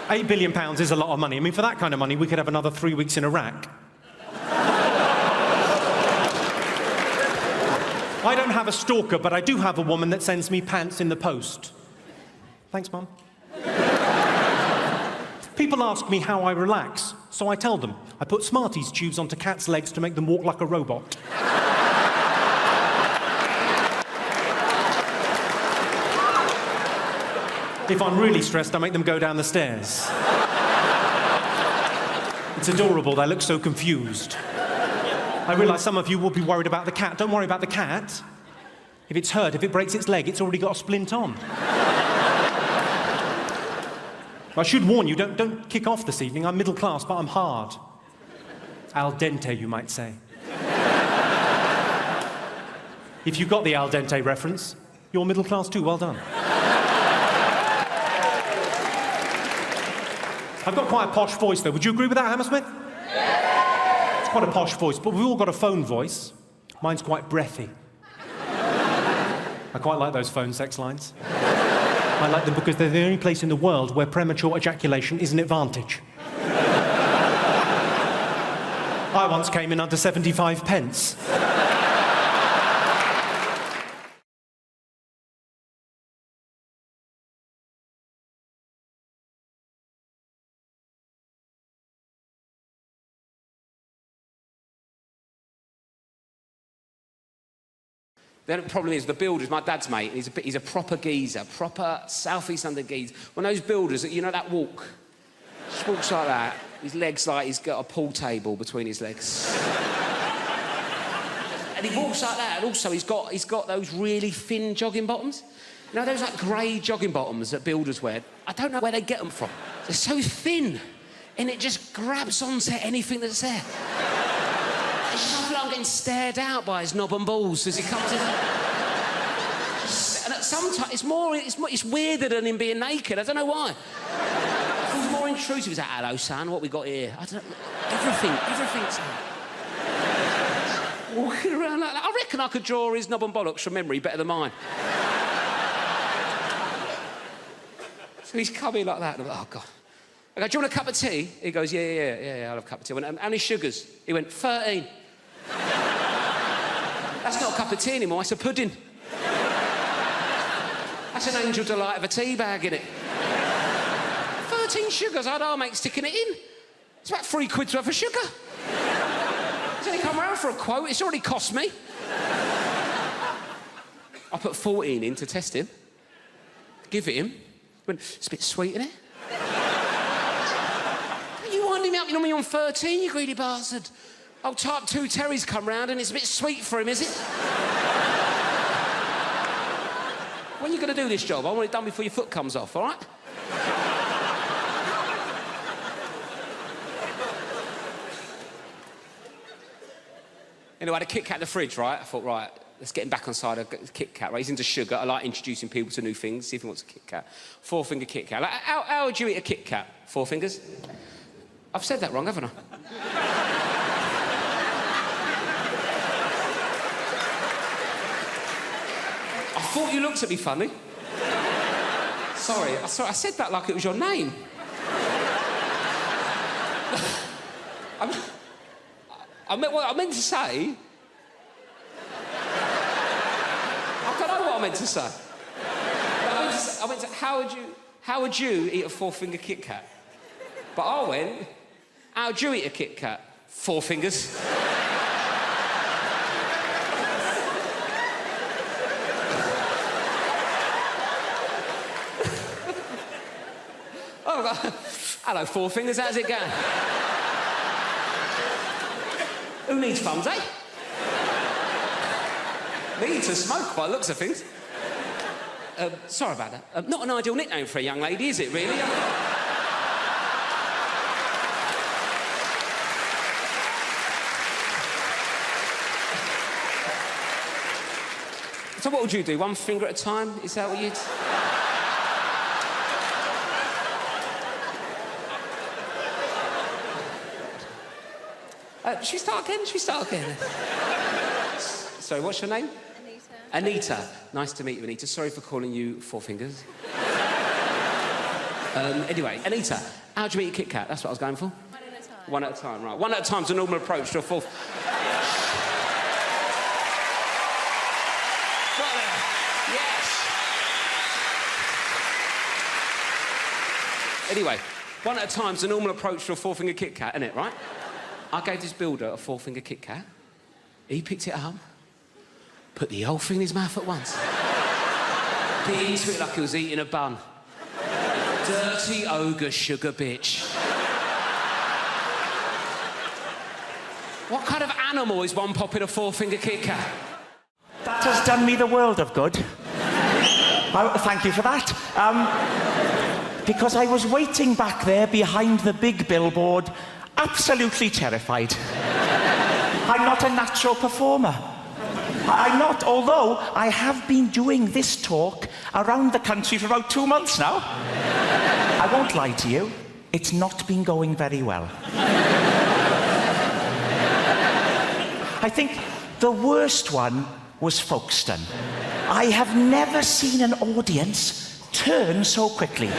£8 billion is a lot of money. I mean, for that kind of money, we could have another 3 weeks in Iraq. I don't have a stalker, but I do have a woman that sends me pants in the post. Thanks, Mum. People ask me how I relax, so I tell them. I put Smarties tubes onto cats' legs to make them walk like a robot. If I'm really stressed, I make them go down the stairs. It's adorable, they look so confused. I realise some of you will be worried about the cat. Don't worry about the cat. If it's hurt, if it breaks its leg, it's already got a splint on. I should warn you, don't kick off this evening. I'm middle class, but I'm hard. Al dente, you might say. If you got the al dente reference, you're middle class too. Well done. I've got quite a posh voice, though. Would you agree with that, Hammersmith? It's quite a posh voice, but we've all got a phone voice. Mine's quite breathy. I quite like those phone sex lines. I like them because they're the only place in the world where premature ejaculation is an advantage. I once came in under 75 pence. The problem is the builders, my dad's mate, he's a proper geezer, proper South East London geezer. When those builders, you know that walk? Just walks like that, his legs like he's got a pool table between his legs. And he walks like that, and also he's got those really thin jogging bottoms. You know those like grey jogging bottoms that builders wear? I don't know where they get them from. They're so thin, and it just grabs onto anything that's there. I feel like I'm getting stared out by his knob and balls as he comes in. And sometimes it's weirder than him being naked. I don't know why. It feels more intrusive. He's like, hello, son, what we got here? I don't know. Everything's walking around like that. I reckon I could draw his knob and bollocks from memory better than mine. So he's coming like that, and I'm like, oh, God. I go, do you want a cup of tea? He goes, yeah, I'll have a cup of tea. I went, how many sugars? He went, 13. That's not a cup of tea anymore, it's a pudding. That's an Angel Delight of a tea bag, innit? 13 sugars, I'd our mate sticking it in. It's about £3 worth of sugar. He's only come round for a quote, it's already cost me. I put 14 in to test him. Give it him. He went, it's a bit sweet, innit? You winding me up, you know me on 13, you greedy bastard. Old type 2 Terry's come round and it's a bit sweet for him, is it? When are you going to do this job? I want it done before your foot comes off, all right? Anyway, I had a Kit Kat in the fridge, right? I thought, right, let's get him back on side of Kit Kat, right? He's into sugar. I like introducing people to new things, see if he wants a Kit Kat. 4-finger Kit Kat. Like, how would you eat a Kit Kat? 4 fingers? I've said that wrong, haven't I? I thought you looked at me funny. Sorry, I said that like it was your name. I meant to say... what I meant to say. I went to how would you eat a 4-finger Kit Kat? But I went, how would you eat a Kit Kat? 4 fingers. Oh, God. Hello, 4 fingers, how's it going? Who needs thumbs, eh? Me to smoke by the looks of things. Sorry about that. Not an ideal nickname for a young lady, is it, really? So what would you do? 1 finger at a time? Is that what you'd... Should we start again? Sorry, what's your name? Anita. Nice to meet you, Anita. Sorry for calling you 4 fingers. Anyway, Anita, how'd you eat a Kit Kat? That's what I was going for. 1 at a time. 1 at a time, right. 1 at a time's a normal approach to a 4th. Yes. Anyway, 1 at a time's a normal approach to a 4-finger Kit Kat, isn't it, right? I gave this builder a 4-finger Kit Kat. He picked it up, put the whole thing in his mouth at once. Bit into it like he was eating a bun. Dirty ogre sugar bitch. What kind of animal is one popping a 4-finger Kit Kat? That has done me the world of good. Thank you for that. Because I was waiting back there behind the big billboard, absolutely terrified. I'm not a natural performer. I'm not, although I have been doing this talk around the country for about 2 months now. I won't lie to you, it's not been going very well. I think the worst one was Folkestone. I have never seen an audience turn so quickly.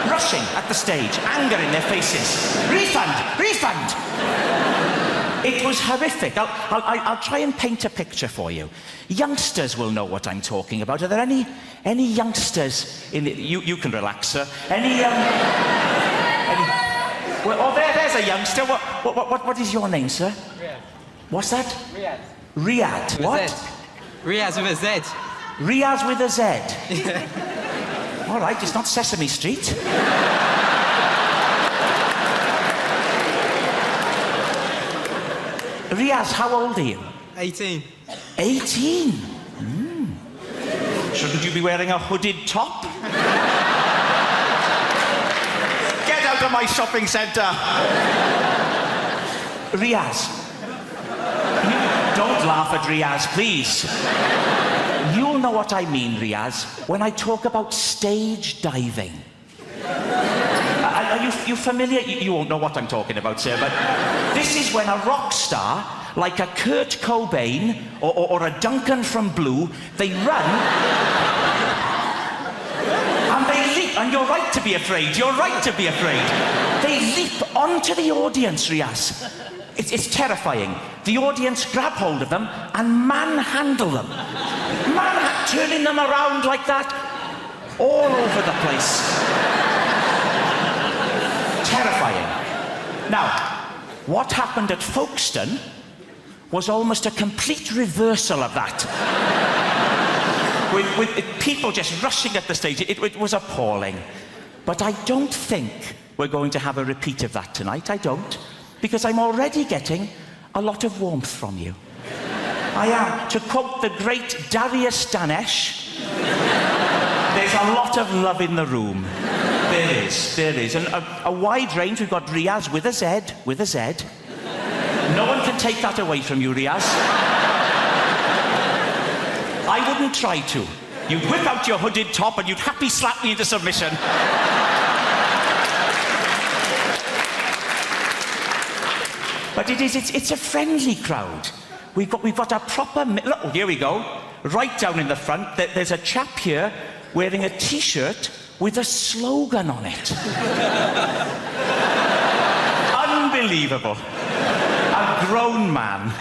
Rushing at the stage, anger in their faces. Refund! Refund! It was horrific. I'll try and paint a picture for you. Youngsters will know what I'm talking about. Are there any youngsters in the... You can relax, sir. Well, there's a youngster. What is your name, sir? Riyadh. What's that? Riyadh. Riyadh. What? Riyadh with a Z. Riyadh with a Z. All right, it's not Sesame Street. Riaz, how old are you? 18. 18? Shouldn't you be wearing a hooded top? Get out of my shopping centre! Riaz. Don't laugh at Riaz, please. You'll know what I mean, Riaz, when I talk about stage diving. Are you familiar? You won't know what I'm talking about, sir, but this is when a rock star, like a Kurt Cobain or a Duncan from Blue, they run and they leap, and you're right to be afraid, you're right to be afraid. They leap onto the audience, Riaz. It's terrifying. The audience grab hold of them and manhandle them. Turning them around like that, all over the place. Terrifying. Now, what happened at Folkestone was almost a complete reversal of that. with people just rushing at the stage. It was appalling. But I don't think we're going to have a repeat of that tonight. I don't. Because I'm already getting a lot of warmth from you. I am. To quote the great Darius Danesh, there's a lot of love in the room. There is. And a wide range. We've got Riaz with a Z. No one can take that away from you, Riaz. I wouldn't try to. You'd whip out your hooded top and you'd happy slap me into submission. But it's a friendly crowd. We've got a proper... Look, here we go. Right down in the front, there's a chap here wearing a T-shirt with a slogan on it. Unbelievable. A grown man.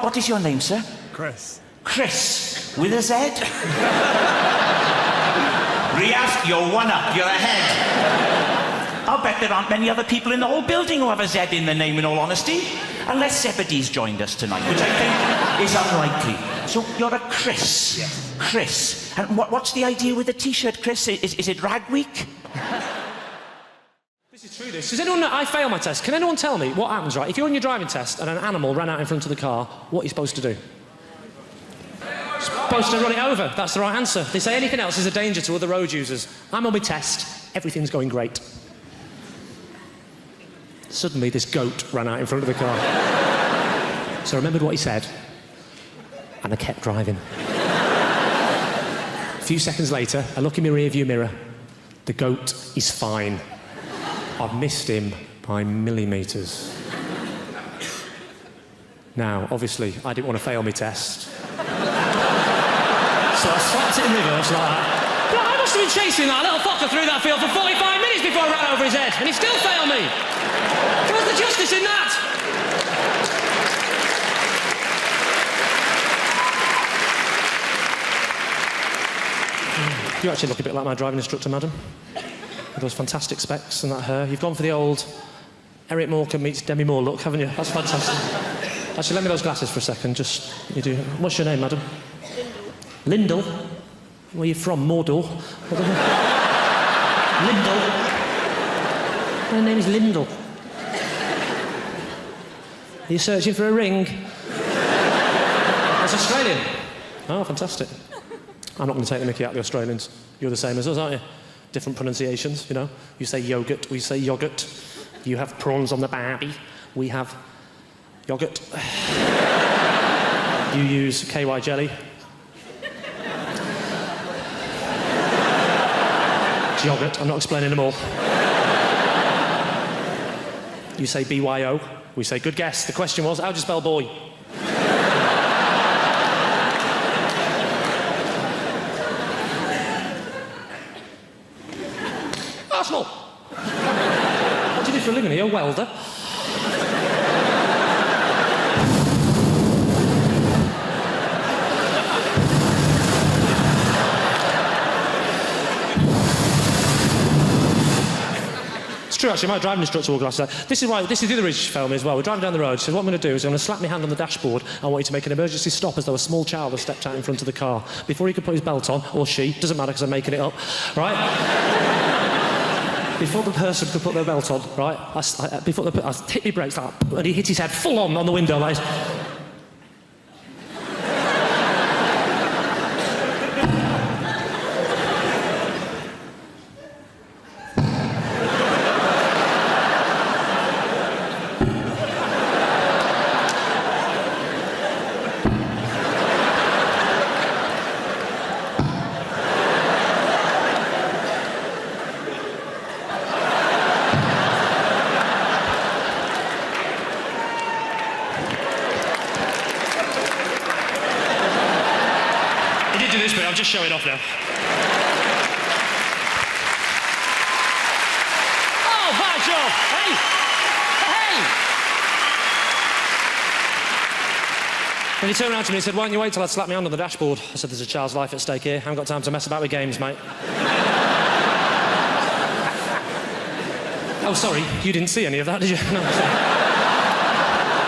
What is your name, sir? Chris. Chris, with a Z? Riaz, you're one up. You're ahead. I'll bet there aren't many other people in the whole building who have a Z in their name, in all honesty. Unless Zebedee's joined us tonight, which I think is unlikely. So you're a Chris. Yes. Chris. And what's the idea with the T-shirt, Chris? Is it Rag Week? This is true, this. Does anyone know? I fail my test. Can anyone tell me what happens, right? If you're on your driving test and an animal ran out in front of the car, what are you supposed to do? Supposed to run it over. That's the right answer. If they say anything else is a danger to other road users. I'm on my test. Everything's going great. Suddenly, this goat ran out in front of the car. So I remembered what he said, and I kept driving. A few seconds later, I look in my rear-view mirror. The goat is fine. I've missed him by millimetres. Now, obviously, I didn't want to fail my test. So I slapped it in reverse like that. But I must have been chasing that little fucker through that field for 45 minutes before I ran over his head, and he still failed me. Where's the justice in that? You actually look a bit like my driving instructor, madam. With those fantastic specs and that hair. You've gone for the old Eric Morecambe meets Demi Moore look, haven't you? That's fantastic. Actually, lend me those glasses for a second. Just, you do. What's your name, madam? Lyndall. Where are you from? Mordor? Lyndall. My name's Lyndall. Are you searching for a ring? That's Australian. Oh, fantastic. I'm not going to take the mickey out of the Australians. You're the same as us, aren't you? Different pronunciations, you know. You say yogurt, we say yoghurt. You have prawns on the barbie, we have yoghurt. You use KY jelly. It's yoghurt, I'm not explaining them all. You say BYO, we say good guess. The question was, how do you spell boy? Arsenal! What do you do for a living? Are you a welder? It's true, actually, my driving instructor wore glasses. This is the other issue for me as well. We're driving down the road. She said, what I'm going to do is I'm going to slap my hand on the dashboard. I want you to make an emergency stop as though a small child has stepped out in front of the car. Before he could put his belt on, or she, doesn't matter because I'm making it up, right? Before the person could put their belt on, right, I hit my brakes like that, and he hit his head full on the window like... I'll just show it off now. Oh, bad job! Hey! Hey! And he turned around to me and said, why don't you wait till I slap my hand on the dashboard? I said, there's a child's life at stake here. I haven't got time to mess about with games, mate. Oh, sorry, you didn't see any of that, did you? No, sorry.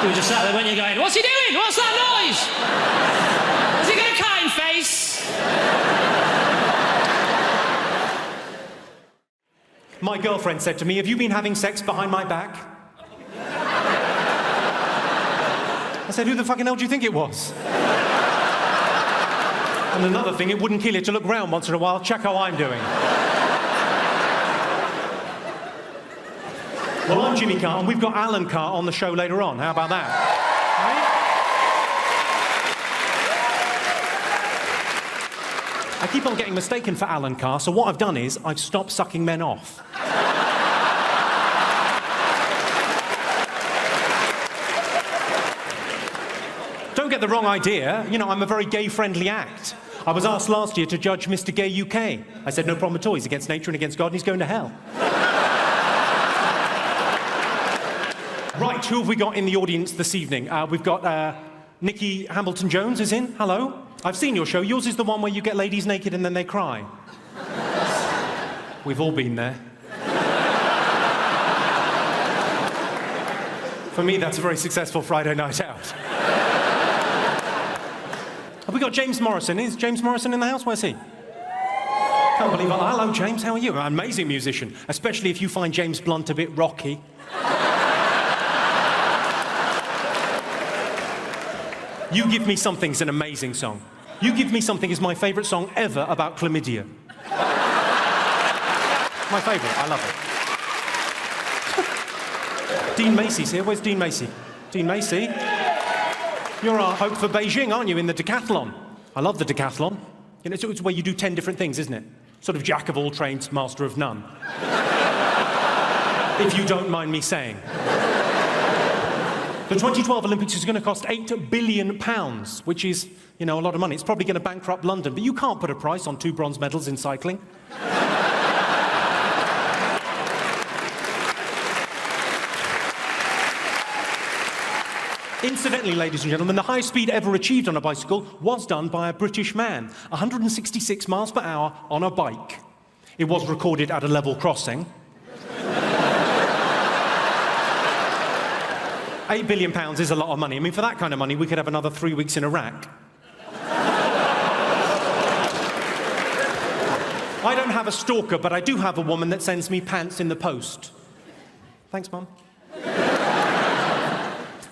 You were just sat there, weren't you, going, what's he doing? What's that noise? Has he got a kind face? My girlfriend said to me, have you been having sex behind my back? I said, who the fucking hell do you think it was? And another thing, it wouldn't kill you to look round once in a while, check how I'm doing. Well, I'm Jimmy Carr, and we've got Alan Carr on the show later on. How about that? I keep on getting mistaken for Alan Carr, so what I've done is I've stopped sucking men off. Don't get the wrong idea. You know, I'm a very gay-friendly act. I was asked last year to judge Mr. Gay UK. I said, no problem at all. He's against nature and against God, and he's going to hell. Right, who have we got in the audience this evening? We've got Nikki Hamilton-Jones is in. Hello. I've seen your show. Yours is the one where you get ladies naked and then they cry. We've all been there. For me, that's a very successful Friday night out. Have we got James Morrison? Is James Morrison in the house? Where's he? Can't believe it. Hello, James. How are you? An amazing musician, especially if you find James Blunt a bit rocky. You Give Me Something's an amazing song. You Give Me Something is my favourite song ever about chlamydia. My favourite. I love it. Dean Macy's here. Where's Dean Macy? Dean Macy? You're our hope for Beijing, aren't you, in the decathlon? I love the decathlon. You know, it's where you do 10 different things, isn't it? Sort of jack of all trades, master of none. If you don't mind me saying. The 2012 Olympics is going to cost £8 billion, which is, you know, a lot of money. It's probably going to bankrupt London, but you can't put a price on 2 bronze medals in cycling. Incidentally, ladies and gentlemen, the highest speed ever achieved on a bicycle was done by a British man, 166 miles per hour on a bike. It was recorded at a level crossing. £8 billion is a lot of money. I mean, for that kind of money, we could have another 3 weeks in Iraq. I don't have a stalker, but I do have a woman that sends me pants in the post. Thanks, Mum.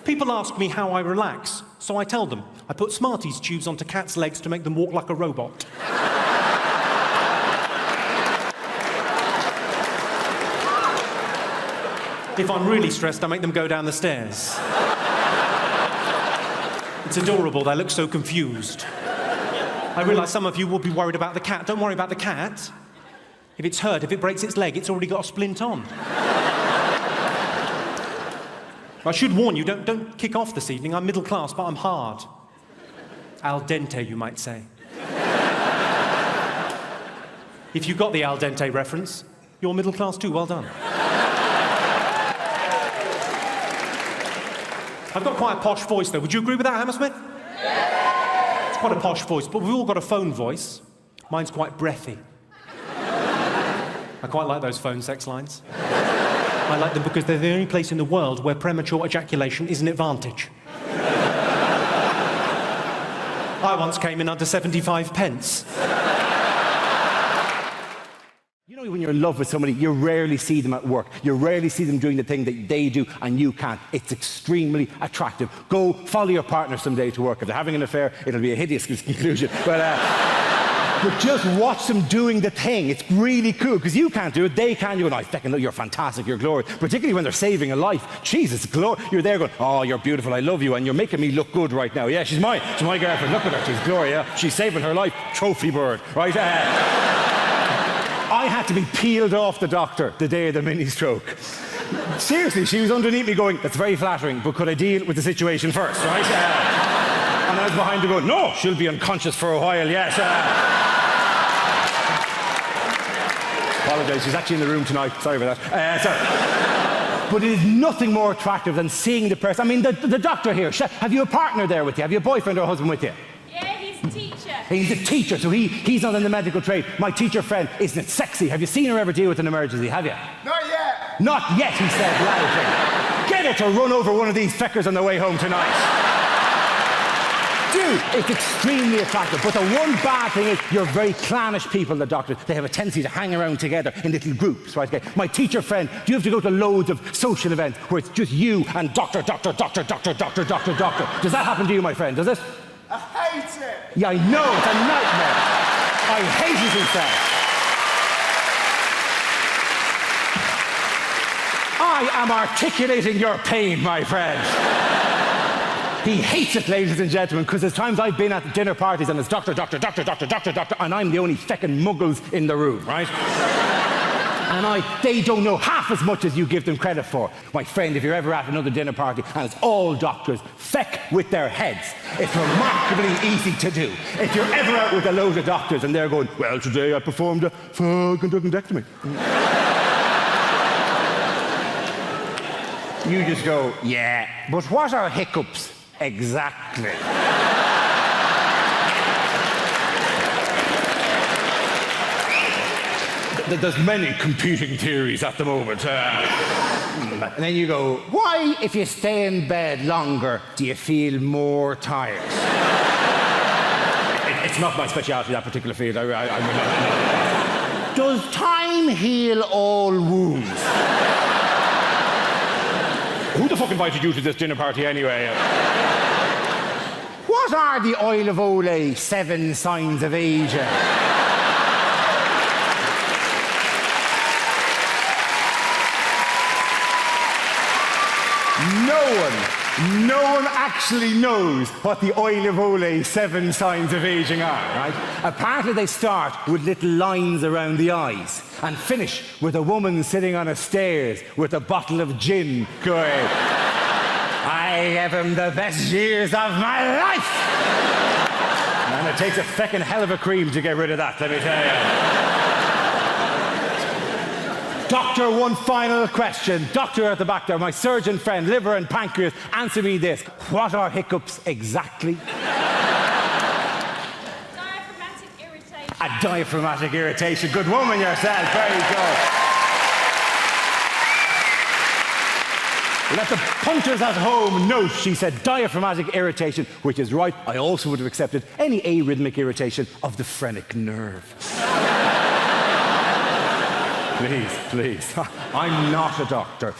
People ask me how I relax, so I tell them. I put Smarties tubes onto cats' legs to make them walk like a robot. If I'm really stressed, I make them go down the stairs. It's adorable, they look so confused. I realise some of you will be worried about the cat. Don't worry about the cat. If it's hurt, if it breaks its leg, it's already got a splint on. I should warn you, don't kick off this evening. I'm middle class, but I'm hard. Al dente, you might say. If you got the al dente reference, you're middle class too. Well done. I've got quite a posh voice, though. Would you agree with that, Hammersmith? It's quite a posh voice, but we've all got a phone voice. Mine's quite breathy. I quite like those phone sex lines. I like them because they're the only place in the world where premature ejaculation is an advantage. I once came in under 75 pence. You know, when you're in love with somebody, you rarely see them at work. You rarely see them doing the thing that they do and you can't. It's extremely attractive. Go follow your partner someday to work. If they're having an affair, it'll be a hideous conclusion. But just watch them doing the thing. It's really cool, because you can't do it, they can. You're going, I fucking look, you're fantastic, you're glorious. Particularly when they're saving a life. Jesus, you're there going, oh, you're beautiful, I love you, and you're making me look good right now. Yeah, she's my girlfriend, look at her, she's Gloria. She's saving her life, trophy bird, right? I had to be peeled off the doctor the day of the mini stroke. Seriously, she was underneath me going, that's very flattering, but could I deal with the situation first, right? And I was behind her going, no, she'll be unconscious for a while, yes. Apologise, she's actually in the room tonight. Sorry about that. But it is nothing more attractive than seeing the person. I mean, the doctor here, have you a partner there with you? Have you a boyfriend or a husband with you? Yeah, he's a teacher. He's a teacher, so he's not in the medical trade. My teacher friend, isn't it sexy? Have you seen her ever deal with an emergency, have you? Not yet. Not yet, he said loudly. Get her to run over one of these feckers on the way home tonight. Dude, it's extremely attractive, but the one bad thing is you're very clannish people, the doctors. They have a tendency to hang around together in little groups, right? Okay. My teacher friend, do you have to go to loads of social events where it's just you and doctor? Does that happen to you, my friend, does it? I hate it. Yeah, I know, it's a nightmare. I hate it, he said. I am articulating your pain, my friend. He hates it, ladies and gentlemen, because there's times I've been at dinner parties and it's doctor, and I'm the only feckin' muggles in the room, right? And they don't know half as much as you give them credit for. My friend, if you're ever at another dinner party and it's all doctors, feck with their heads. It's remarkably easy to do. If you're ever out with a load of doctors and they're going, well, today I performed a conductectomy. You just go, yeah, but what are hiccups? Exactly. There's many competing theories at the moment. And then you go, why, if you stay in bed longer, do you feel more tired? It's not my speciality, that particular field. Does time heal all wounds? Who the fuck invited you to this dinner party anyway? What are the Oil of Olay 7 signs of aging? No one actually knows what the Oil of Olay 7 signs of aging are, right? Apparently they start with little lines around the eyes and finish with a woman sitting on a stairs with a bottle of gin going, I gave him the best years of my life! And it takes a feckin' hell of a cream to get rid of that, let me tell you. Doctor, one final question. Doctor at the back there, my surgeon friend, liver and pancreas, answer me this. What are hiccups exactly? Diaphragmatic irritation. A diaphragmatic irritation. Good woman yourself. Very good. Let the punters at home note, she said diaphragmatic irritation, which is right. I also would have accepted any arrhythmic irritation of the phrenic nerve. Please. I'm not a doctor.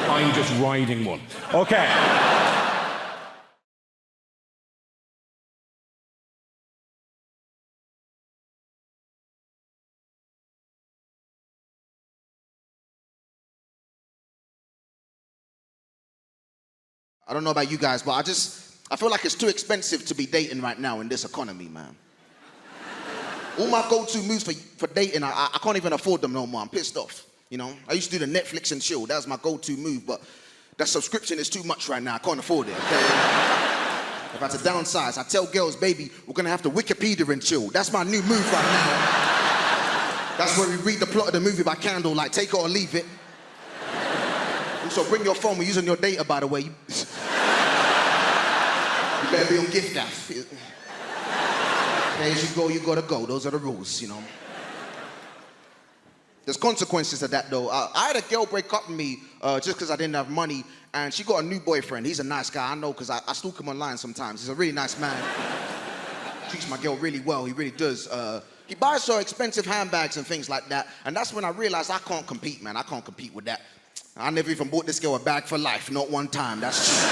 I'm just riding one. Okay. I don't know about you guys, but I feel like it's too expensive to be dating right now in this economy, man. All my go-to moves for dating, I can't even afford them no more. I'm pissed off, you know? I used to do the Netflix and chill. That was my go-to move, but that subscription is too much right now. I can't afford it, okay? If I had to downsize, I tell girls, baby, we're gonna have to Wikipedia and chill. That's my new move right now. That's where we read the plot of the movie by candlelight, take it or leave it. Also, bring your phone, we're using your data, by the way. You better be on gift app. Okay, as you go, you gotta go. Those are the rules, you know. There's consequences to that, though. I had a girl break up with me just because I didn't have money, and she got a new boyfriend. He's a nice guy, I know, because I stalk him online sometimes. He's a really nice man. Treats my girl really well, he really does. He buys her expensive handbags and things like that, and that's when I realized I can't compete, man. I can't compete with that. I never even bought this girl a bag for life, not one time. That's true.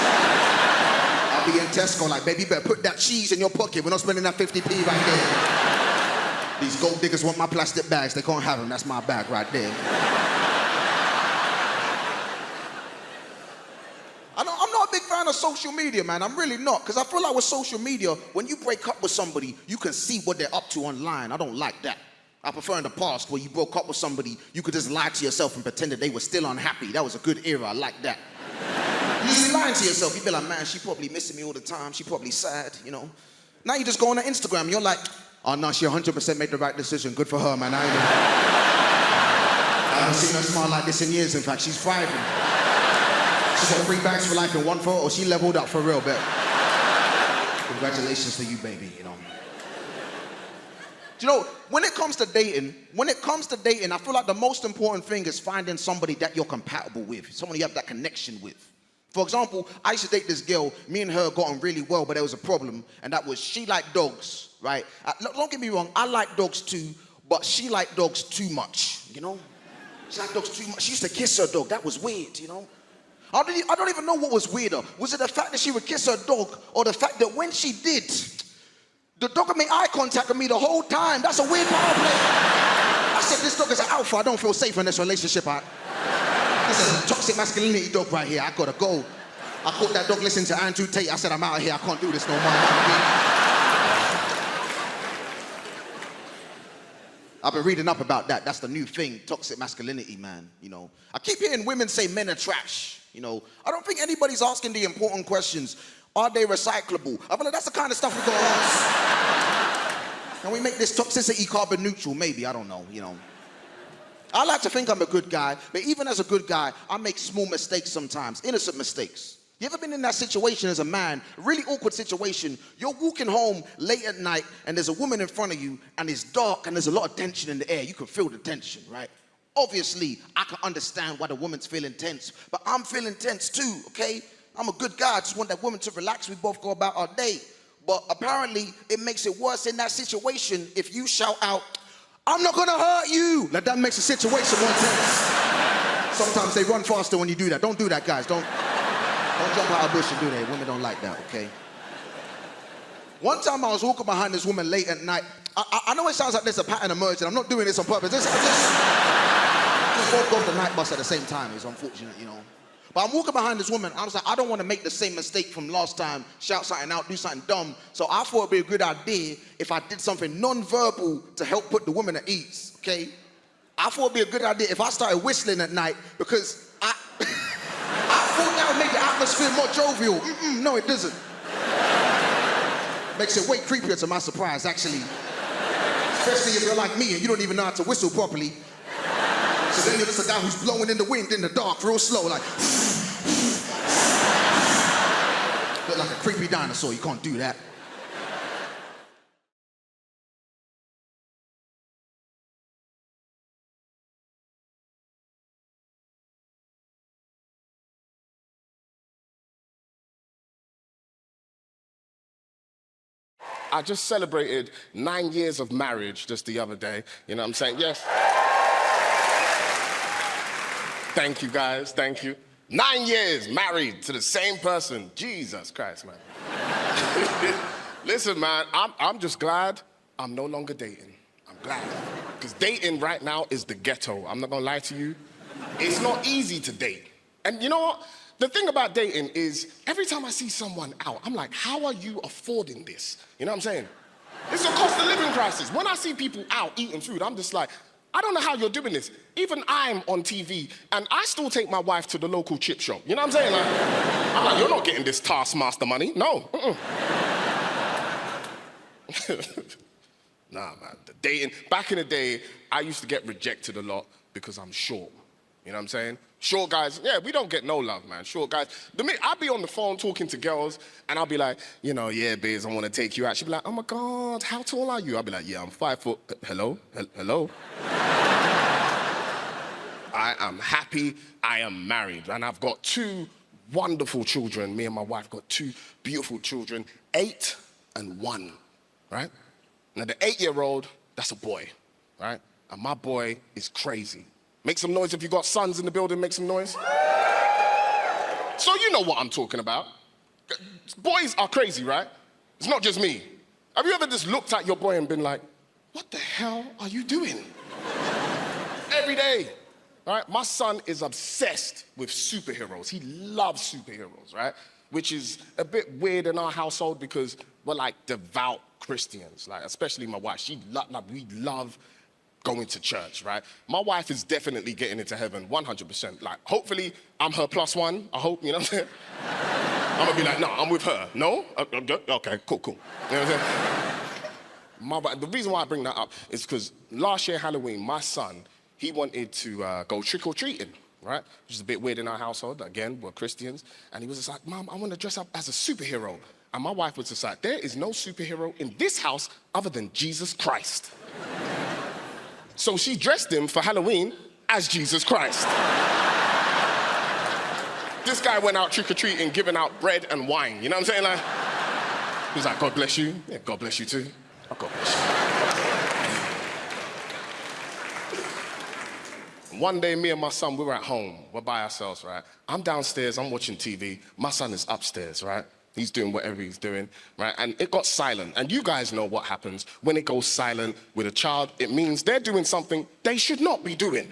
I'll be in Tesco like, baby, you better put that cheese in your pocket. We're not spending that 50p right there. These gold diggers want my plastic bags. They can't have them. That's my bag right there. I'm not a big fan of social media, man. I'm really not. Because I feel like with social media, when you break up with somebody, you can see what they're up to online. I don't like that. I prefer in the past where you broke up with somebody, you could just lie to yourself and pretend that they were still unhappy. That was a good era. I like that. You just be lying to yourself. You be like, man, she probably missing me all the time. She probably sad, you know. Now you just go on her Instagram and you're like, oh no, she 100% made the right decision. Good for her, man. I haven't seen her smile like this in years, in fact. She's thriving. She got 3 bags for life in one photo. She leveled up for real, bet. Congratulations to you, baby, you know. You know, when it comes to dating, I feel like the most important thing is finding somebody that you're compatible with, someone you have that connection with. For example, I used to date this girl, me and her got on really well, but there was a problem, and that was she liked dogs, right? Don't get me wrong, I like dogs too, but she liked dogs too much, you know? She liked dogs too much. She used to kiss her dog. That was weird, you know? I don't even know what was weirder. Was it the fact that she would kiss her dog, or the fact that when she did, the dog would make eye contact with me the whole time? That's a weird power play. I said, this dog is an alpha. I don't feel safe in this relationship. This is a toxic masculinity dog right here. I gotta go. I caught that dog listening to Andrew Tate. I said, I'm out of here. I can't do this no more. I've been reading up about that. That's the new thing, toxic masculinity, man. You know, I keep hearing women say men are trash. You know, I don't think anybody's asking the important questions. Are they recyclable? I feel like that's the kind of stuff we gotta ask. Can we make this toxicity carbon neutral? Maybe, I don't know, you know. I like to think I'm a good guy, but even as a good guy, I make small mistakes sometimes, innocent mistakes. You ever been in that situation as a man, a really awkward situation? You're walking home late at night and there's a woman in front of you and it's dark and there's a lot of tension in the air. You can feel the tension, right? Obviously, I can understand why the woman's feeling tense, but I'm feeling tense too, okay? I'm a good guy. I just want that woman to relax. We both go about our day. But apparently, it makes it worse in that situation if you shout out, "I'm not gonna hurt you." Like, that makes the situation more tense. Sometimes they run faster when you do that. Don't do that, guys. Don't jump out of bush and do that. Women don't like that, okay? One time I was walking behind this woman late at night. I know it sounds like there's a pattern emerging. I'm not doing this on purpose. Just both go off the night bus at the same time. It's unfortunate, you know. But I'm walking behind this woman. I was like, I don't want to make the same mistake from last time, shout something out, do something dumb. So I thought it'd be a good idea if I did something non-verbal to help put the woman at ease, okay? I thought it'd be a good idea if I started whistling at night because I thought that would make the atmosphere more jovial. No, it doesn't. Makes it way creepier to my surprise, actually. Especially if you're like me and you don't even know how to whistle properly. So then you're just a guy who's blowing in the wind in the dark real slow, like. Look like a creepy dinosaur, you can't do that. I just celebrated 9 years of marriage just the other day. You know what I'm saying? Yes. Thank you, guys. Thank you. 9 years married to the same person. Jesus Christ, man. Listen, man, I'm just glad I'm no longer dating. I'm glad. Because dating right now is the ghetto. I'm not going to lie to you. It's not easy to date. And you know what? The thing about dating is every time I see someone out, I'm like, how are you affording this? You know what I'm saying? It's a cost of living crisis. When I see people out eating food, I'm just like, I don't know how you're doing this. Even I'm on TV, and I still take my wife to the local chip shop. You know what I'm saying? Like, I'm like, you're not getting this Taskmaster money. No. Nah, man. The dating. Back in the day, I used to get rejected a lot because I'm short. You know what I'm saying? Short guys, yeah, we don't get no love, man. Short guys. I'll be on the phone talking to girls, and I'll be like, you know, yeah, babes, I want to take you out. She'll be like, oh my God, how tall are you? I'll be like, yeah, I'm 5 foot. Hello? Hello? I am happy. I am married, and I've got 2 wonderful children. Me and my wife got 2 beautiful children, 8 and 1, right? Now, the 8-year-old, that's a boy, right? And my boy is crazy. Make some noise if you got sons in the building, make some noise. So you know what I'm talking about. Boys are crazy, right? It's not just me. Have you ever just looked at your boy and been like, what the hell are you doing? Every day, right? My son is obsessed with superheroes. He loves superheroes, right? Which is a bit weird in our household because we're like devout Christians, like especially my wife. We love going to church, right? My wife is definitely getting into heaven, 100%. Like, hopefully, I'm her +1. I hope, you know what I'm saying? I'm gonna be like, no, I'm with her. No? Okay, cool. You know what I'm saying? The reason why I bring that up is because last year, Halloween, my son, he wanted to go trick-or-treating, right? Which is a bit weird in our household. Again, we're Christians. And he was just like, Mom, I want to dress up as a superhero. And my wife was just like, there is no superhero in this house other than Jesus Christ. So she dressed him for Halloween as Jesus Christ. This guy went out trick-or-treating, giving out bread and wine. You know what I'm saying? Like, he was like, God bless you. Yeah, God bless you too. Oh, God bless you. One day, me and my son, we were at home. We're by ourselves, right? I'm downstairs, I'm watching TV. My son is upstairs, right? He's doing whatever he's doing, right? And it got silent. And you guys know what happens when it goes silent with a child. It means they're doing something they should not be doing,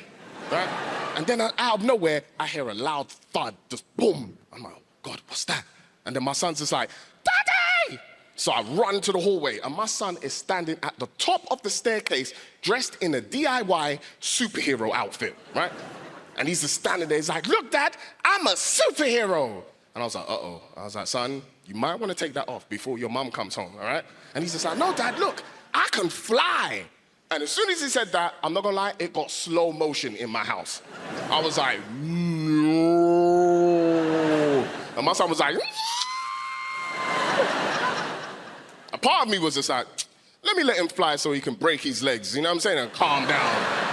right? And then out of nowhere, I hear a loud thud, just boom. I'm like, oh God, what's that? And then my son's just like, Daddy! So I run to the hallway, and my son is standing at the top of the staircase, dressed in a DIY superhero outfit, right? And he's just standing there. He's like, look, Dad, I'm a superhero. And I was like, uh-oh. I was like, son, you might want to take that off before your mom comes home, all right? And he's just like, no, Dad, look, I can fly. And as soon as he said that, I'm not gonna lie, it got slow motion in my house. I was like, no. And my son was like, a part of me was just like, let me let him fly so he can break his legs, you know what I'm saying, and calm down.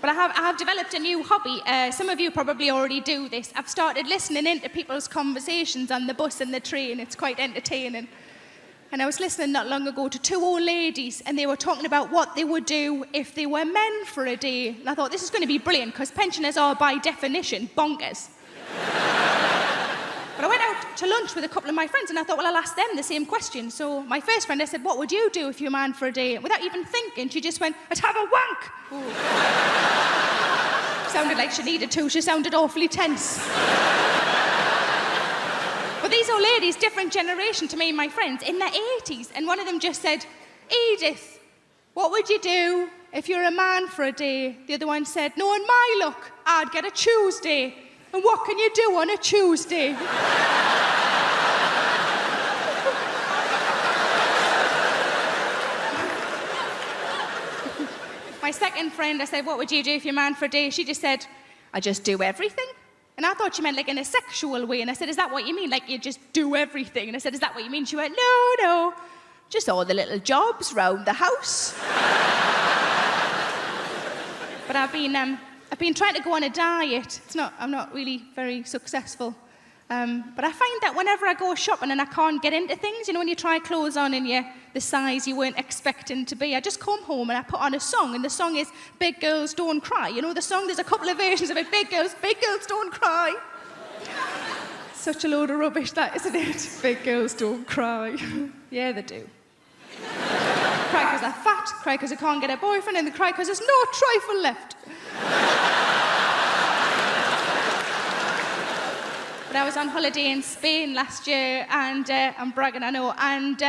But I have developed a new hobby. Some of you probably already do this. I've started listening into people's conversations on the bus and the train. It's quite entertaining. And I was listening not long ago to two old ladies, and they were talking about what they would do if they were men for a day. And I thought, this is going to be brilliant, because pensioners are, by definition, bonkers. But I went out to lunch with a couple of my friends, and I thought, well, I'll ask them the same question. So my first friend, I said, what would you do if you were a man for a day? And without even thinking, she just went, I'd have a wank. Sounded like she needed to. She sounded awfully tense. But these old ladies, different generation to me and my friends, in their 80s, and one of them just said, Edith, what would you do if you're a man for a day? The other one said, knowing my luck, I'd get a Tuesday. And what can you do on a Tuesday? My second friend, I said, what would you do if you're a man for a day? She just said, I just do everything. And I thought she meant like in a sexual way. And I said, is that what you mean? Like you just do everything? And I said, is that what you mean? She went, no, just all the little jobs round the house. But I've been trying to go on a diet. I'm not really very successful. But I find that whenever I go shopping and I can't get into things, you know, when you try clothes on and you're the size you weren't expecting to be, I just come home and I put on a song, and the song is Big Girls Don't Cry. You know the song? There's a couple of versions of it. Big girls don't cry. Such a load of rubbish, that, isn't it? Big girls don't cry. Yeah, they do. Cry because they're fat, cry because they can't get a boyfriend, and they cry because there's no trifle left. But I was on holiday in Spain last year, and I'm bragging, I know, and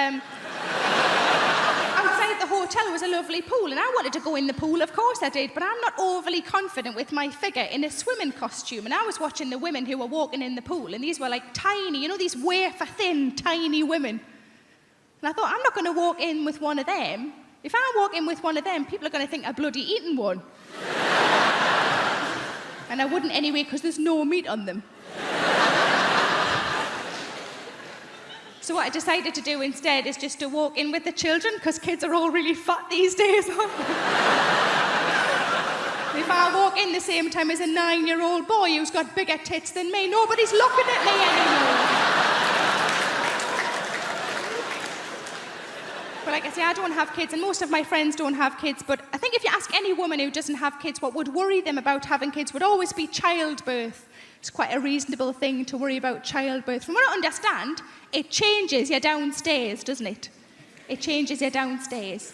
outside the hotel was a lovely pool, and I wanted to go in the pool, of course I did, but I'm not overly confident with my figure in a swimming costume, and I was watching the women who were walking in the pool, and these were like tiny, you know, these wafer-thin, tiny women. And I thought, I'm not going to walk in with one of them. If I walk in with one of them, people are going to think I've bloody eaten one. And I wouldn't anyway, because there's no meat on them. So what I decided to do instead is just to walk in with the children, because kids are all really fat these days. If I walk in the same time as a 9-year-old boy who's got bigger tits than me, nobody's looking at me anymore. But like I say, I don't have kids, and most of my friends don't have kids, but I think if you ask any woman who doesn't have kids what would worry them about having kids would always be childbirth. It's quite a reasonable thing to worry about childbirth. From what I understand, it changes you downstairs, doesn't it? It changes you downstairs.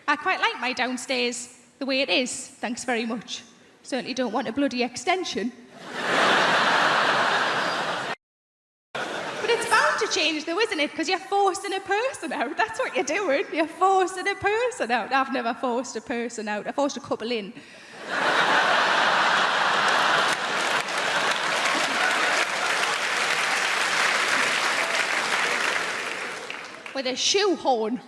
I quite like my downstairs the way it is, thanks very much. Certainly don't want a bloody extension. But it's bound to change though, isn't it? Because you're forcing a person out. That's what you're doing. You're forcing a person out. I've never forced a person out. I forced a couple in. With a shoehorn.